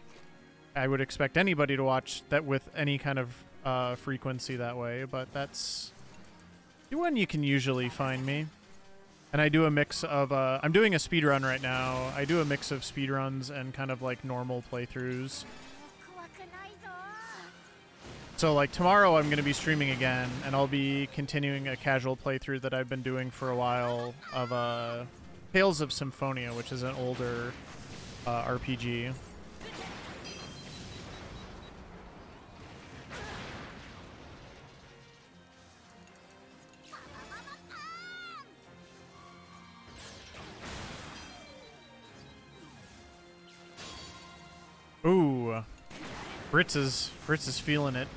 I would expect anybody to watch that with any kind of frequency that way. But that's When you can usually find me. And I do a mix of, I'm doing a speedrun right now. I do a mix of speedruns and kind of like normal playthroughs. So like tomorrow I'm going to be streaming again, and I'll be continuing a casual playthrough that I've been doing for a while of Tales of Symphonia, which is an older RPG. Ooh, Brits is feeling it.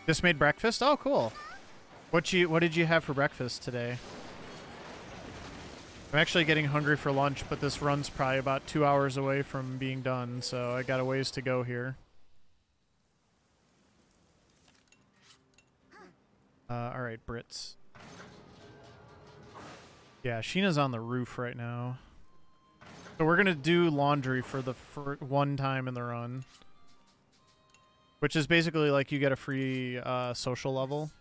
Just made breakfast? Oh, cool. What did you have for breakfast today? I'm actually getting hungry for lunch, but this run's probably about 2 hours away from being done, so I got a ways to go here. All right, Brits. Yeah, Sheena's on the roof right now. So we're gonna do laundry for the one time in the run. Which is basically like you get a free social level.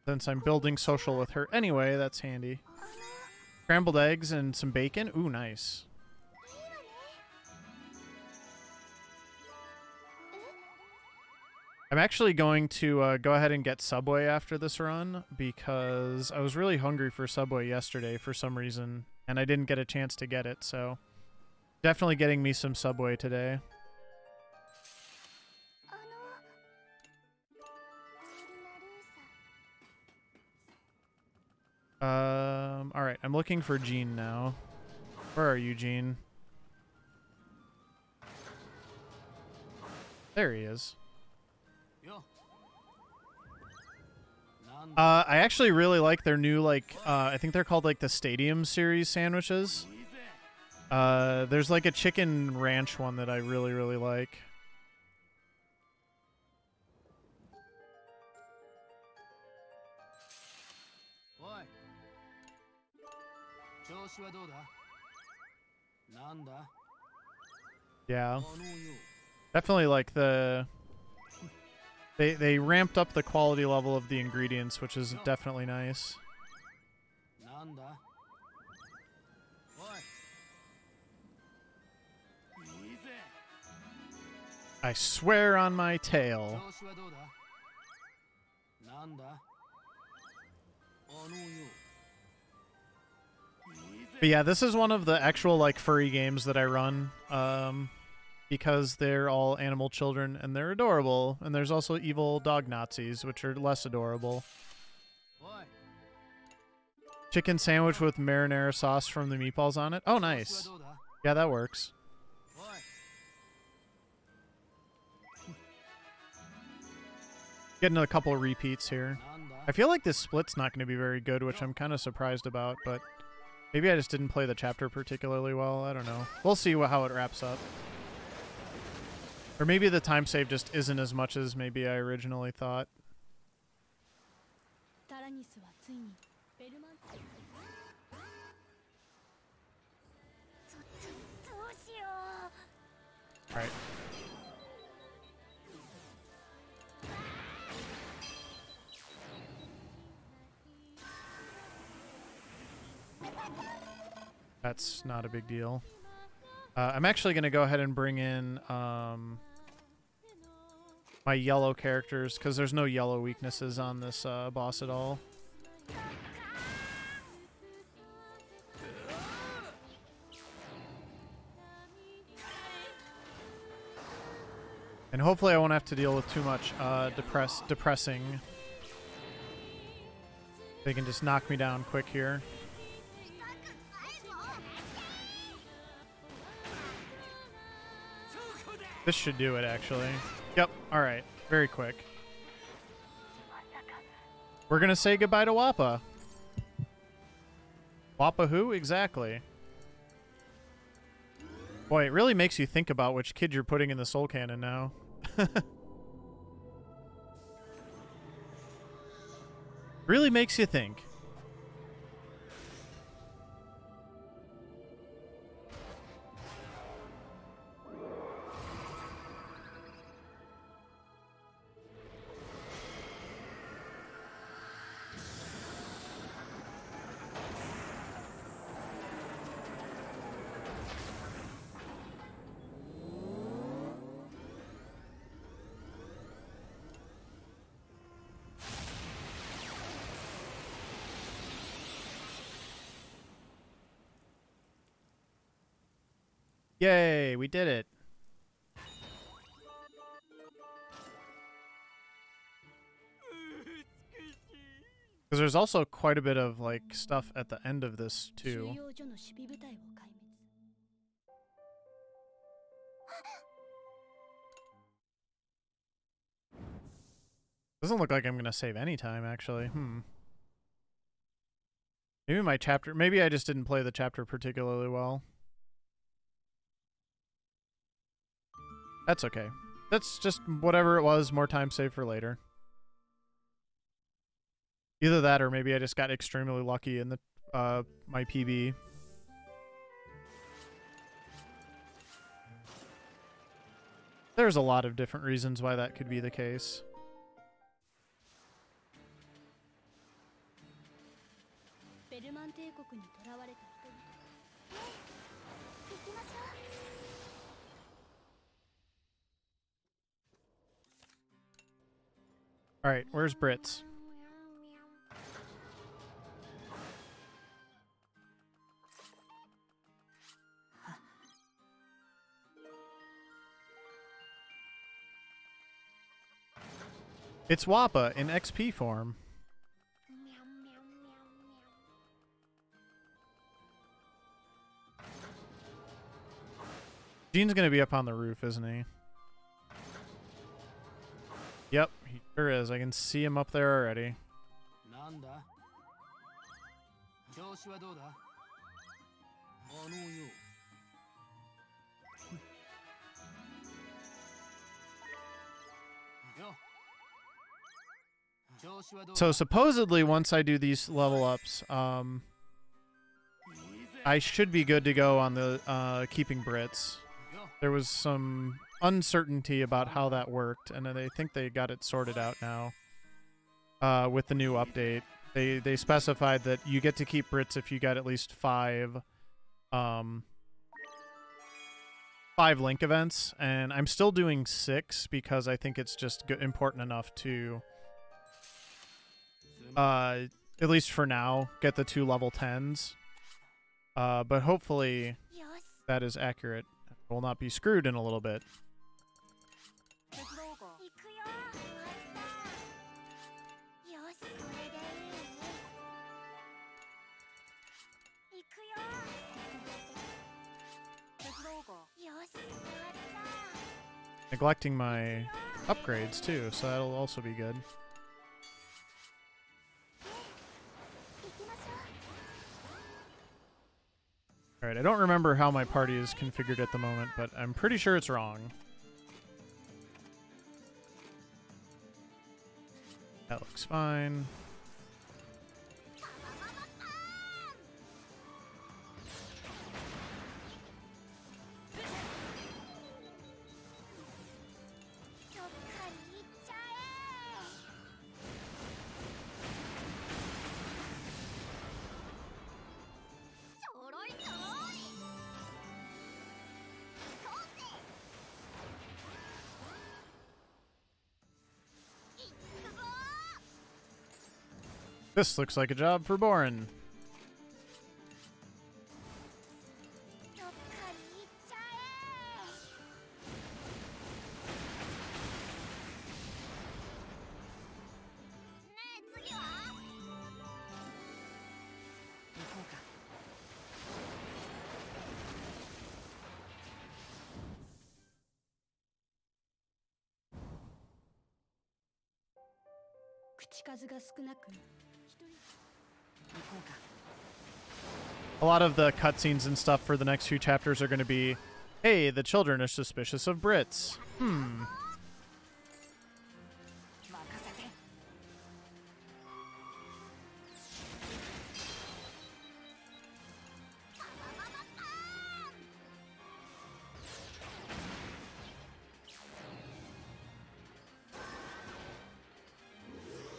Since I'm building social with her anyway, that's handy. Scrambled eggs and some bacon. Ooh, nice. I'm actually going to go ahead and get Subway after this run because I was really hungry for Subway yesterday for some reason, and I didn't get a chance to get it, so definitely getting me some Subway today. All right, I'm looking for Gene now. Where are you, Gene? There he is. I actually really like their new, like, I think they're called, like, the Stadium Series sandwiches. There's, like, a chicken ranch one that I really, really like. Yeah. Definitely like the... They ramped up the quality level of the ingredients, which is definitely nice. I swear on my tail. But yeah, this is one of the actual like furry games that I run. Because they're all animal children and they're adorable. And there's also evil dog Nazis, which are less adorable. Chicken sandwich with marinara sauce from the meatballs on it. Oh, nice. Yeah, that works. Getting a couple of repeats here. I feel like this split's not going to be very good, which I'm kind of surprised about, but maybe I just didn't play the chapter particularly well. I don't know. We'll see how it wraps up. Or maybe the time save just isn't as much as maybe I originally thought. Alright. That's not a big deal. I'm actually going to go ahead and bring in my yellow characters, because there's no yellow weaknesses on this boss at all. And hopefully I won't have to deal with too much depressing. They can just knock me down quick here. This should do it, actually. Yep, alright. Very quick. We're gonna say goodbye to Wappa. Wappa who? Exactly. Boy, it really makes you think about which kid you're putting in the soul cannon now. Really makes you think. Yay, we did it. Because there's also quite a bit of like stuff at the end of this too. Doesn't look like I'm gonna save any time actually. Maybe my chapter, maybe I just didn't play the chapter particularly well. That's okay. That's just whatever it was, more time saved for later. Either that or maybe I just got extremely lucky in the my PB. There's a lot of different reasons why that could be the case. All right, where's Brits? It's Wappa in XP form. Gene's gonna be up on the roof, isn't he? Yep, he sure is. I can see him up there already. So supposedly once I do these level ups, I should be good to go on the keeping Brits. There was some uncertainty about how that worked, and I think they got it sorted out now with the new update. They specified that you get to keep Brits if you got at least five link events, and I'm still doing 6 because I think it's just important enough to at least for now get the 2 level 10s. But hopefully that is accurate. I will not be screwed in a little bit. Neglecting my upgrades too, so that'll also be good. Alright, I don't remember how my party is configured at the moment, but I'm pretty sure it's wrong. That looks fine. This looks like a job for Borin. A lot of the cutscenes and stuff for the next few chapters are going to be, hey, the children are suspicious of Brits.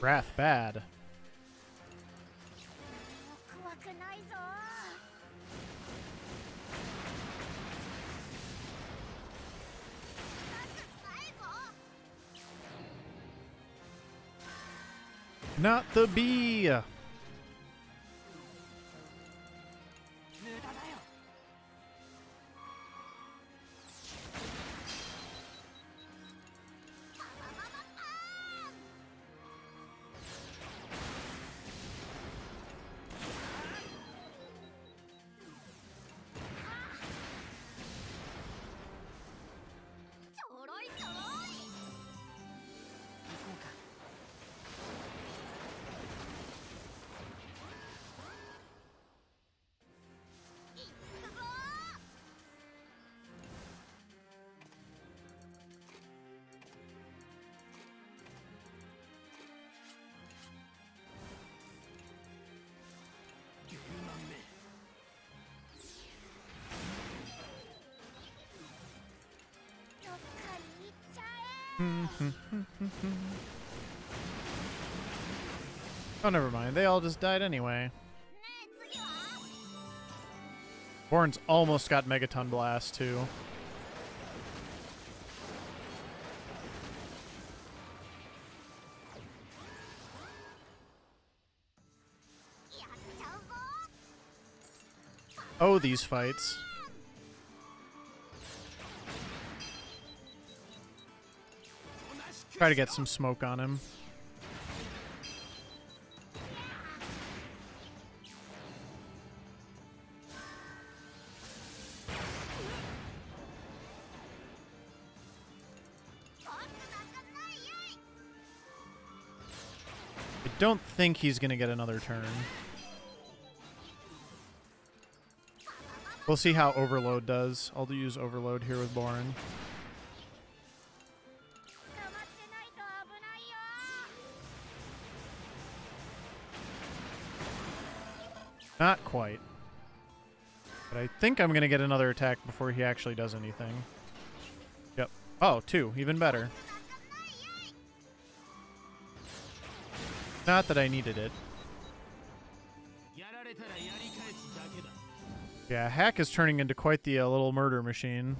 Wrath bad. Not the bee! Oh, never mind. They all just died anyway. Born's almost got Megaton Blast, too. Oh, these fights. Try to get some smoke on him. I don't think he's going to get another turn. We'll see how Overload does. I'll use Overload here with Borin. Not quite. But I think I'm going to get another attack before he actually does anything. Yep. Oh, 2. Even better. Not that I needed it. Yeah, Hack is turning into quite the little murder machine.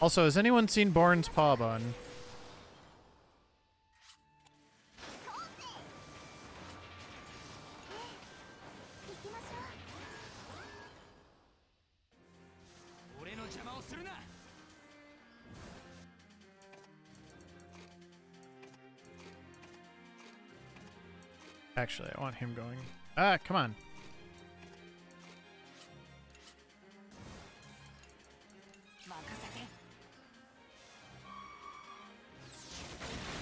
Also, has anyone seen Borin's paw bun? Actually, I want him going. Ah, come on.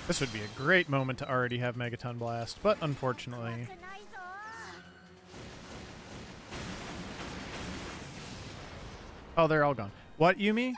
This would be a great moment to already have Megaton Blast, but unfortunately... Oh, they're all gone. What, Yumi?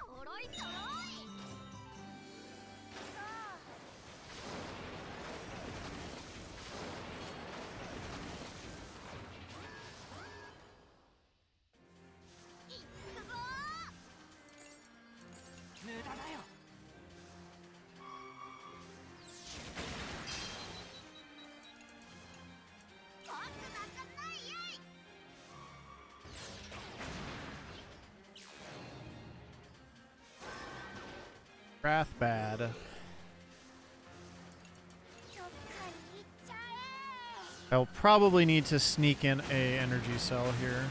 Wrath bad. I'll probably need to sneak in a energy cell here.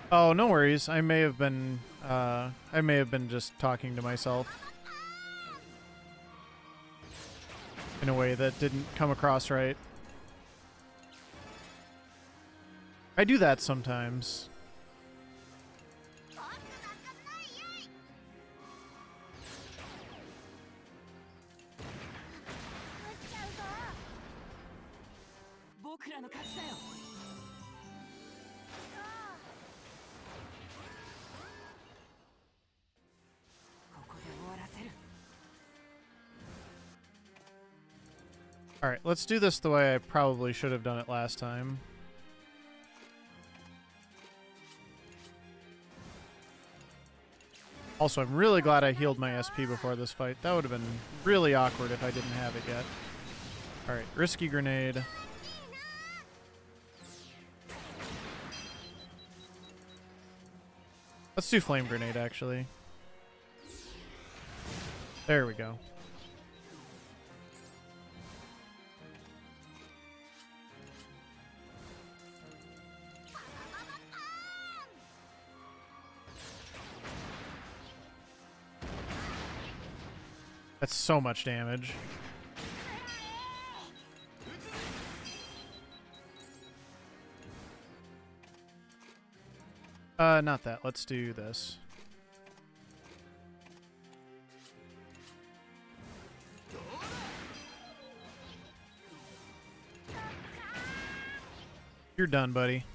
Oh, no worries. I may have been just talking to myself in a way that didn't come across right. I do that sometimes. Alright, let's do this the way I probably should have done it last time. Also, I'm really glad I healed my SP before this fight. That would have been really awkward if I didn't have it yet. Alright, risky grenade. Let's do flame grenade, actually. There we go. That's so much damage. Not that. Let's do this. You're done, buddy.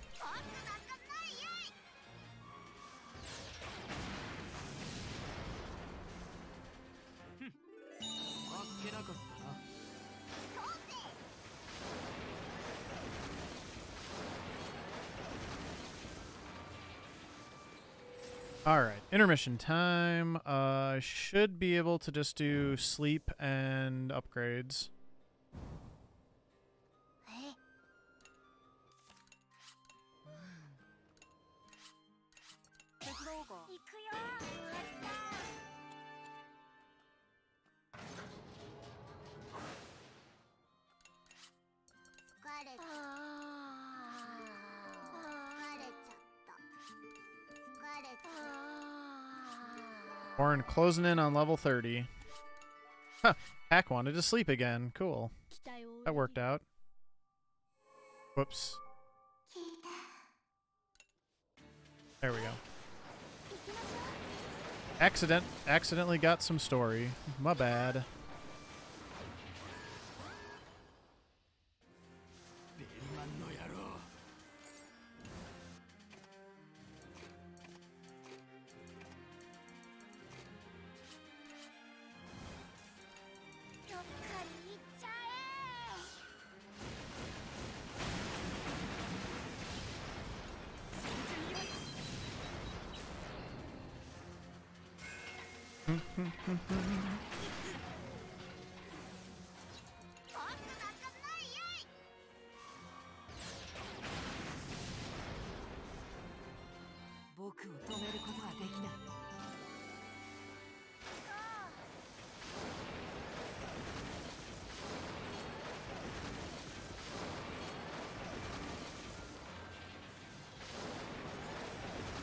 All right, intermission time. Should be able to just do sleep and upgrades. Warren closing in on level 30. Huh. Hack wanted to sleep again. Cool. That worked out. Whoops. There we go. Accidentally got some story. My bad.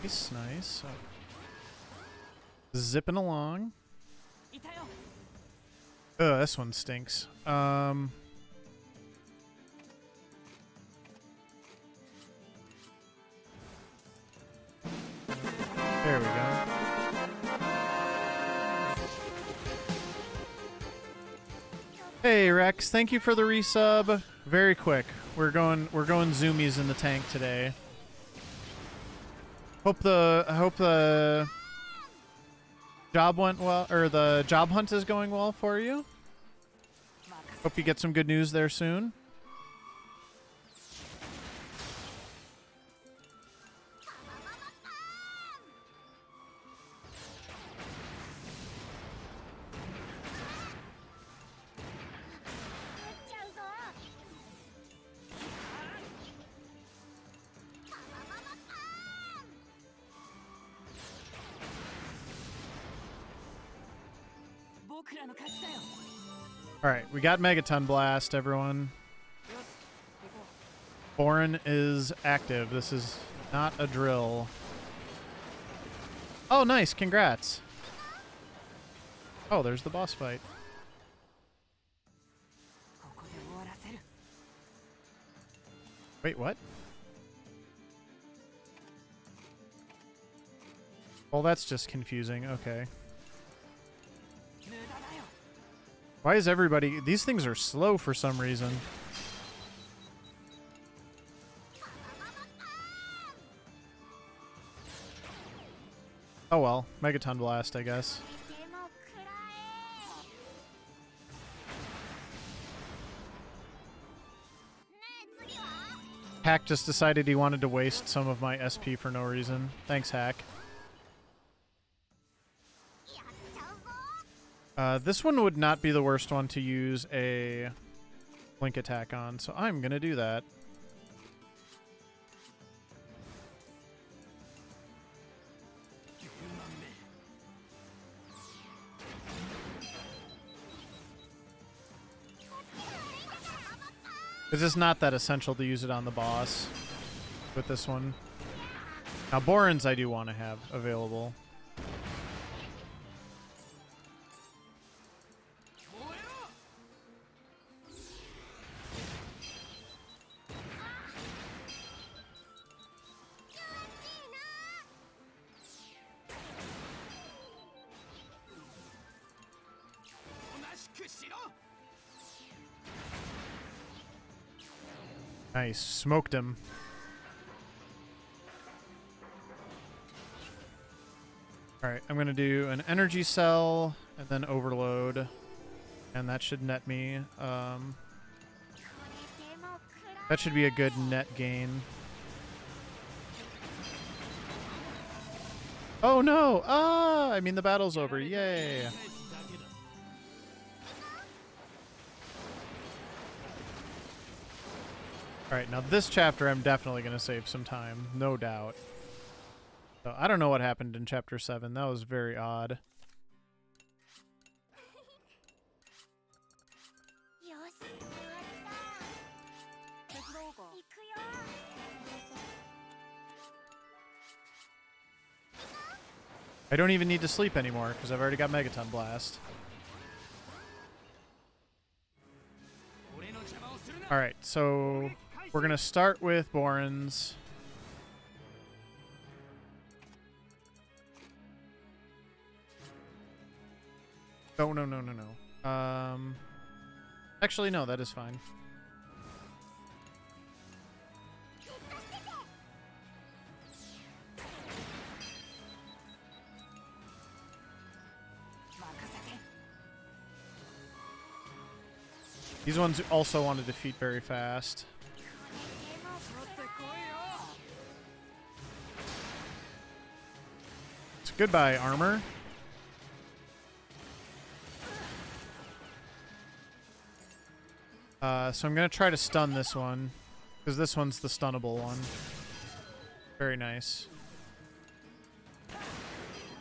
Nice, nice. Zipping along. Ugh, this one stinks. There we go. Hey Rex, thank you for the resub. Very quick. We're going zoomies in the tank today. I hope the job went well, or the job hunt is going well for you. Hope you get some good news there soon. Alright, we got Megaton Blast, everyone. Borin is active. This is not a drill. Oh, nice. Congrats. Oh, there's the boss fight. Wait, what? Well, that's just confusing. Okay. Why is everybody... These things are slow for some reason. Oh well. Megaton Blast, I guess. Hack just decided he wanted to waste some of my SP for no reason. Thanks, Hack. This one would not be the worst one to use a blink attack on, so I'm going to do that. It's just not that essential to use it on the boss with this one. Now, Borin's I do want to have available. Nice. Smoked him. Alright, I'm going to do an energy cell and then overload. And that should net me. That should be a good net gain. Oh no! Ah! I mean, the battle's over. Yay! Alright, now this chapter I'm definitely going to save some time. No doubt. So, I don't know what happened in chapter 7. That was very odd. I don't even need to sleep anymore because I've already got Megaton Blast. Alright, so we're going to start with Boren's. Oh, no, no, no, no. Actually, no, that is fine. These ones also want to defeat very fast. It's goodbye, armor. So I'm going to try to stun this one, because this one's the stunnable one. Very nice.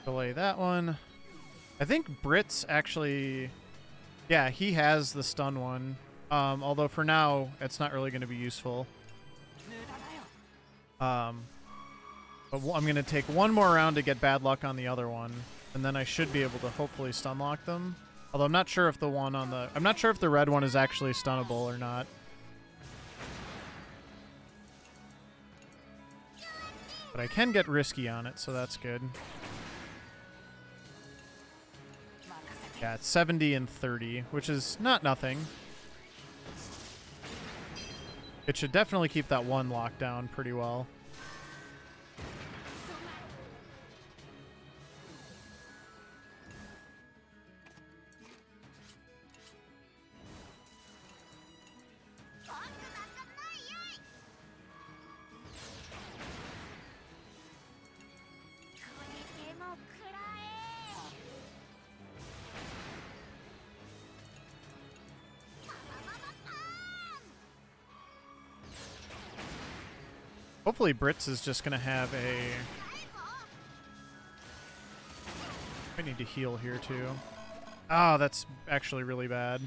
Delay that one. I think Brit's actually... Yeah, he has the stun one. Although for now, it's not really going to be useful. But I'm going to take one more round to get bad luck on the other one. And then I should be able to hopefully stun lock them. Although I'm not sure if the one on the... I'm not sure if the red one is actually stunnable or not. But I can get risky on it, so that's good. Yeah, it's 70 and 30, which is not nothing. It should definitely keep that one locked down pretty well. Hopefully Brits is just going to have a... I need to heal here too. Oh, that's actually really bad.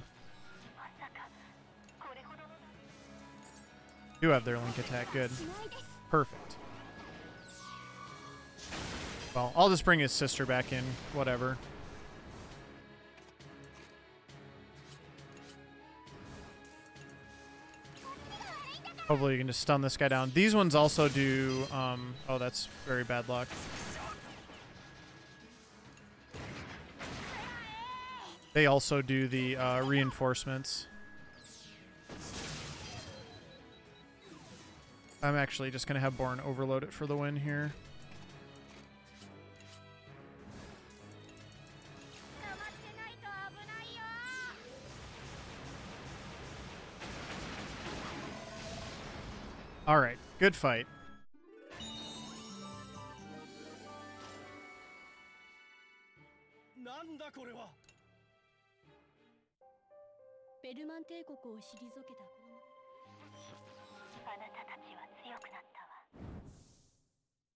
Do have their link attack. Good. Perfect. Well, I'll just bring his sister back in. Whatever. Hopefully you can just stun this guy down. These ones also do... oh, that's very bad luck. They also do the reinforcements. I'm actually just going to have Born overload it for the win here. Alright, good fight.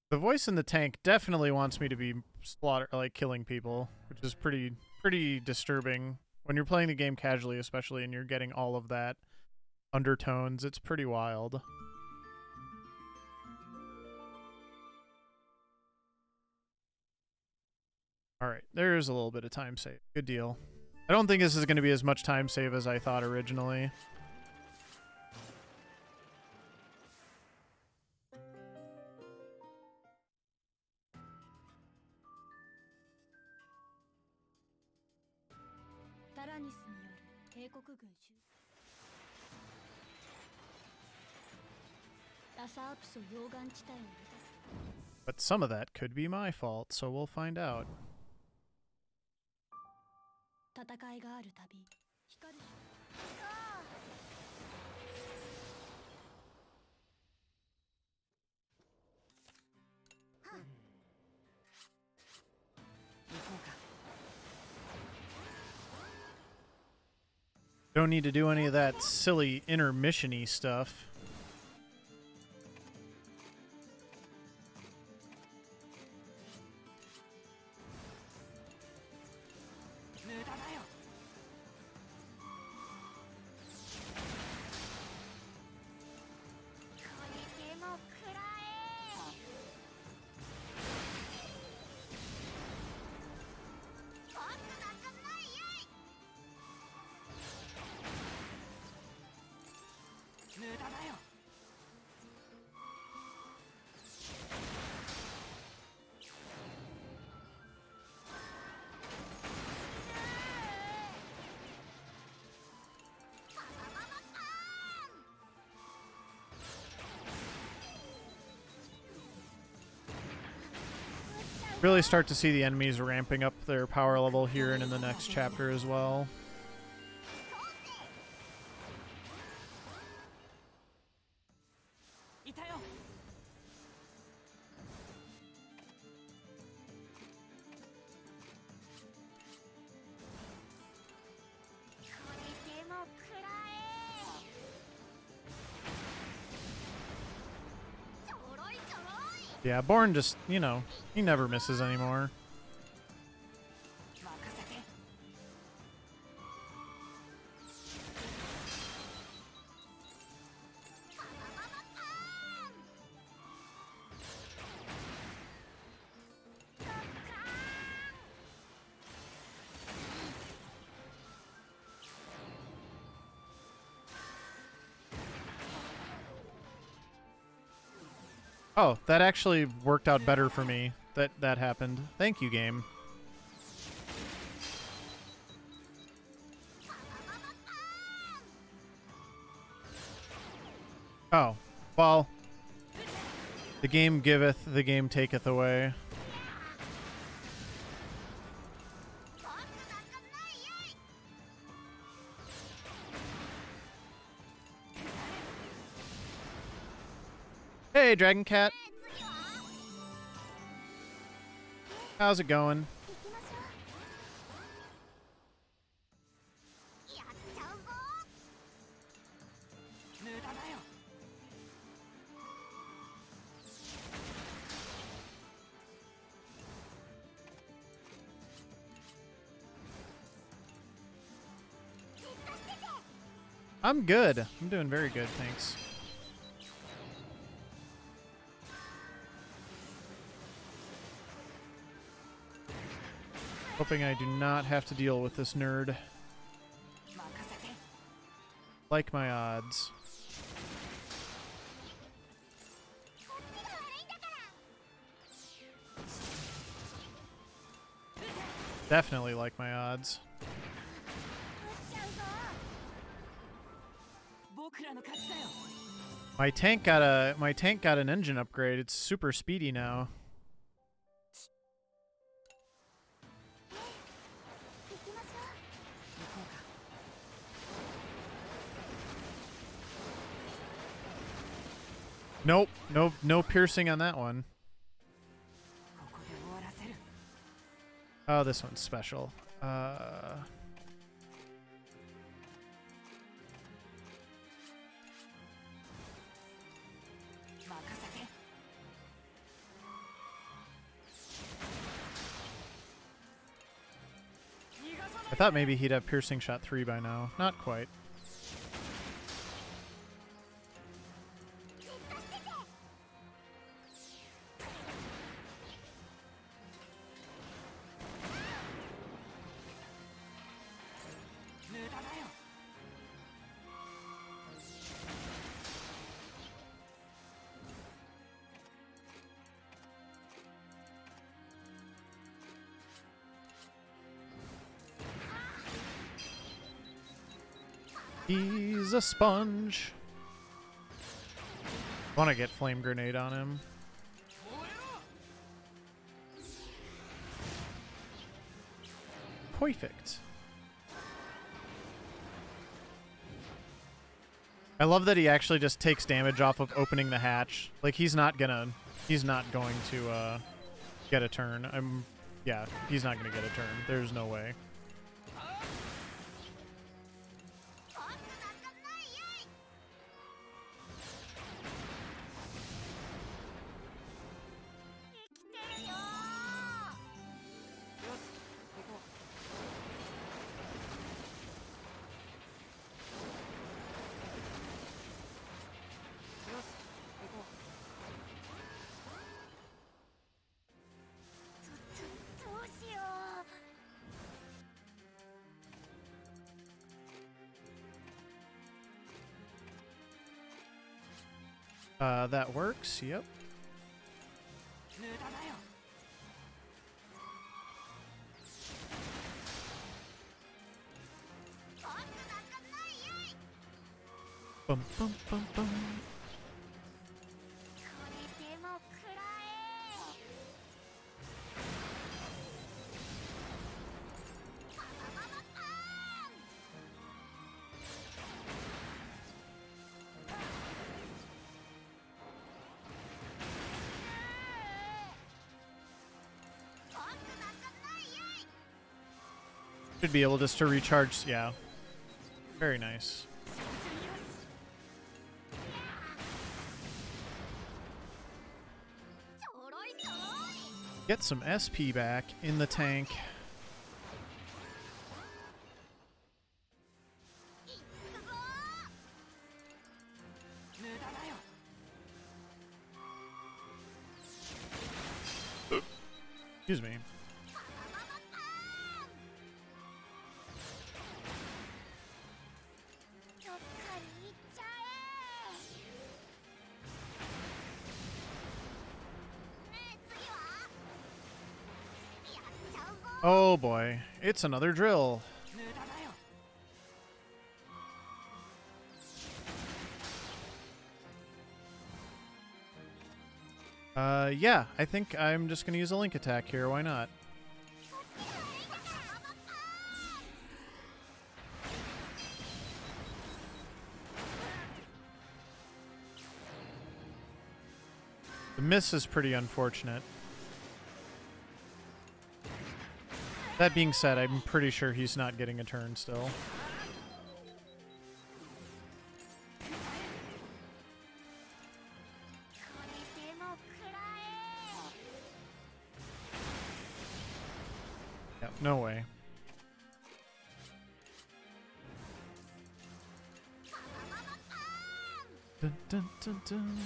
The voice in the tank definitely wants me to be killing people, which is pretty disturbing. When you're playing the game casually, especially, and you're getting all of that undertones, it's pretty wild. Alright, there's a little bit of time save. Good deal. I don't think this is going to be as much time save as I thought originally. But some of that could be my fault, so we'll find out. Don't need to do any of that silly intermission-y stuff. Really start to see the enemies ramping up their power level here and in the next chapter as well. Yeah, Born just, you know, he never misses anymore. Oh, that actually worked out better for me. That happened. Thank you, game. Oh, well, the game giveth, the game taketh away. Hey, Dragon Cat. How's it going? I'm good. I'm doing very good, thanks. Hoping I do not have to deal with this nerd. Like my odds. Definitely like my odds. My tank got an engine upgrade. It's super speedy now. Nope, no piercing on that one. Oh, this one's special. I thought maybe he'd have piercing shot 3 by now. Not quite. He's a sponge. Want to get flame grenade on him. Perfect. I love that he actually just takes damage off of opening the hatch. Like he's not going to get a turn. Yeah, he's not gonna get a turn. There's no way. That works. Yep. Bum, bum, bum, bum. Should be able just to recharge. Yeah. Very nice. Get some SP back in the tank. Excuse me. Oh boy, it's another drill. Yeah, I think I'm just gonna use a link attack here. Why not? The miss is pretty unfortunate. That being said, I'm pretty sure he's not getting a turn still. Yep, no way. Dun, dun, dun, dun.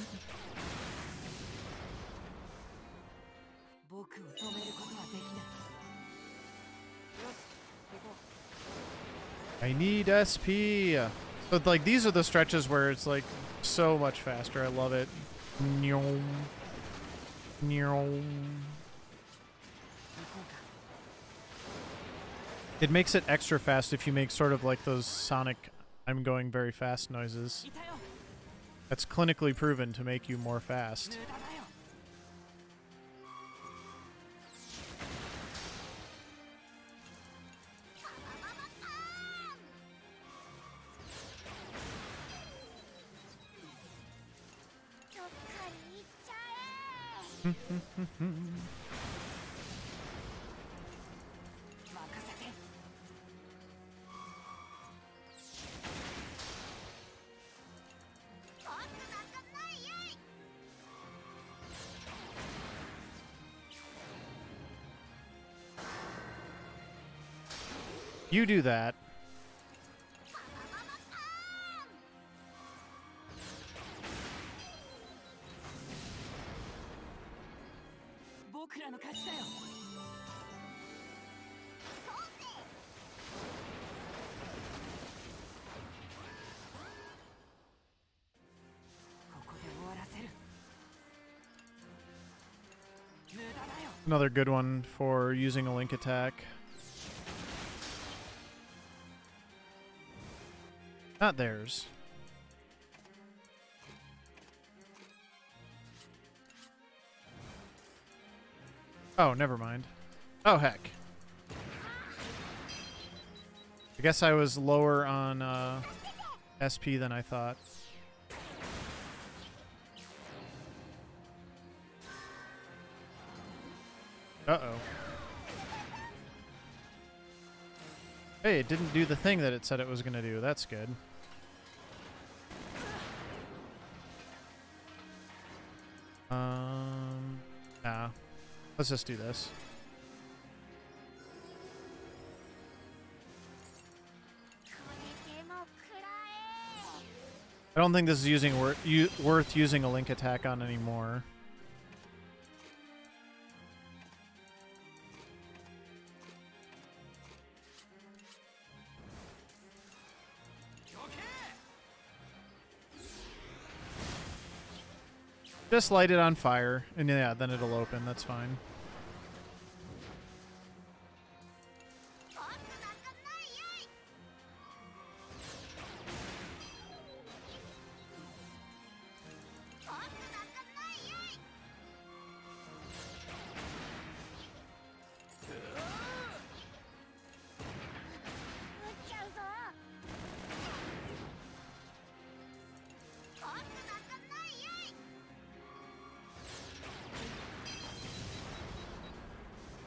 I need SP. But like these are the stretches where it's like so much faster. I love it. Nyom. Nyom. It makes it extra fast if you make sort of like those sonic I'm going very fast noises. That's clinically proven to make you more fast. You do that. Another good one for using a link attack. Not theirs. Oh, never mind. Oh, heck. I guess I was lower on SP than I thought. Uh-oh. Hey, it didn't do the thing that it said it was going to do. That's good. Nah. Let's just do this. I don't think this is worth using a link attack on anymore. Just light it on fire, and yeah, then it'll open. That's fine.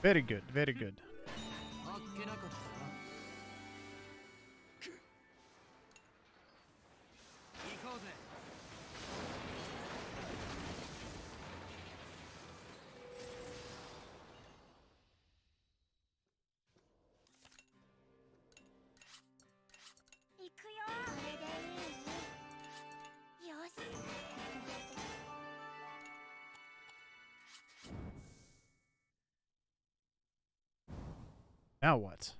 Very good, very good. Now what?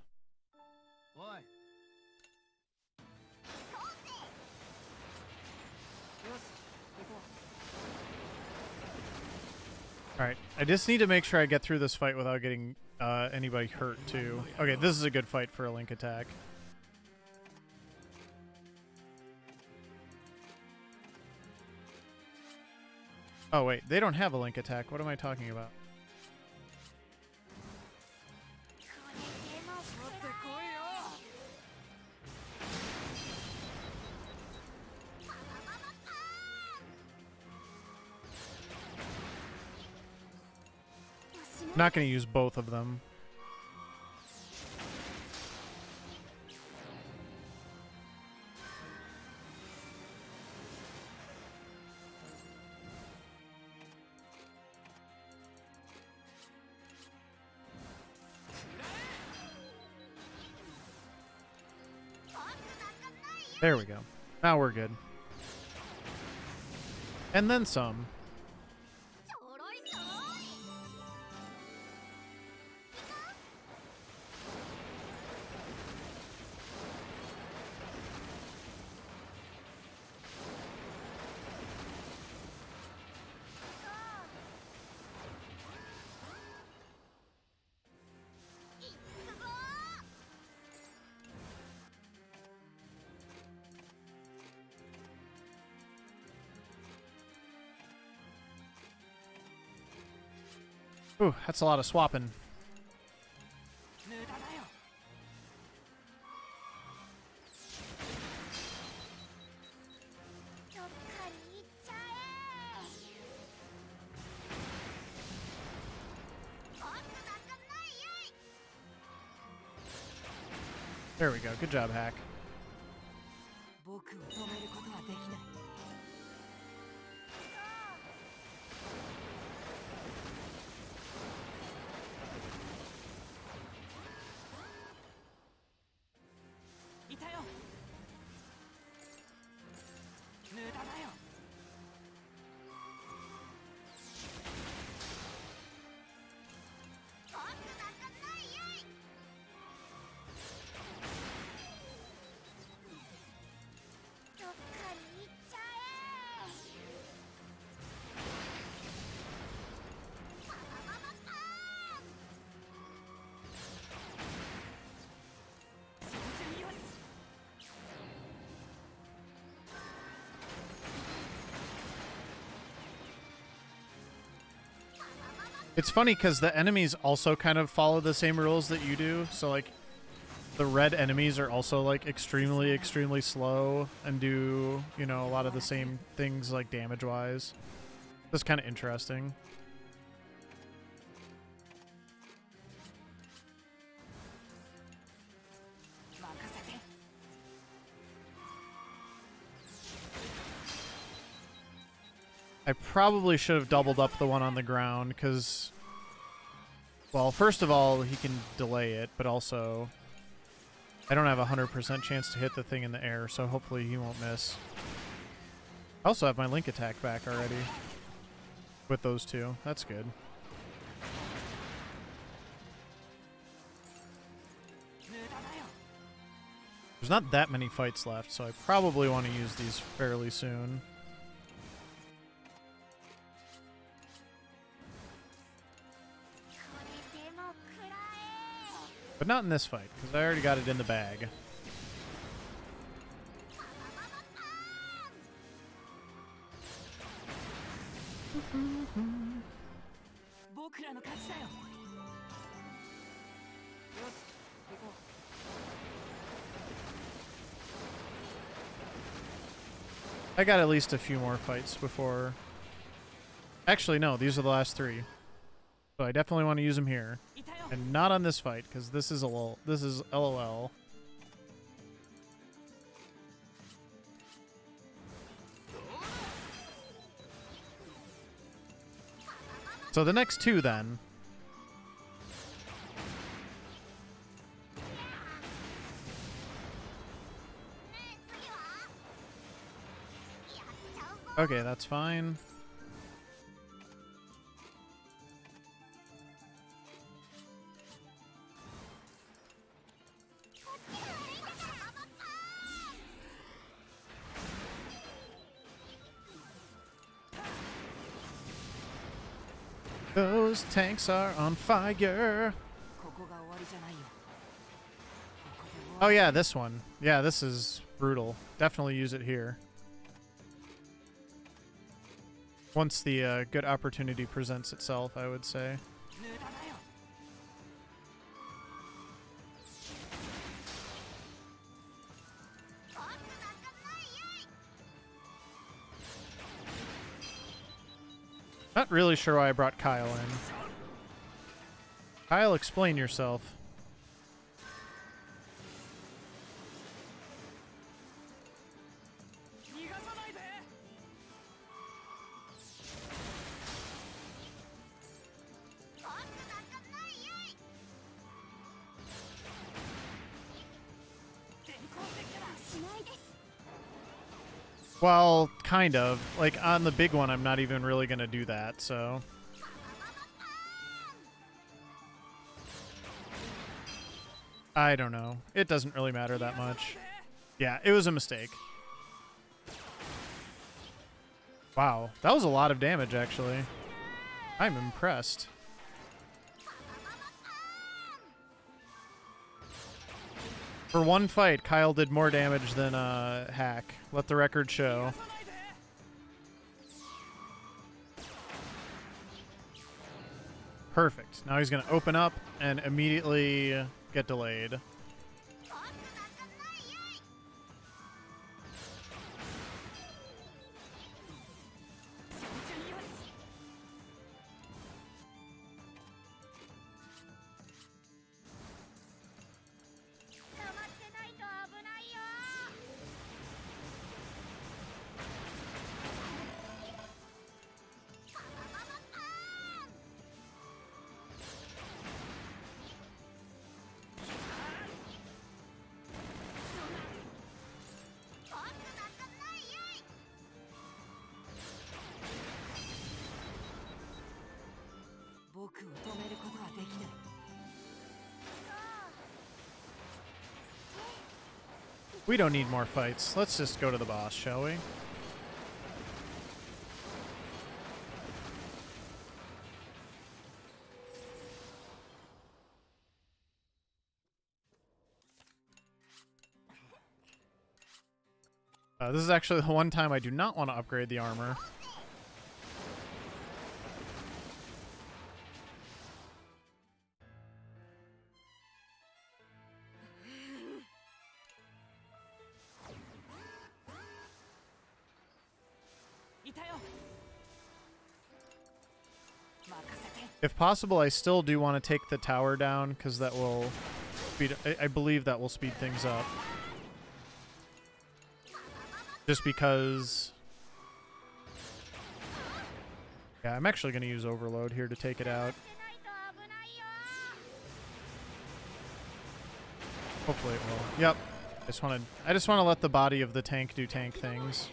Alright, I just need to make sure I get through this fight without getting anybody hurt, too. Okay, this is a good fight for a Link attack. Oh, wait, they don't have a Link attack. What am I talking about? I'm not going to use both of them. There we go. Now we're good. And then some. Ooh, that's a lot of swapping. There we go. Good job, Hack. It's funny because the enemies also kind of follow the same rules that you do. So, like, the red enemies are also, like, extremely, extremely slow and do, you know, a lot of the same things, like, damage-wise. That's kind of interesting. I probably should have doubled up the one on the ground, because, well, first of all, he can delay it, but also, I don't have a 100% chance to hit the thing in the air, so hopefully he won't miss. I also have my Link attack back already with those two. That's good. There's not that many fights left, so I probably want to use these fairly soon. But not in this fight, because I already got it in the bag. I got at least a few more fights before... Actually, no, these are the last 3. So I definitely want to use them here. And not on this fight, because this is LOL. So the next 2, then. Okay, that's fine. Those tanks are on fire. Oh yeah, this one. Yeah, this is brutal. Definitely use it here. Once the good opportunity presents itself, I would say. Not really sure why I brought Kyle in. Kyle, explain yourself. Well, kind of. Like, on the big one, I'm not even really going to do that, so... I don't know. It doesn't really matter that much. Yeah, it was a mistake. Wow, that was a lot of damage, actually. I'm impressed. For one fight, Kyle did more damage than Hack. Let the record show. Perfect. Now he's going to open up and immediately get delayed. We don't need more fights. Let's just go to the boss, shall we? This is actually the one time I do not want to upgrade the armor. If possible, I still do want to take the tower down, because that will speed... I believe that will speed things up. Just because... Yeah, I'm actually going to use Overload here to take it out. Hopefully it will. Yep. I just want to let the body of the tank do tank things.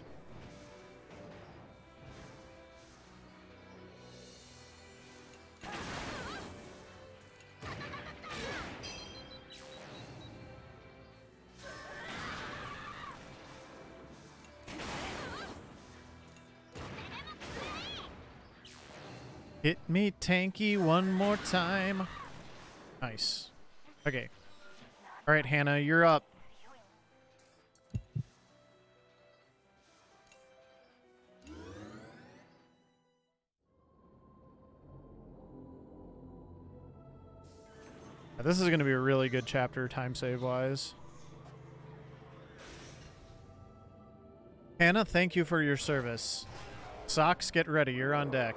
Hit me, tanky, one more time. Nice. Okay, All right, Hannah, you're up. This is going to be a really good chapter, time save wise. Hannah, thank you for your service. Socks, get ready. You're on deck.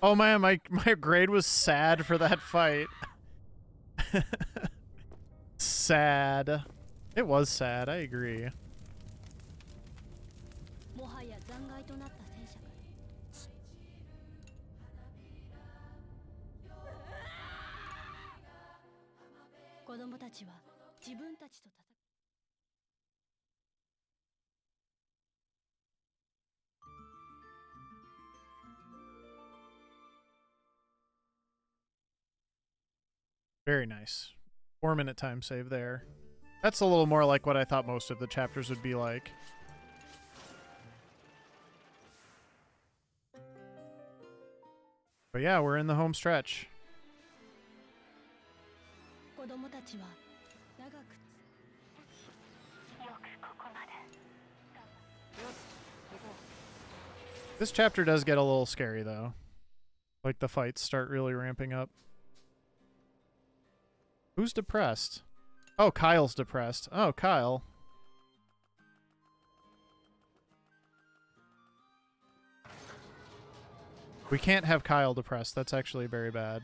Oh man, my grade was sad for that fight. Sad. It was sad, I agree. Very nice. 4-minute time save there. That's a little more like what I thought most of the chapters would be like. But yeah, we're in the home stretch. This chapter does get a little scary though. Like the fights start really ramping up. Who's depressed? Oh, Kyle's depressed. Oh, Kyle. We can't have Kyle depressed. That's actually very bad.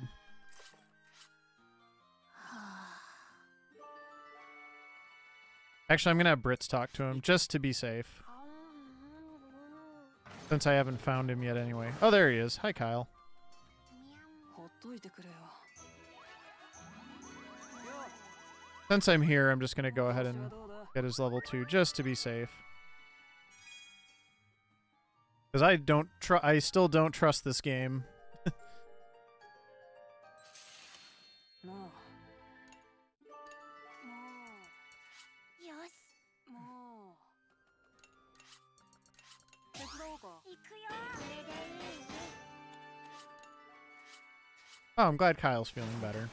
Actually, I'm going to have Brits talk to him just to be safe. Since I haven't found him yet anyway. Oh, there he is. Hi, Kyle. Since I'm here, I'm just going to go ahead and get his level 2 just to be safe. Because I still don't trust this game. Oh, I'm glad Kyle's feeling better.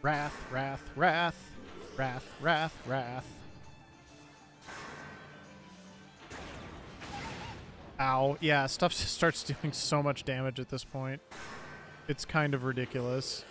Wrath, wrath, wrath, wrath, wrath, wrath. Ow. Yeah, stuff just starts doing so much damage at this point. It's kind of ridiculous.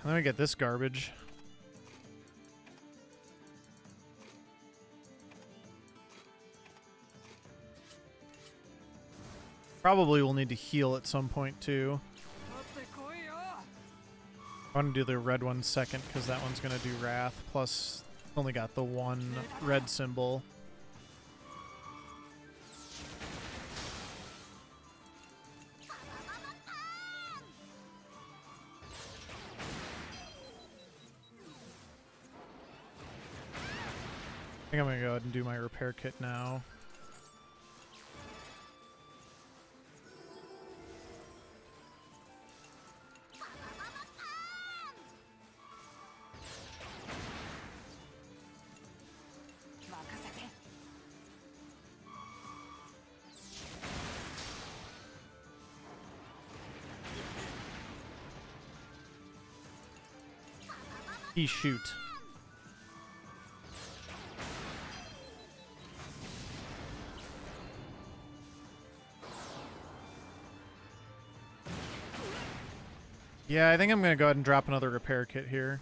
Let me get this garbage. Probably will need to heal at some point too. I want to do the red one second because that one's going to do Wrath. Plus, only got the one red symbol. I think I'm going to go ahead and do my repair kit now. He shoot. Yeah, I think I'm going to go ahead and drop another repair kit here.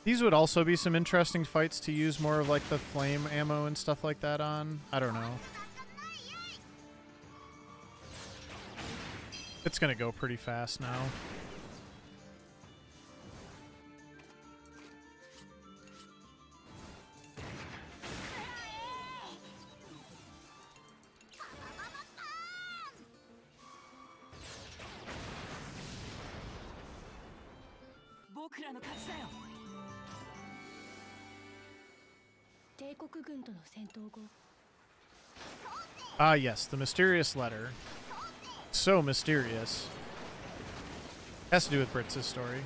These would also be some interesting fights to use more of like the flame ammo and stuff like that on. I don't know. It's going to go pretty fast now. Ah, yes, the mysterious letter. So mysterious. Has to do with Britz's story.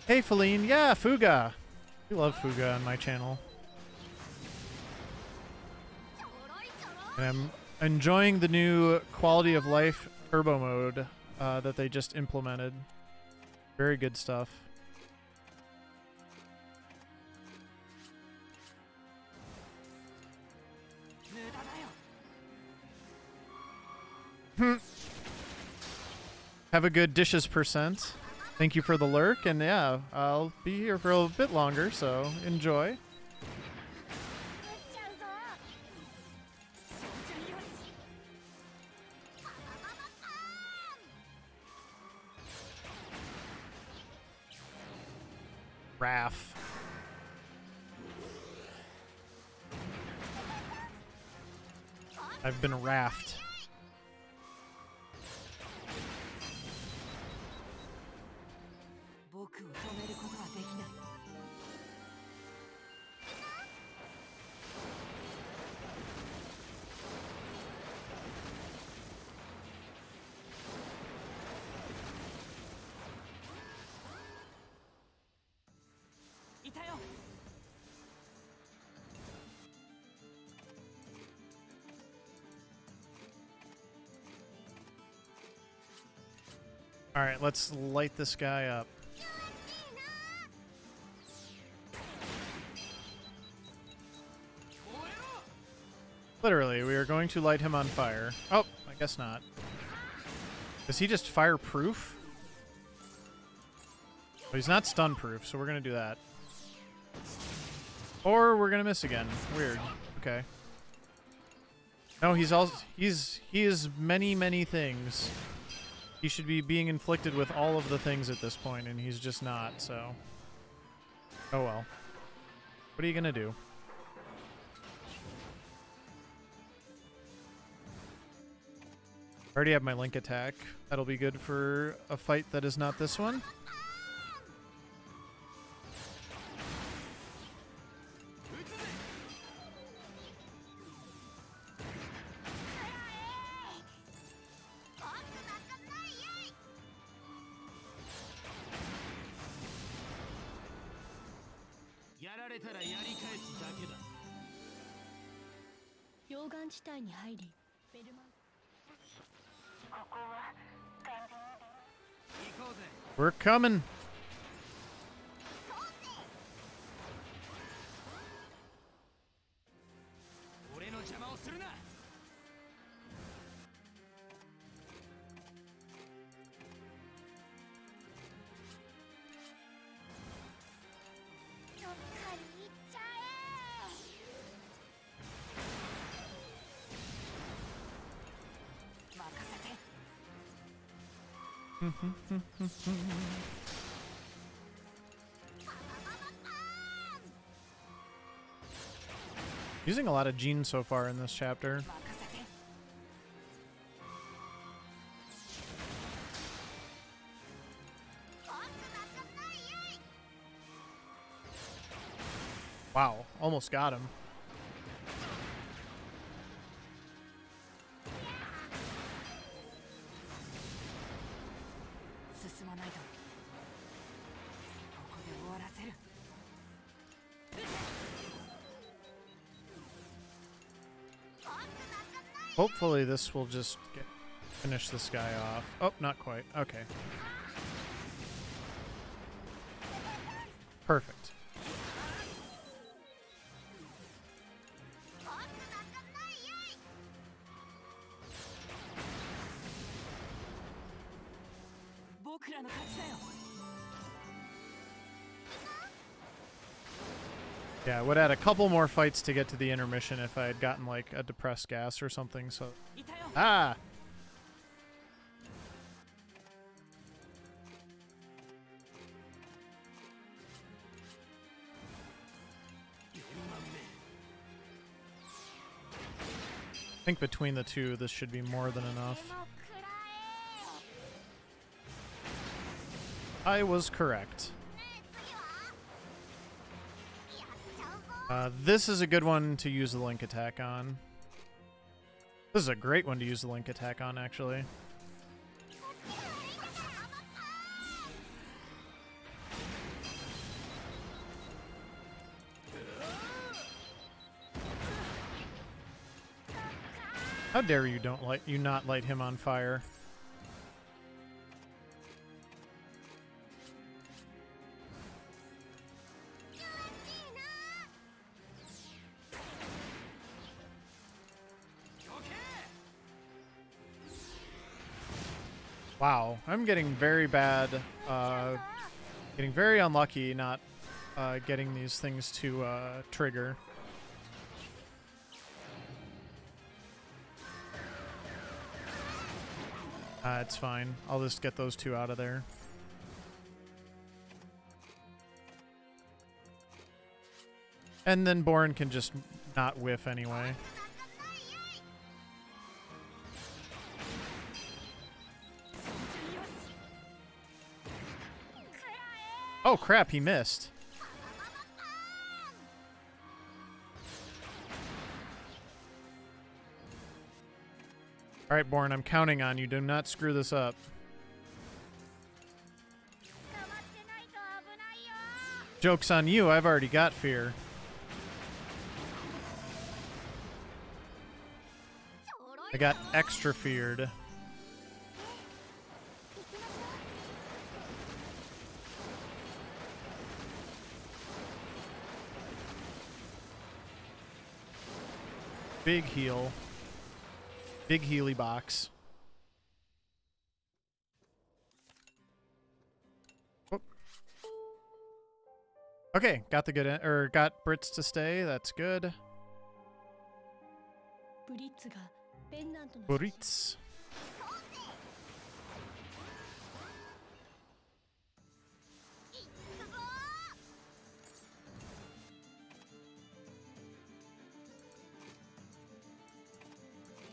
Hey, Feline. Yeah, Fuga. We love Fuga on my channel. And I'm enjoying the new quality of life turbo mode that they just implemented. Very good stuff. Have a good dishes percent. Thank you for the lurk, and yeah, I'll be here for a bit longer, so enjoy. Raph. I've been raft. All right, let's light this guy up. Literally, we are going to light him on fire. Oh, I guess not. Is he just fireproof? Oh, he's not stun proof, so we're going to do that. Or we're going to miss again. Weird. Okay. No, he is many, many things. He should be being inflicted with all of the things at this point, and he's just not, so. Oh well. What are you going to do? I already have my Link attack. That'll be good for a fight that is not this one. We're coming. Using a lot of Gene so far in this chapter. Wow, almost got him. Hopefully this will just finish this guy off. Oh, not quite. Okay. Perfect. Yeah, I would add a couple more fights to get to the intermission if I had gotten like a depressed gas or something, so... Ah! I think between the two, this should be more than enough. I was correct. This is a good one to use the link attack on. This is a great one to use the link attack on, actually. How dare you not light him on fire? Wow, I'm getting very bad, getting very unlucky not getting these things to trigger. It's fine. I'll just get those two out of there. And then Borin can just not whiff anyway. Oh crap, he missed. Alright, Borin, I'm counting on you. Do not screw this up. Joke's on you, I've already got fear. I got extra feared. Big heal. Big healy box. Oh. Okay, got the good got Brits to stay. That's good. Brits.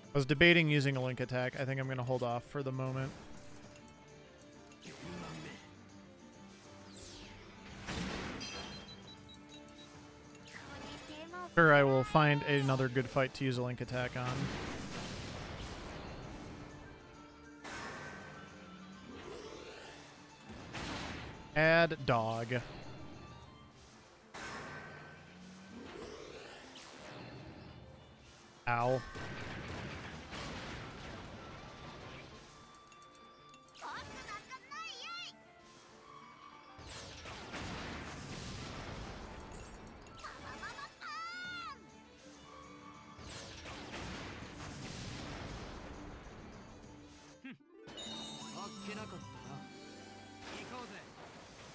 I was debating using a link attack. I think I'm going to hold off for the moment. Sure, I will find another good fight to use a link attack on. Add dog. Ow.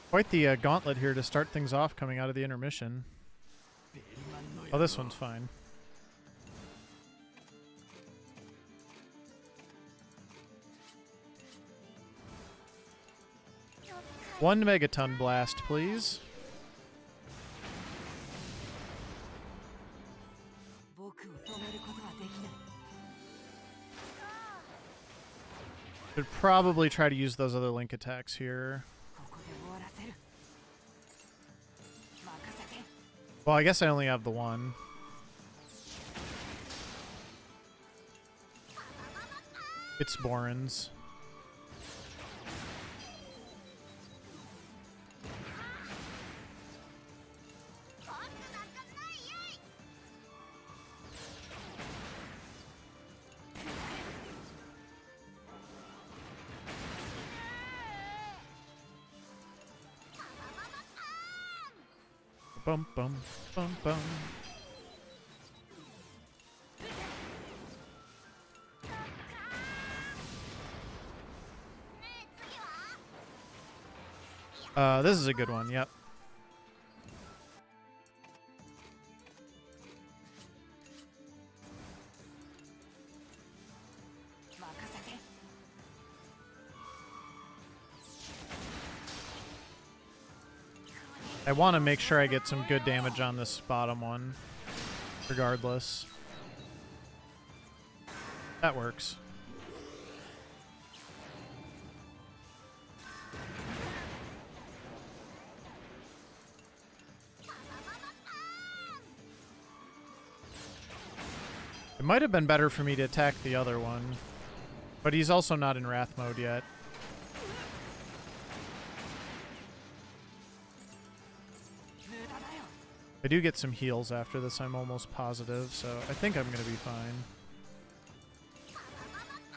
Quite the gauntlet here to start things off coming out of the intermission. Oh, this one's fine. One megaton blast, please. Should probably try to use those other link attacks here. Well, I guess I only have the one. It's Boren's. Bum bum bum bum. This is a good one, yep. I want to make sure I get some good damage on this bottom one, regardless. That works. It might have been better for me to attack the other one, but he's also not in Wrath mode yet. I do get some heals after this, I'm almost positive, so I think I'm gonna be fine.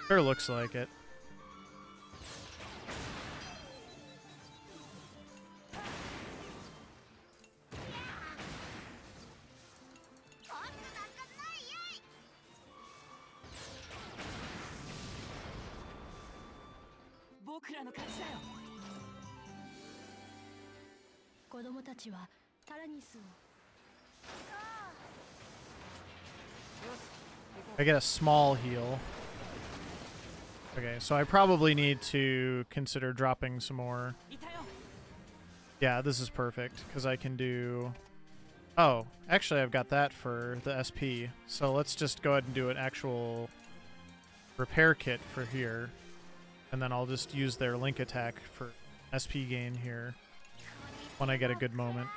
Sure looks like it. I get a small heal. Okay, so I probably need to consider dropping some more. Yeah, this is perfect, because I can do... Oh, actually I've got that for the SP. So let's just go ahead and do an actual repair kit for here. And then I'll just use their link attack for SP gain here when I get a good moment.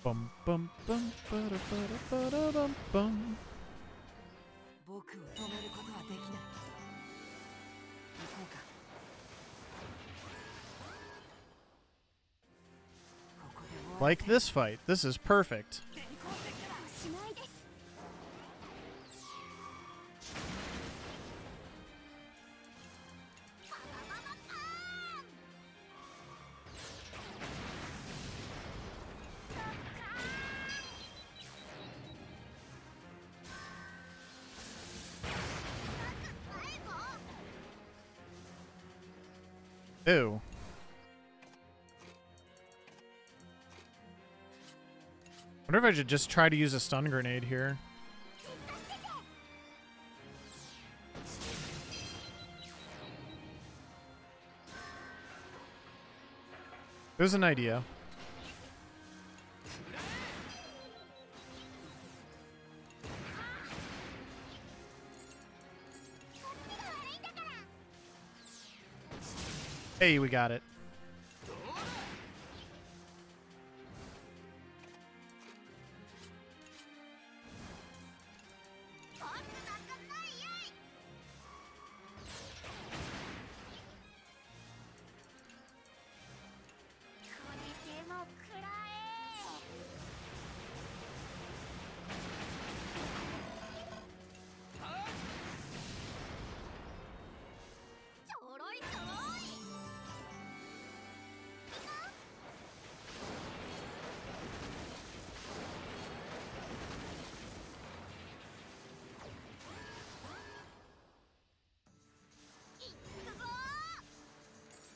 Bum bum bum bada bada bada bum bum. Like this fight. This is perfect. Ew. Wonder if I should just try to use a stun grenade here. There's an idea. Hey, we got it.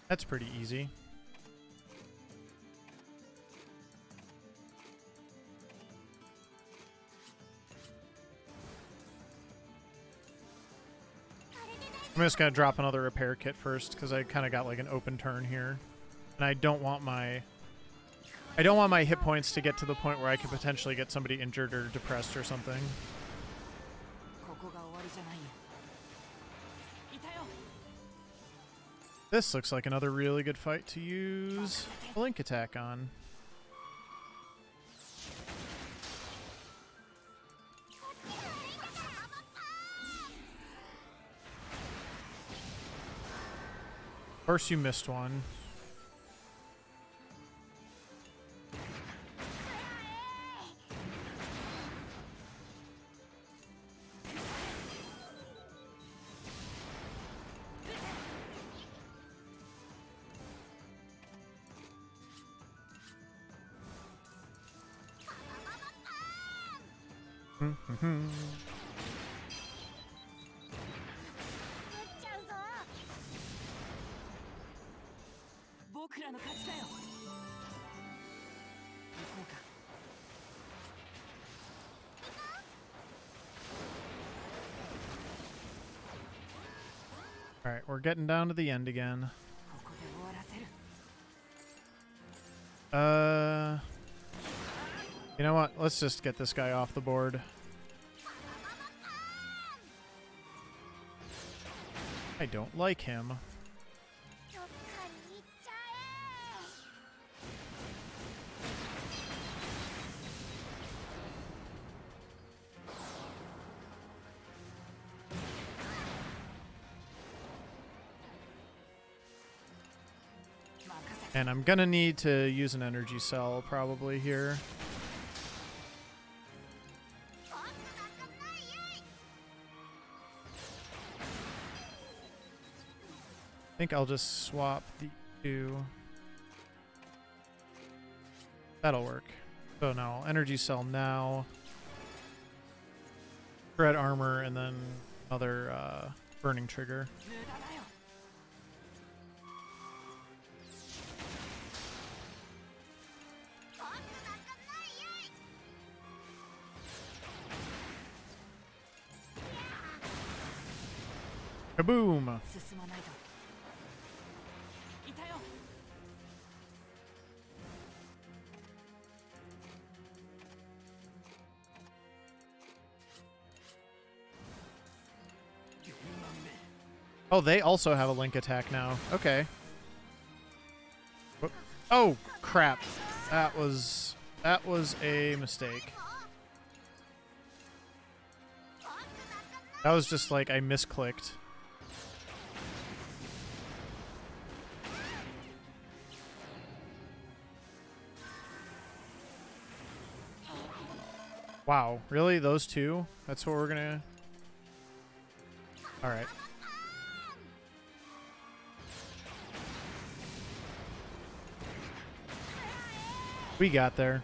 That's pretty easy. I'm just gonna drop another repair kit first because I kind of got like an open turn here, and I don't want my I don't want my hit points to get to the point where I could potentially get somebody injured or depressed or something. This looks like another really good fight to use a link attack on. Of course you missed one. Alright, we're getting down to the end again. You know what? Let's just get this guy off the board. I don't like him. And I'm gonna need to use an energy cell probably here. I think I'll just swap the two. That'll work. So now, energy cell now. Red armor and then another burning trigger. Kaboom! Oh, they also have a link attack now. Okay. Whoop. Oh, crap. That was a mistake. That was just like I misclicked. Wow, really? Those two? That's what we're gonna... Alright. We got there.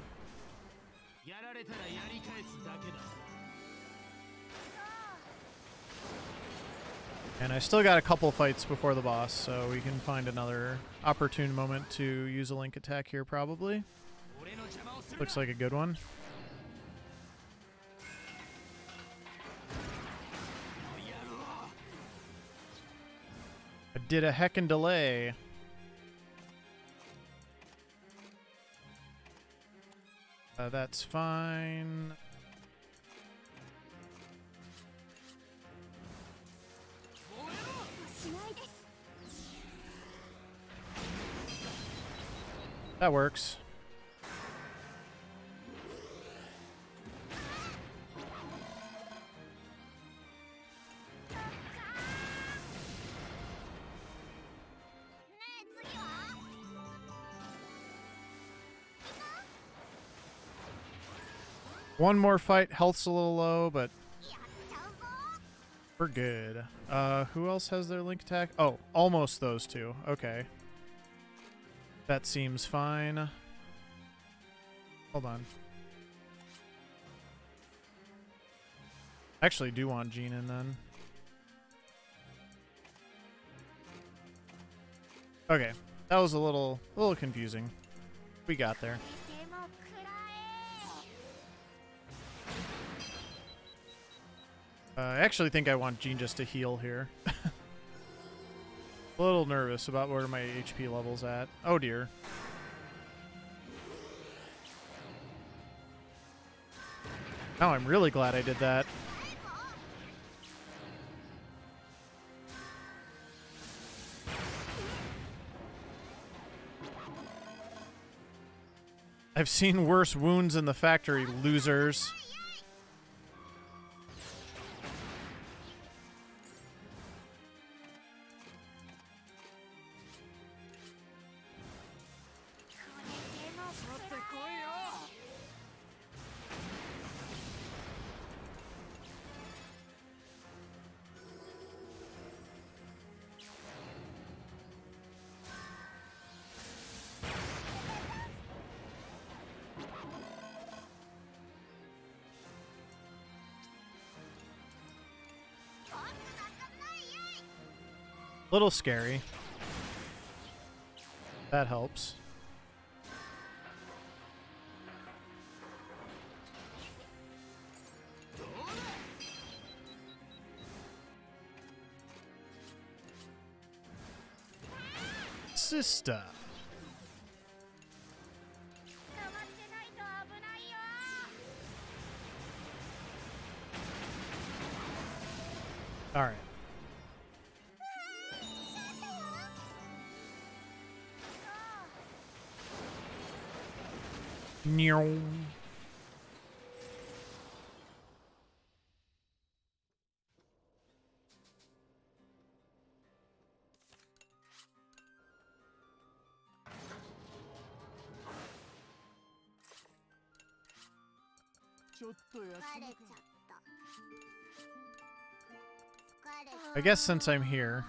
And I still got a couple fights before the boss, so we can find another opportune moment to use a link attack here probably. Looks like a good one. I did a heckin' delay. That's fine. That works. One more fight. Health's a little low, but we're good. Who else has their link attack? Oh, almost those two. Okay. That seems fine. Hold on. Actually do want Jean in then. Okay. That was a little confusing. We got there. I actually think I want Jean just to heal here. A little nervous about where my HP level's at. Oh dear. Now I'm really glad I did that. I've seen worse wounds in the factory, losers. Little scary. That helps. Sister. All right. Meow. I guess since I'm here.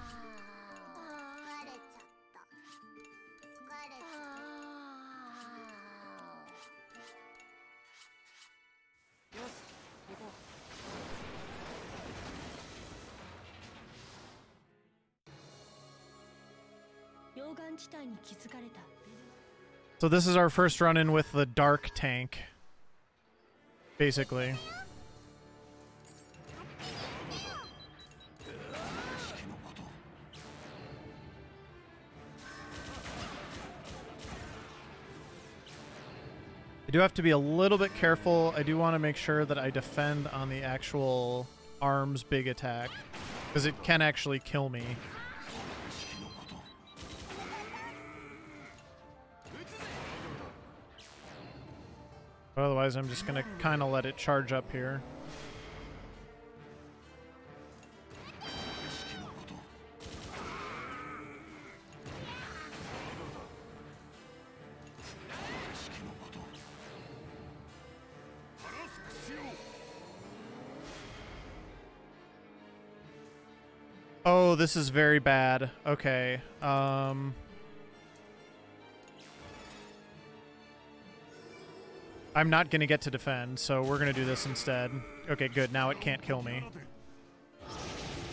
So this is our first run-in with the dark tank, basically. I do have to be a little bit careful. I do want to make sure that I defend on the actual arm's big attack, because it can actually kill me. Otherwise, I'm just going to kind of let it charge up here. Oh, this is very bad. Okay. I'm not going to get to defend, so we're going to do this instead. Okay, good. Now it can't kill me.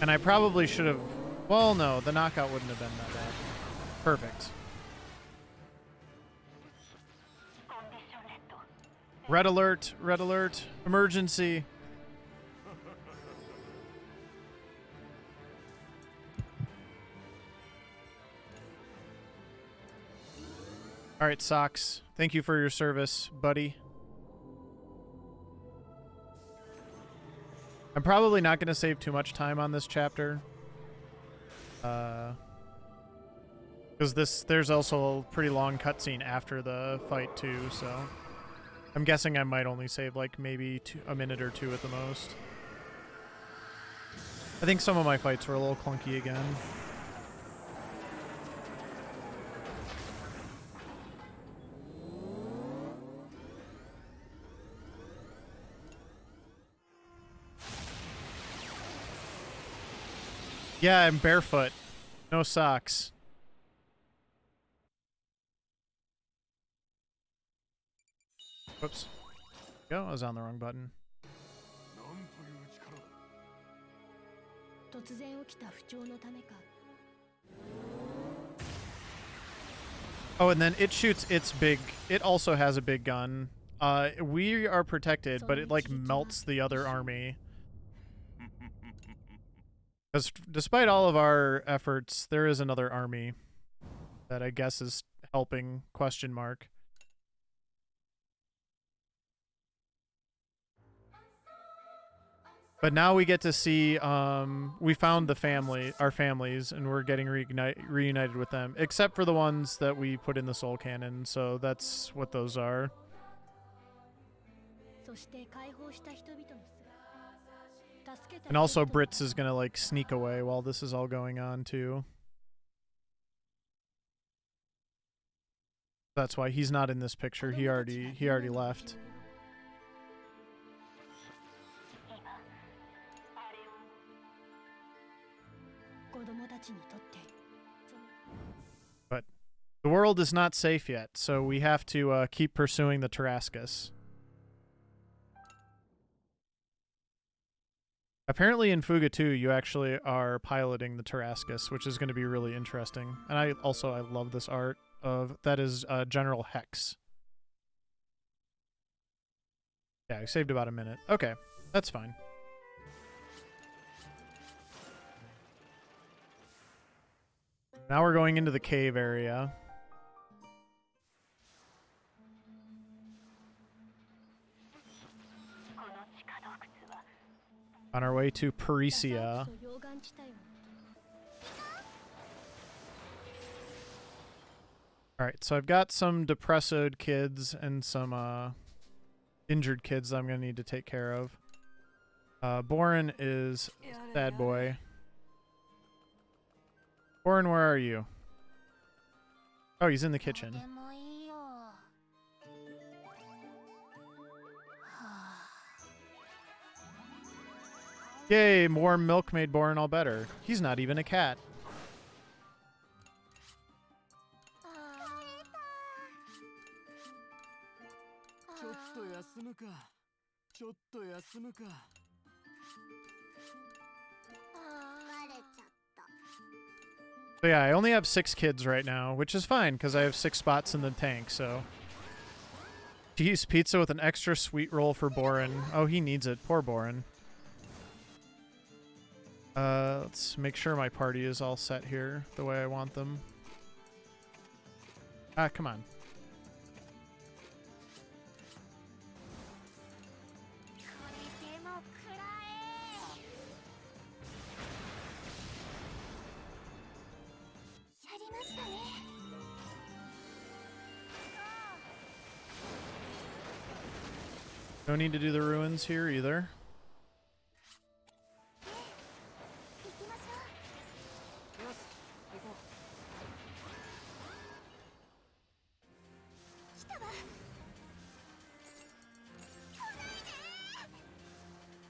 And I probably should have... Well, no. The knockout wouldn't have been that bad. Perfect. Red alert. Red alert. Emergency. All right, Socks. Thank you for your service, buddy. I'm probably not going to save too much time on this chapter. Because there's also a pretty long cutscene after the fight, too, so... I'm guessing I might only save, like, maybe a minute or two at the most. I think some of my fights were a little clunky again. Yeah, I'm barefoot. No socks. Whoops. Go, I was on the wrong button. Oh, and then it shoots its big... It also has a big gun. We are protected, but it, like, melts the other army. Because despite all of our efforts, there is another army that I guess is helping, question mark. But now we get to see, we found our families, and we're getting reunited with them, except for the ones that we put in the soul cannon, so that's what those are. And also Brits is gonna, like, sneak away while this is all going on, too. That's why he's not in this picture. He already left. But the world is not safe yet, so we have to keep pursuing the Tarascus. Apparently in Fuga 2, you actually are piloting the Tarascus, which is going to be really interesting. And I love this art of, that is General Hex. Yeah, I saved about a minute. Okay, that's fine. Now we're going into the cave area. On our way to Parisia. Alright, so I've got some depressoed kids and some injured kids that I'm going to need to take care of. Boren is sad boy. Boren, where are you? Oh, he's in the kitchen. Yay, more milk made Boren all better. He's not even a cat. So yeah, I only have 6 kids right now, which is fine because I have 6 spots in the tank, so. Geez, pizza with an extra sweet roll for Boren. Oh, he needs it. Poor Boren. Let's make sure my party is all set here the way I want them. Ah, come on. No need to do the ruins here either.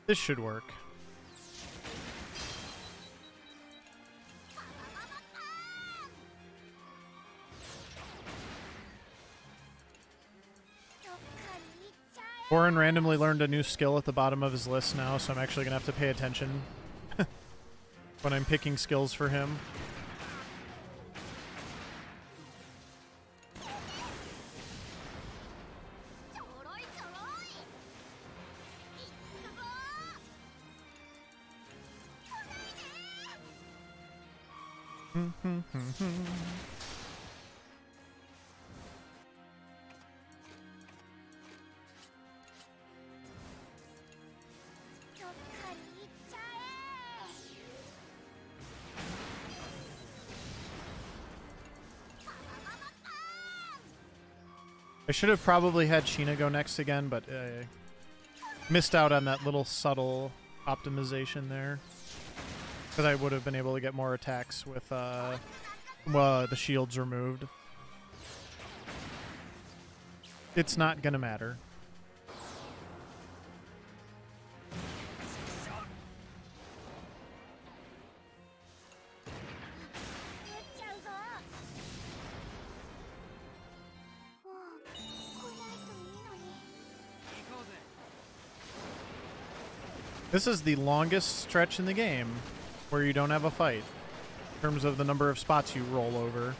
This should work. Boren randomly learned a new skill at the bottom of his list now, so I'm actually going to have to pay attention when I'm picking skills for him. I should have probably had Sheena go next again, but missed out on that little subtle optimization there. Because I would have been able to get more attacks with the shields removed. It's not gonna matter. This is the longest stretch in the game where you don't have a fight, in terms of the number of spots you roll over.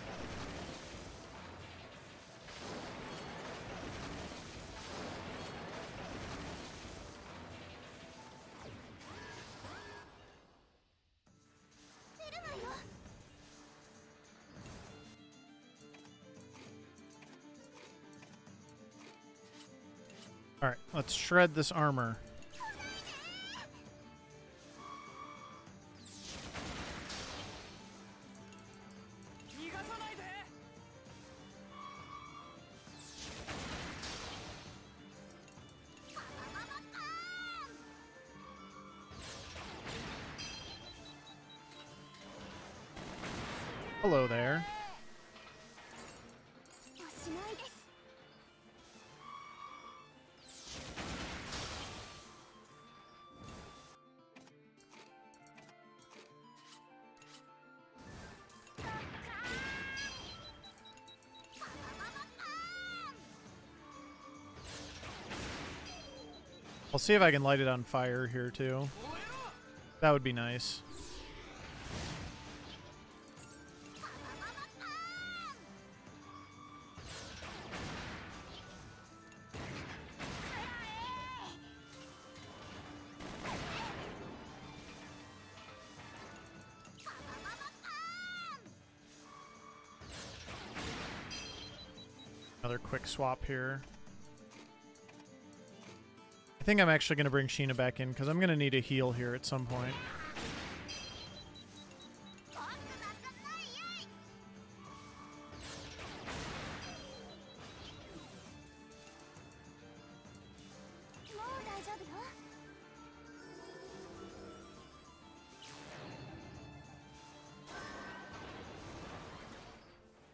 Alright, let's shred this armor. Hello there. I'll see if I can light it on fire here too. That would be nice. Another quick swap here. I think I'm actually going to bring Sheena back in because I'm going to need a heal here at some point.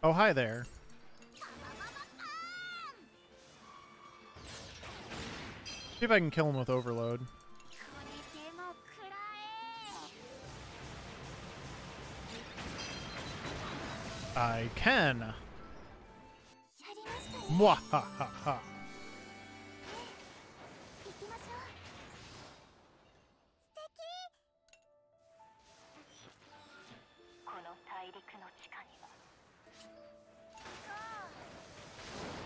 Oh, hi there. See if I can kill him with overload. I can. Mwahaha.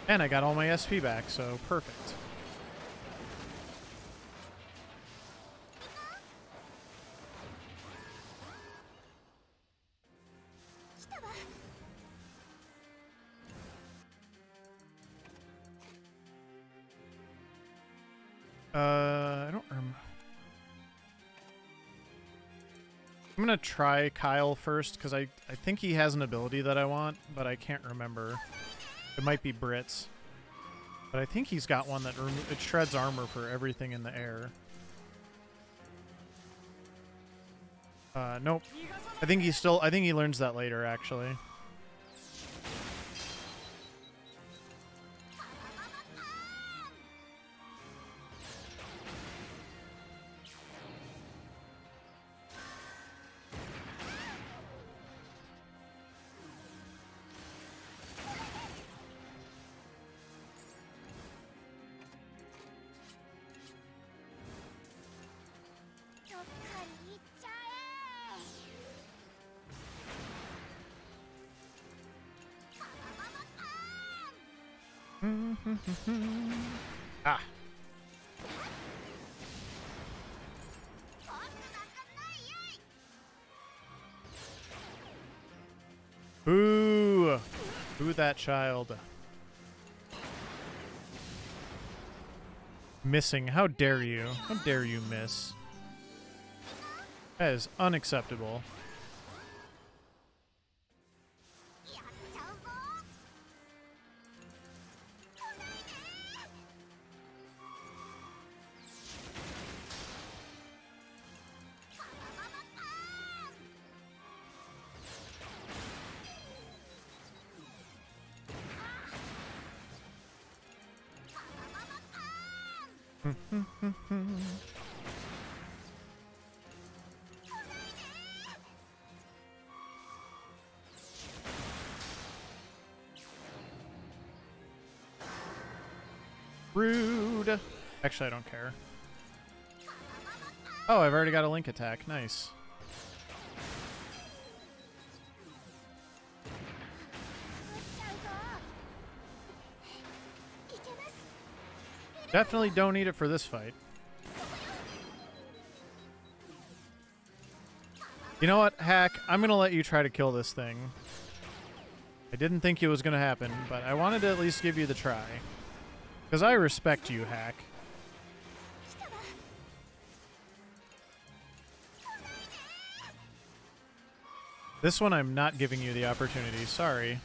And I got all my SP back, so perfect. I don't remember. I'm gonna try Kyle first, because I think he has an ability that I want, but I can't remember. It might be Brits. But I think he's got one that it shreds armor for everything in the air. Nope. I think he learns that later, actually. Ah. Boo! Boo that child. Missing. How dare you? How dare you miss? That is unacceptable. Rude. Actually, I don't care. Oh, I've already got a link attack. Nice. Definitely don't need it for this fight. You know what, Hack? I'm going to let you try to kill this thing. I didn't think it was going to happen, but I wanted to at least give you the try. Because I respect you, Hack. This one I'm not giving you the opportunity. Sorry.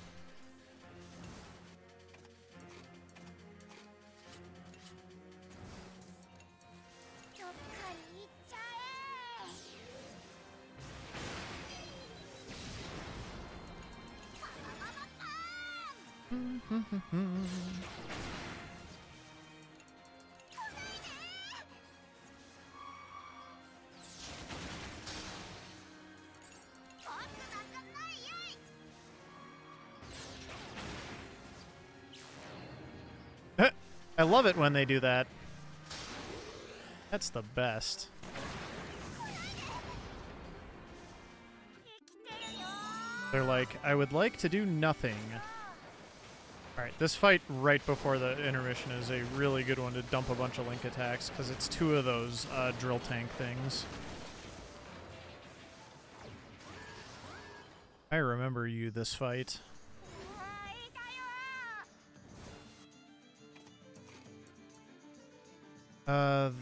I love it when they do that. That's the best. They're like, I would like to do nothing. Alright, this fight right before the intermission is a really good one to dump a bunch of link attacks, because it's two of those drill tank things. I remember you this fight.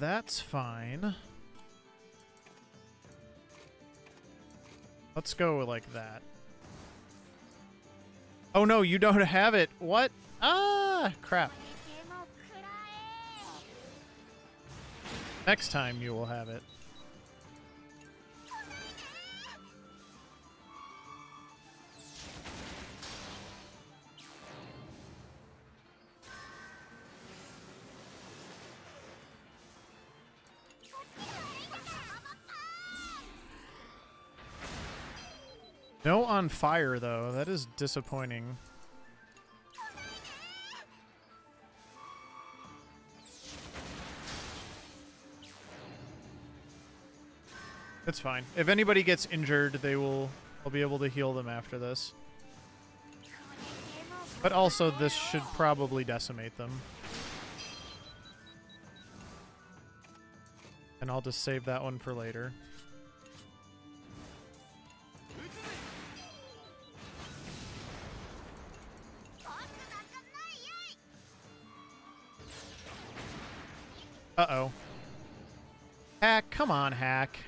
That's fine. Let's go like that. Oh no, you don't have it. What? Ah, crap. Next time you will have it. No on fire, though. That is disappointing. It's fine. If anybody gets injured, I'll be able to heal them after this. But also, this should probably decimate them. And I'll just save that one for later. Uh-oh. Hack, come on, Hack.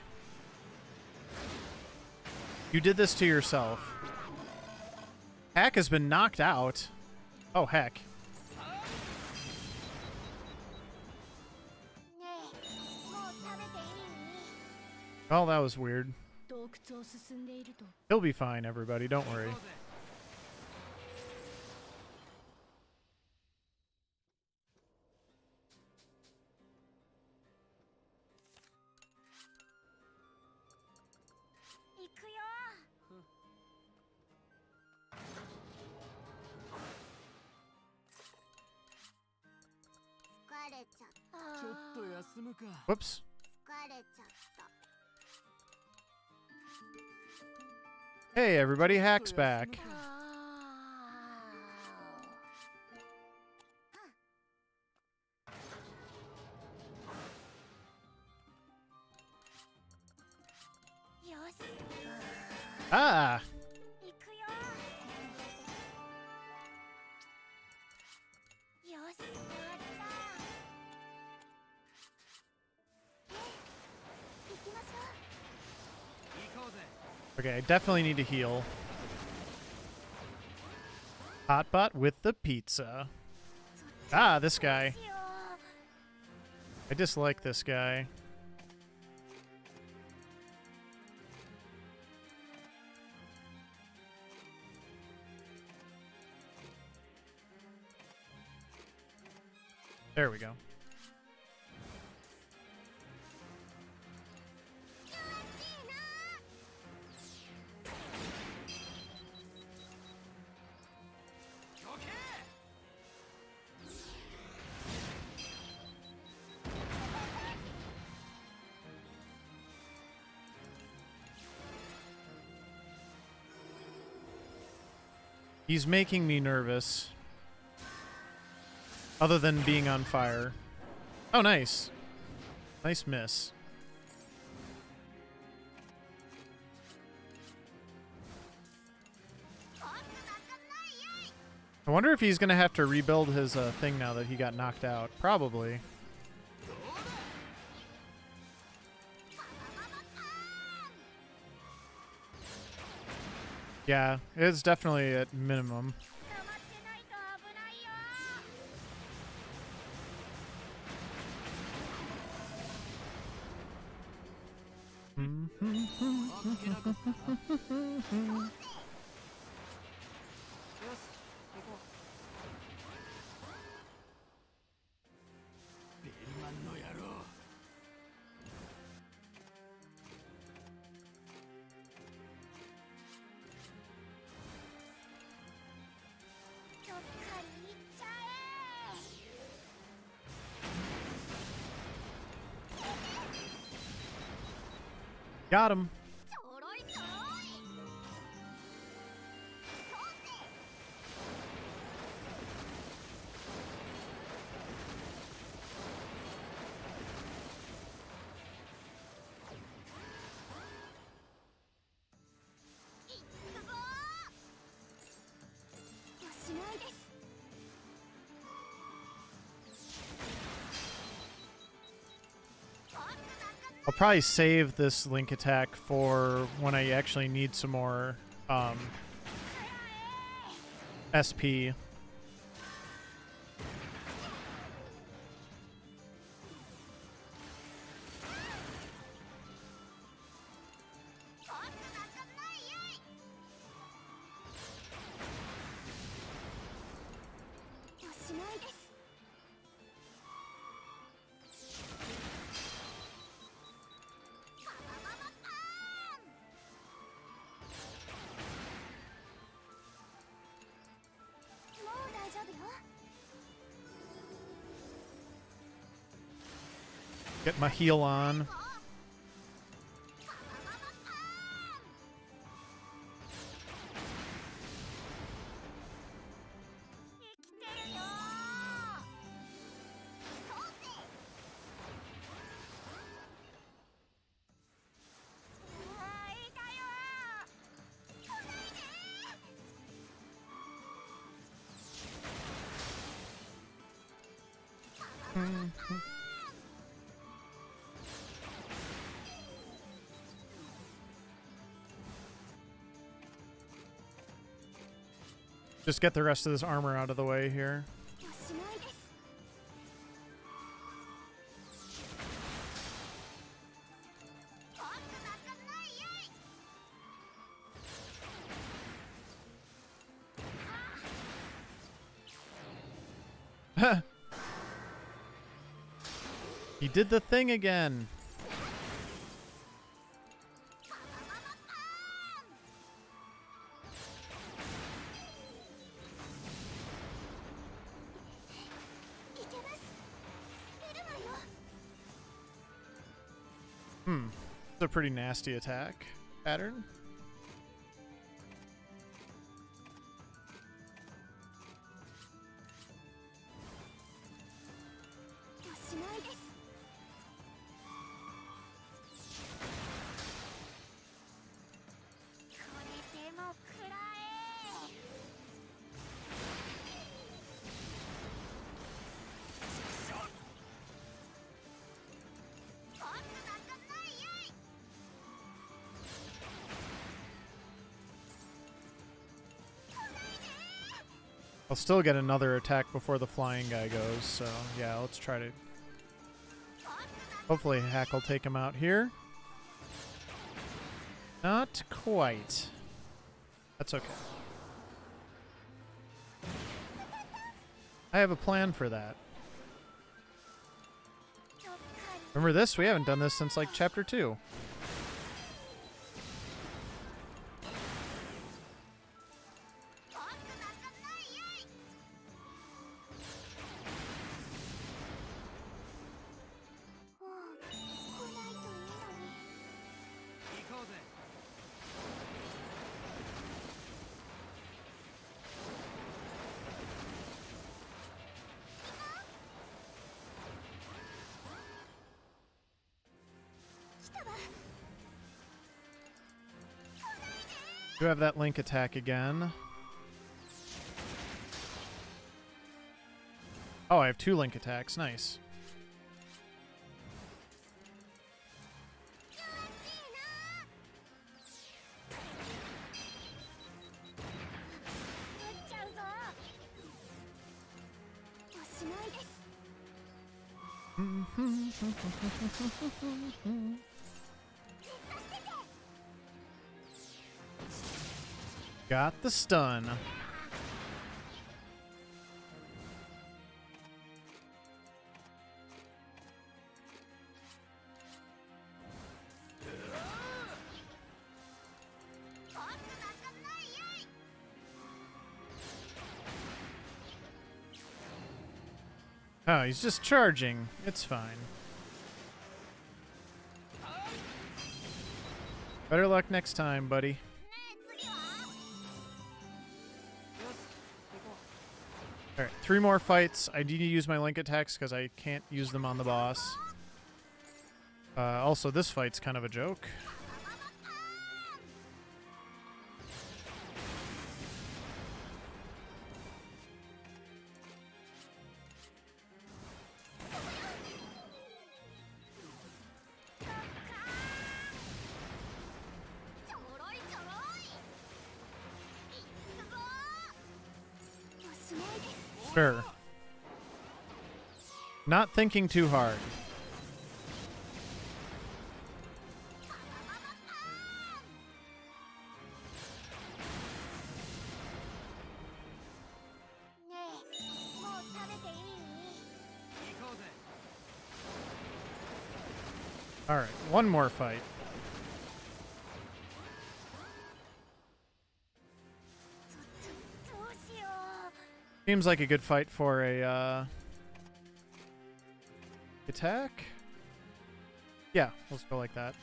You did this to yourself. Hack has been knocked out. Oh, heck. Well, that was weird. He'll be fine, everybody. Don't worry. Whoops. Hey, everybody, Hack's back. Ah! Okay, I definitely need to heal. Hotbot with the pizza. Ah, this guy. I dislike this guy. There we go. He's making me nervous. Other than being on fire. Oh, nice. Nice miss. I wonder if he's going to have to rebuild his thing now that he got knocked out. Probably. Yeah, it's definitely at minimum. Got him. I'll probably save this link attack for when I actually need some more SP. Get my heal on. Just get the rest of this armor out of the way here. He did the thing again. It's a pretty nasty attack pattern. I'll still get another attack before the flying guy goes, so yeah, let's try to... Hopefully Hack will take him out here. Not quite. That's okay. I have a plan for that. Remember this? We haven't done this since like chapter 2. Do have that link attack again. Oh, I have 2 link attacks. Nice. Got the stun. Oh, he's just charging. It's fine. Better luck next time, buddy. Alright, 3 more fights. I need to use my link attacks because I can't use them on the boss. Also, this fight's kind of a joke. Sure. Not thinking too hard. Alright, one more fight. Seems like a good fight for a attack. Yeah, let's go like that.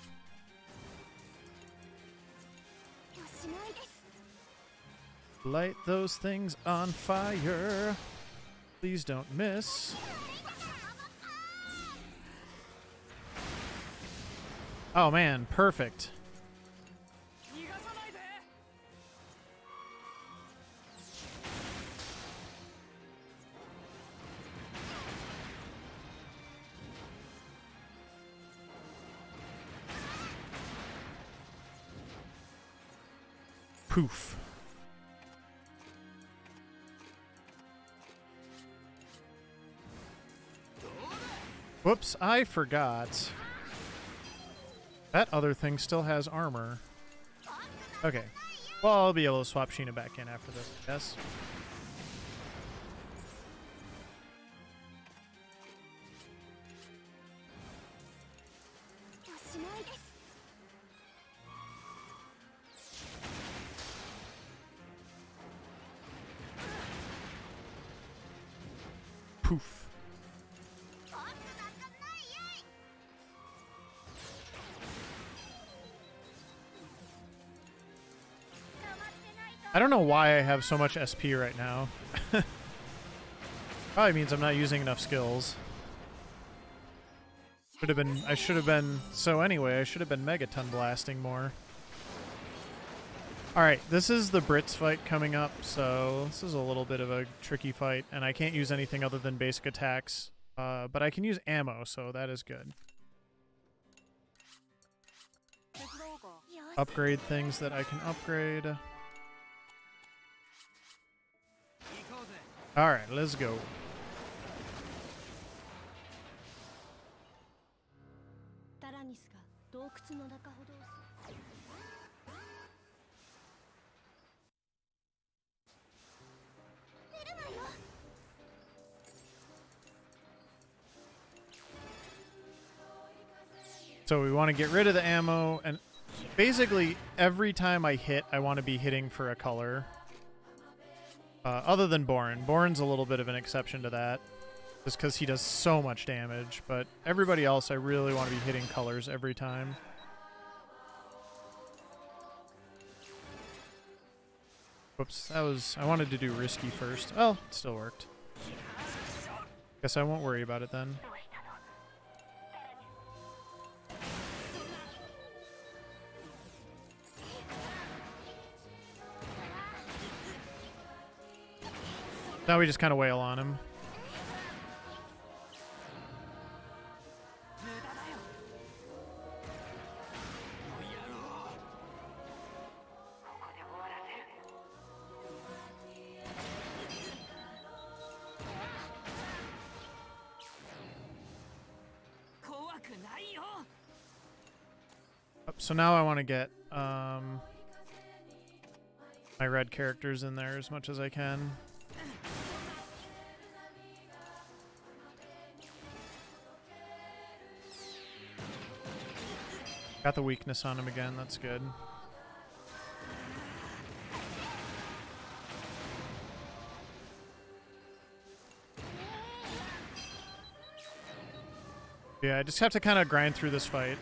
Light those things on fire. Please don't miss. Oh man, perfect. Poof. Whoops, I forgot. That other thing still has armor. Okay. Well, I'll be able to swap Sheena back in after this, I guess. Poof. I don't know why I have so much SP right now. Probably means I'm not using enough skills. I should have been, so anyway, I should have been Megaton blasting more. Alright, this is the Brits fight coming up, so this is a little bit of a tricky fight, and I can't use anything other than basic attacks, but I can use ammo, so that is good. Upgrade things that I can upgrade. Alright, let's go. So we want to get rid of the ammo, and basically every time I hit, I want to be hitting for a color. Other than Borin. Borin's a little bit of an exception to that, just because he does so much damage, but everybody else I really want to be hitting colors every time. Whoops, that was... I wanted to do risky first. Well, it still worked. Guess I won't worry about it then. Now we just kind of wail on him. So now I want to get my red characters in there as much as I can. Got the weakness on him again, that's good. Yeah, I just have to kind of grind through this fight.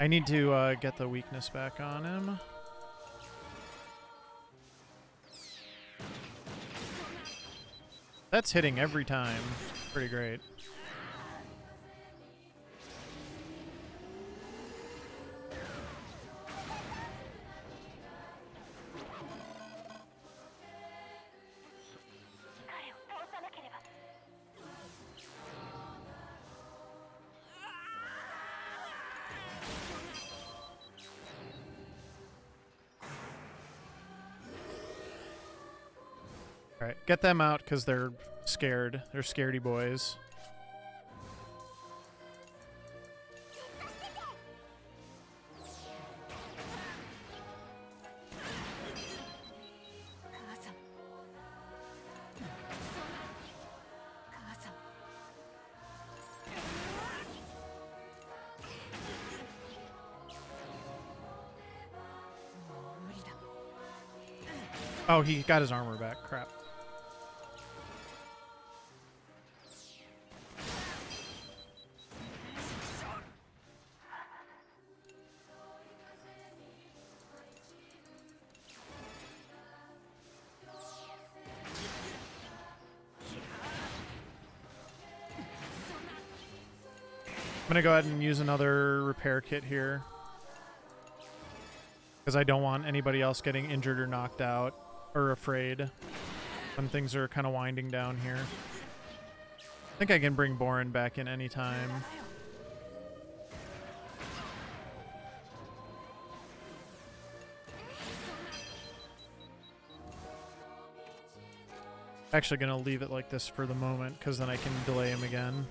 I need to get the weakness back on him. That's hitting every time. Pretty great. Alright, get them out because they're scared. They're scaredy boys. Oh, he got his armor back. Crap. I'm gonna go ahead and use another repair kit here, because I don't want anybody else getting injured or knocked out or afraid when things are kind of winding down here. I think I can bring Borin back in anytime. Actually gonna leave it like this for the moment, because then I can delay him again.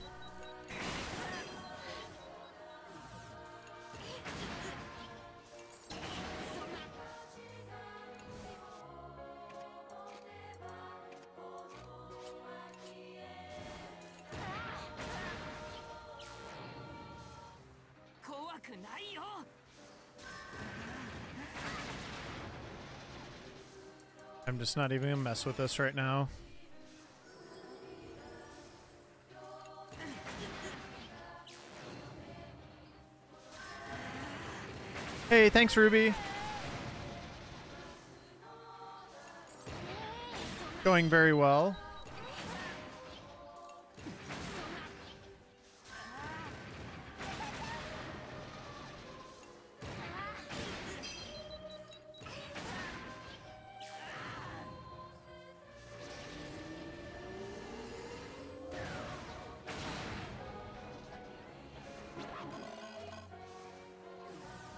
I'm just not even gonna mess with this right now. Hey, thanks, Ruby. Going very well.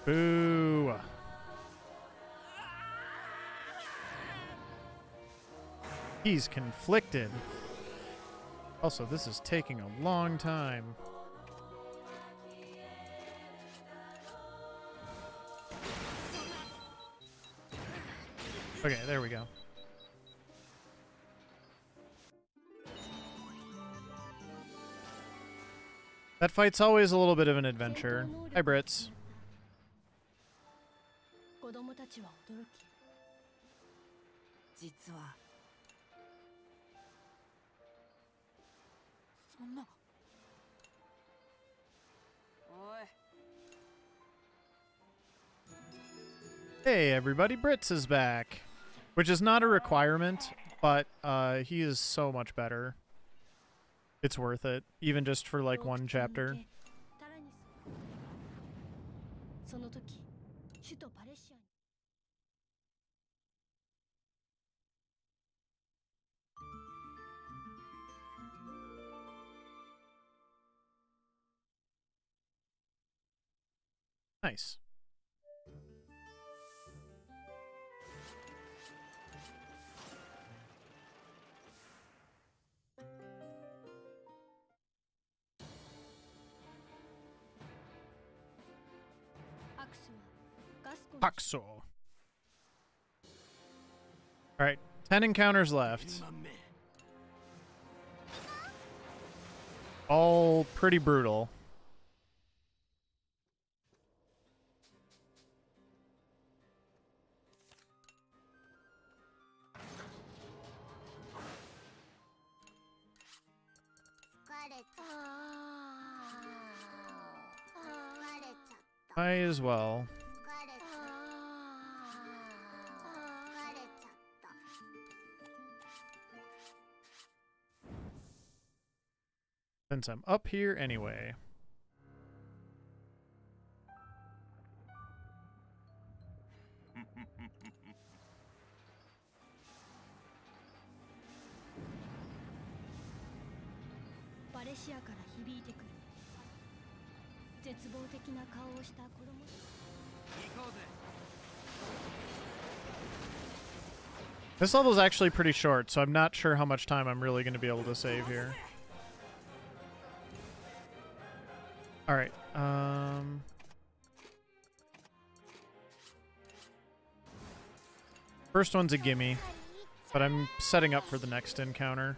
Boo. He's conflicted. Also, this is taking a long time. Okay, there we go. That fight's always a little bit of an adventure. Hi, Brits. Hey everybody, Brits is back. Which is not a requirement, but he is so much better. It's worth it, even just for like one chapter. Nice. Hakuso. Alright, 10 encounters left. All pretty brutal. Might as well. Since I'm up here anyway. This level is actually pretty short, so I'm not sure how much time I'm really going to be able to save here. Alright, first one's a gimme, but I'm setting up for the next encounter.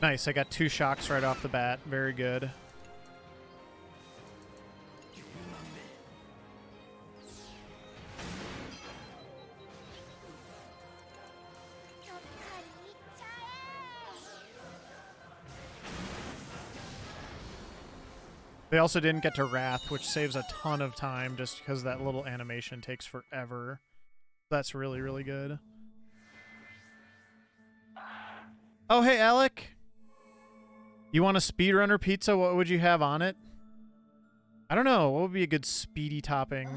Nice, I got 2 shocks right off the bat. Very good. They also didn't get to Wrath, which saves a ton of time just because that little animation takes forever. That's really, really good. Oh, hey, Alec. You want a speedrunner pizza? What would you have on it? I don't know. What would be a good speedy topping?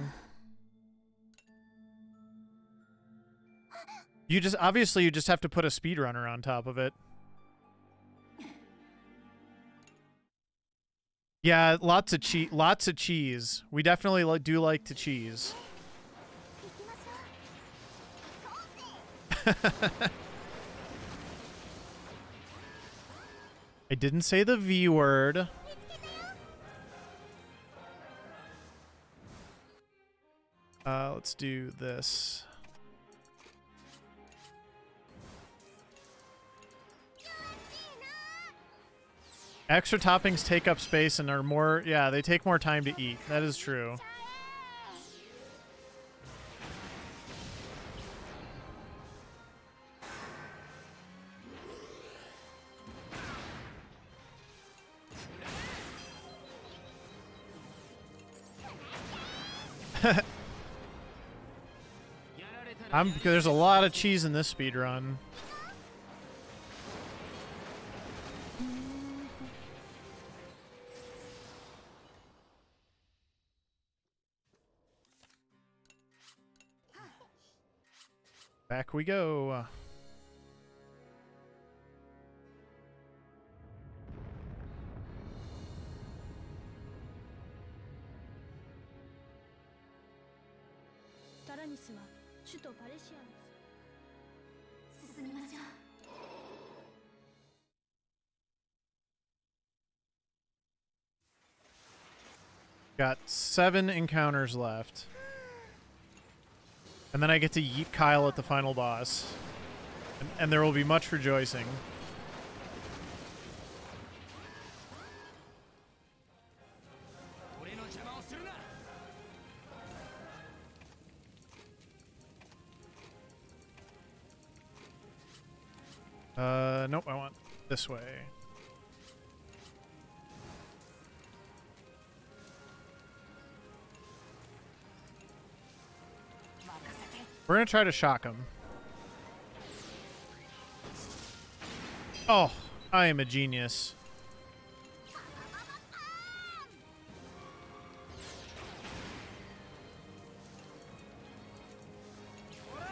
You just obviously you just have to put a speedrunner on top of it. Yeah, lots of cheese. We definitely do like to cheese. I didn't say the V word. Let's do this. Extra toppings take up space and are more, yeah, they take more time to eat. That is true. There's a lot of cheese in this speedrun. Back we go. Got 7 encounters left. And then I get to yeet Kyle at the final boss. And there will be much rejoicing. Nope, I want this way. We're gonna try to shock him. Oh, I am a genius.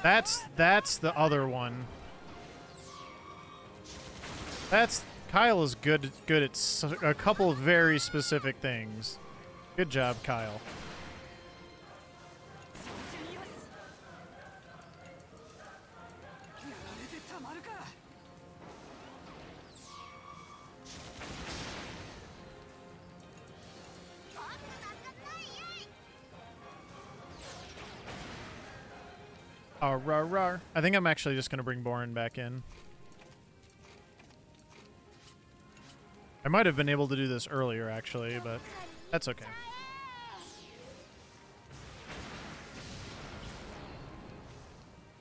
That's the other one. Kyle is good at a couple of very specific things. Good job, Kyle. Rawr. I think I'm actually just going to bring Borin back in. I might have been able to do this earlier, actually, but that's okay.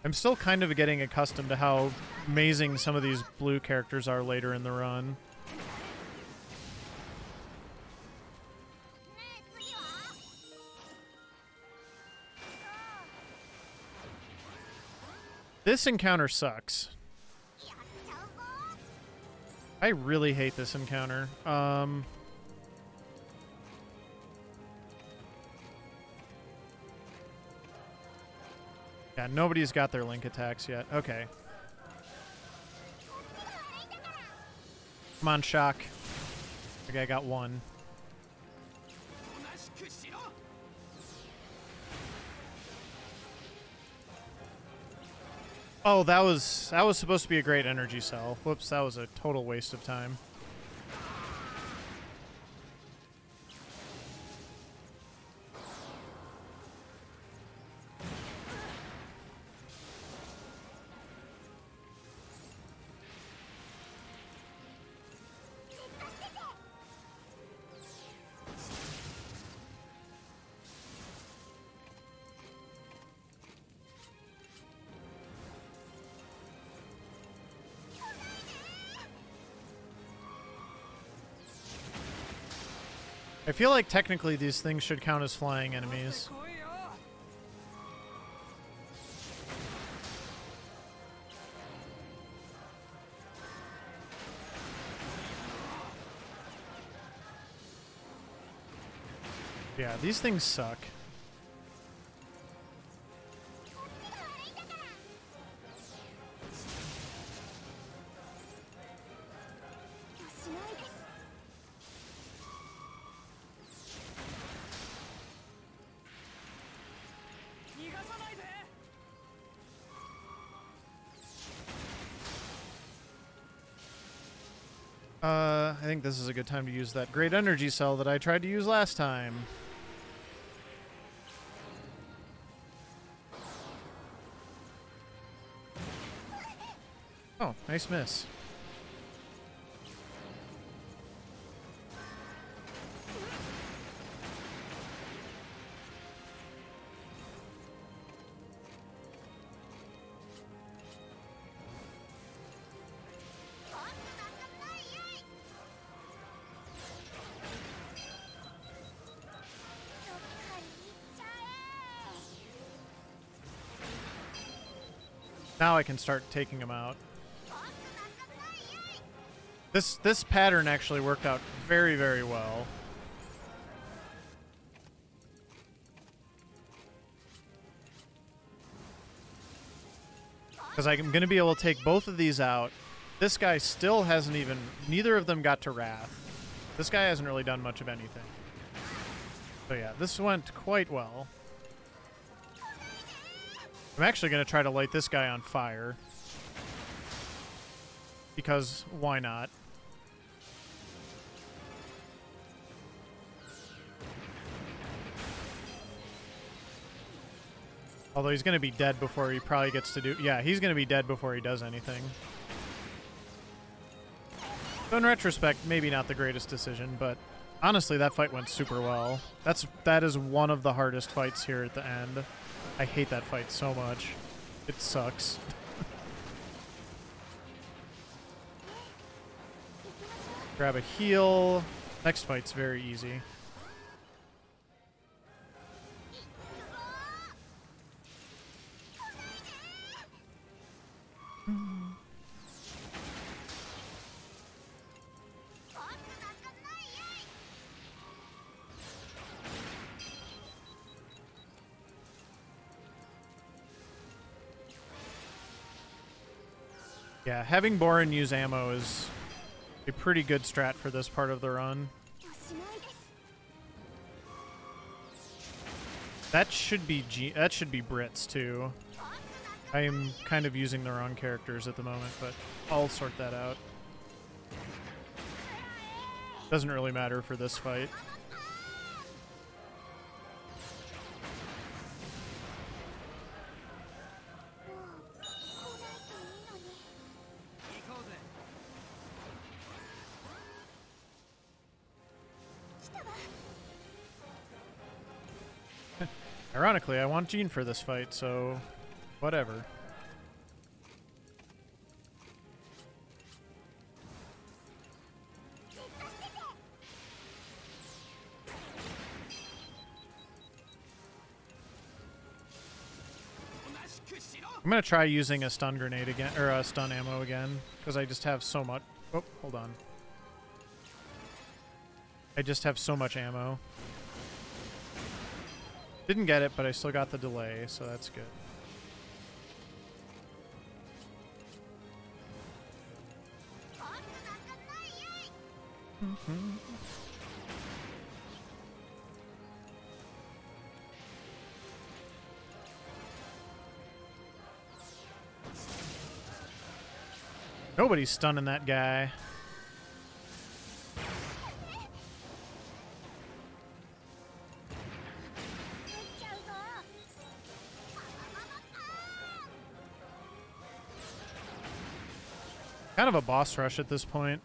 I'm still kind of getting accustomed to how amazing some of these blue characters are later in the run. This encounter sucks. I really hate this encounter. Yeah, nobody's got their link attacks yet. Okay. Come on, Shock. Okay, I got one. Oh, that was supposed to be a great energy cell. Whoops, that was a total waste of time. I feel like technically these things should count as flying enemies. Yeah, these things suck. I think this is a good time to use that great energy cell that I tried to use last time. Oh, nice miss. Now I can start taking them out. This pattern actually worked out very, very well. Because I'm going to be able to take both of these out. This guy still hasn't even... Neither of them got to Wrath. This guy hasn't really done much of anything. So yeah, this went quite well. I'm actually going to try to light this guy on fire. Because why not? Although he's going to be dead before he probably gets to do... Yeah, he's going to be dead before he does anything. So in retrospect, maybe not the greatest decision, but honestly, that fight went super well. That is one of the hardest fights here at the end. I hate that fight so much. It sucks. Grab a heal. Next fight's very easy. Yeah, having Borin use ammo is a pretty good strat for this part of the run. That should be Brits too. I am kind of using the wrong characters at the moment, but I'll sort that out. Doesn't really matter for this fight. Ironically, I want Jean for this fight, so whatever. I'm gonna try using a stun grenade again, or a stun ammo again, because I just have so much. Oh, hold on. I just have so much ammo. Didn't get it, but I still got the delay, so that's good. Mm-hmm. Nobody's stunning that guy. Kind of a boss rush at this point.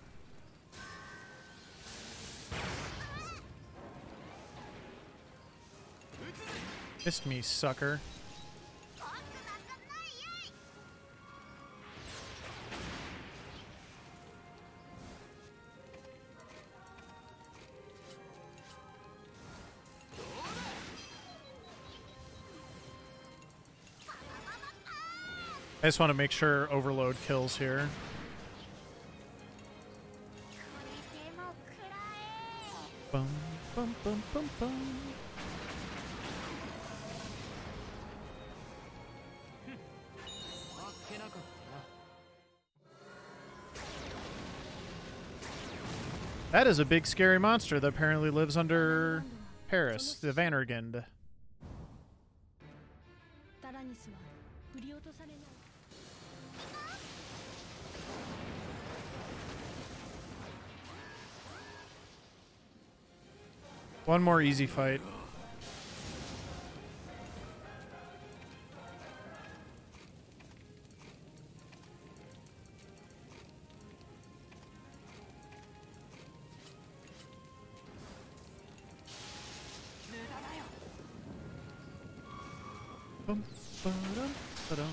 Missed me, sucker. I just want to make sure overload kills here. Bum, bum, bum, bum, bum. That is a big scary monster that apparently lives under Paris, the Vandergend. One more easy fight. Bum, ba-dum, ba-dum.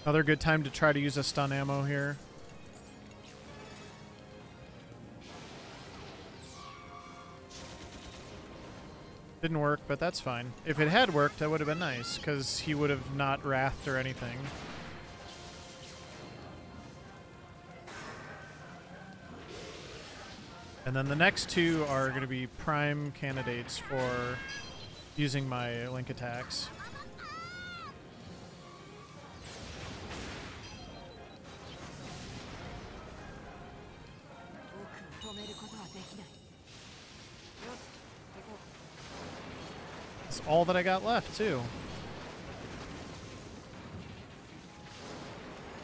Another good time to try to use a stun ammo here. Didn't work, but that's fine. If it had worked, that would have been nice, because he would have not wrathed or anything. And then the next two are going to be prime candidates for using my link attacks. That's all that I got left, too.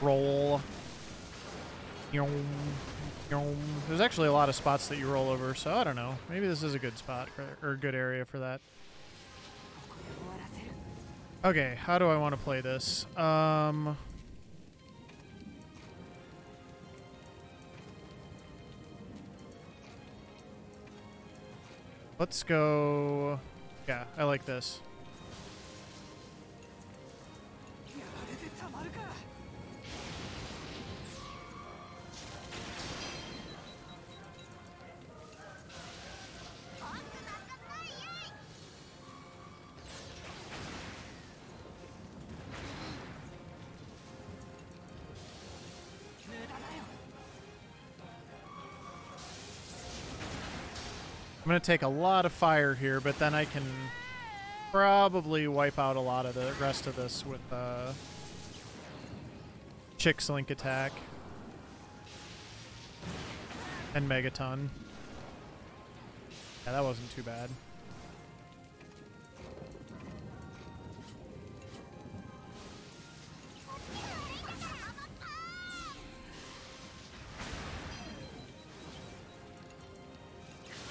Roll. There's actually a lot of spots that you roll over, so I don't know. Maybe this is a good spot or a good area for that. Okay, how do I want to play this? Let's go. Yeah, I like this. I'm going to take a lot of fire here, but then I can probably wipe out a lot of the rest of this with Chick's Link attack and Megaton. Yeah, that wasn't too bad.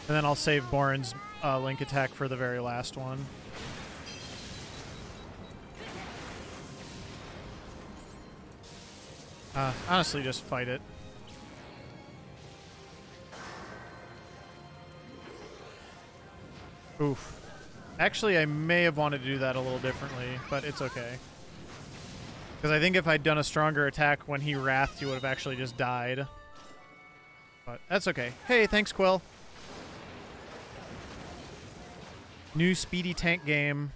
And then I'll save Boren's Link attack for the very last one. Honestly, just fight it. Oof. Actually, I may have wanted to do that a little differently, but it's okay. Because I think if I'd done a stronger attack when he wrathed, he would have actually just died. But that's okay. Hey, thanks, Quill. New speedy tank game.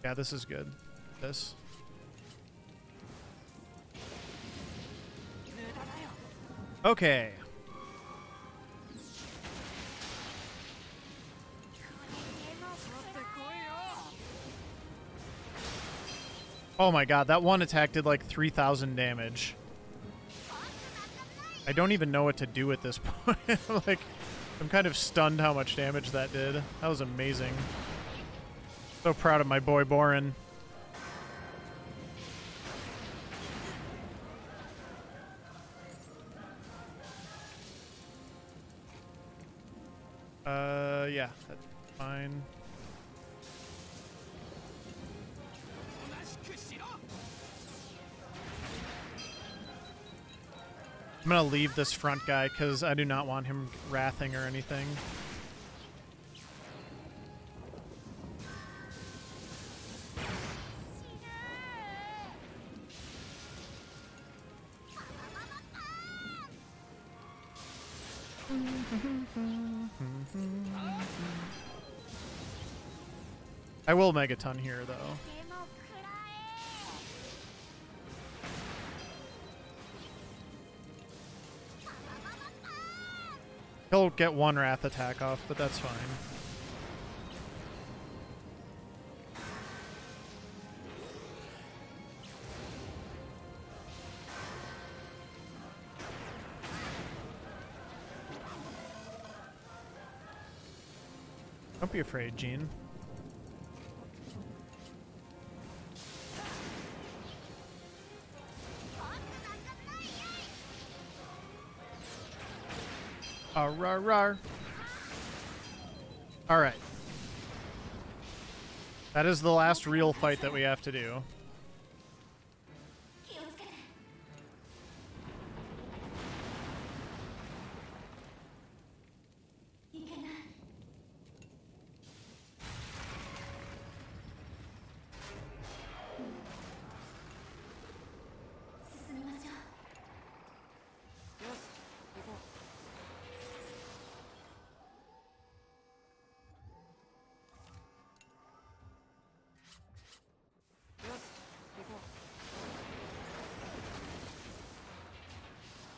Yeah, this is good. This. Okay. Oh my god, that one attack did like 3,000 damage. I don't even know what to do at this point. Like, I'm kind of stunned how much damage that did. That was amazing. So proud of my boy Borin. Yeah, that's fine. I'm gonna leave this front guy because I do not want him wrathing or anything. I will Megaton here, though. He'll get one Wrath attack off, but that's fine. Don't be afraid, Jean. Rar. Alright. That is the last real fight that we have to do.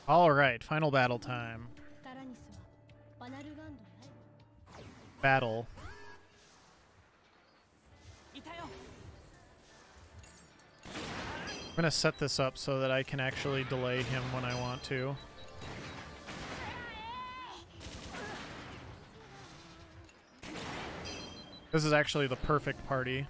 Alright, final battle time. Battle. I'm gonna set this up so that I can actually delay him when I want to. This is actually the perfect party.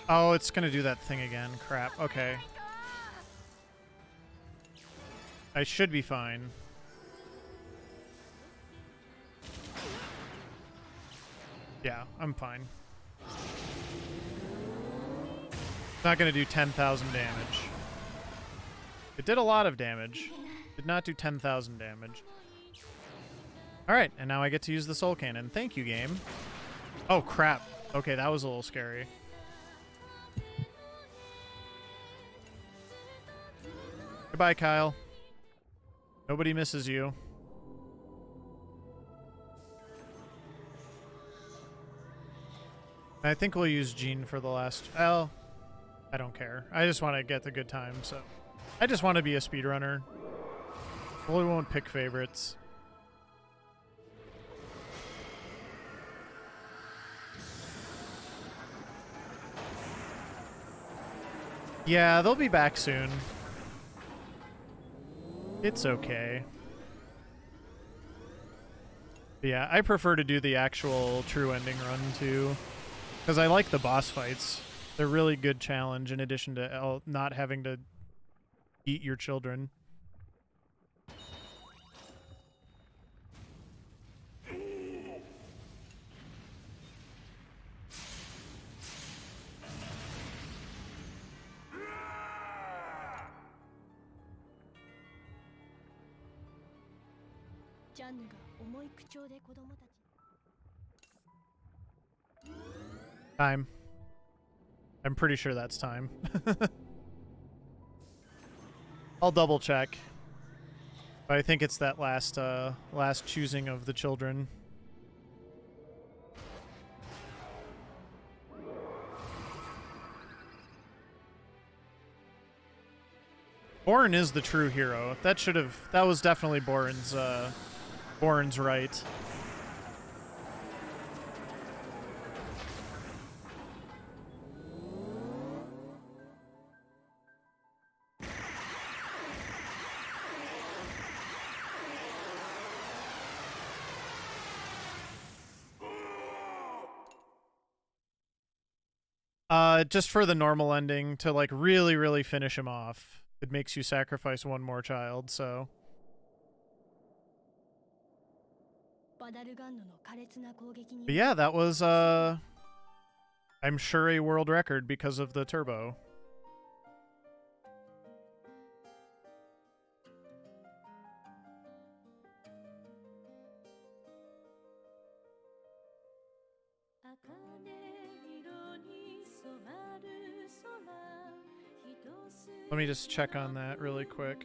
Oh, it's gonna do that thing again. Crap. Okay. I should be fine. Yeah, I'm fine. It's not gonna do 10,000 damage. It did a lot of damage. Did not do 10,000 damage. Alright, and now I get to use the Soul Cannon. Thank you, game. Oh, crap. Okay, that was a little scary. Goodbye, Kyle. Nobody misses you. I think we'll use Jean for the last... Well, I don't care. I just want to get the good time, so I just want to be a speedrunner. Well, we won't pick favorites. Yeah, they'll be back soon. It's okay. But yeah, I prefer to do the actual true ending run too, because I like the boss fights. They're really good challenge in addition to not having to eat your children. Time. I'm pretty sure that's time. I'll double check. But I think it's that last choosing of the children. Borin is the true hero. That was definitely Borin's right. Just for the normal ending, to like really, really finish him off. It makes you sacrifice one more child, so. But yeah, that was, I'm sure a world record because of the turbo. Let me just check on that really quick.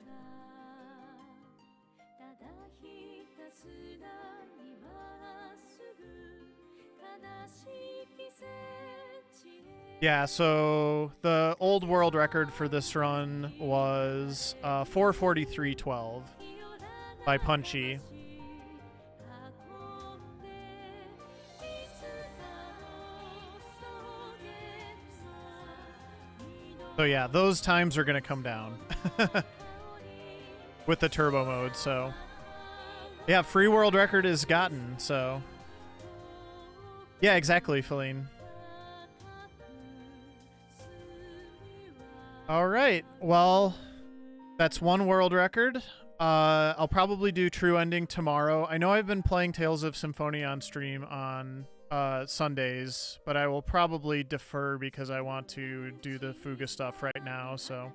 Yeah, so the old world record for this run was 4:43:12 by Punchy. So yeah, those times are going to come down with the turbo mode, so yeah, free world record is gotten, so yeah, exactly, Feline. All right, well, that's one world record. I'll probably do true ending tomorrow. I know I've been playing Tales of Symphonia on stream on Sundays, but I will probably defer because I want to do the Fuga stuff right now, so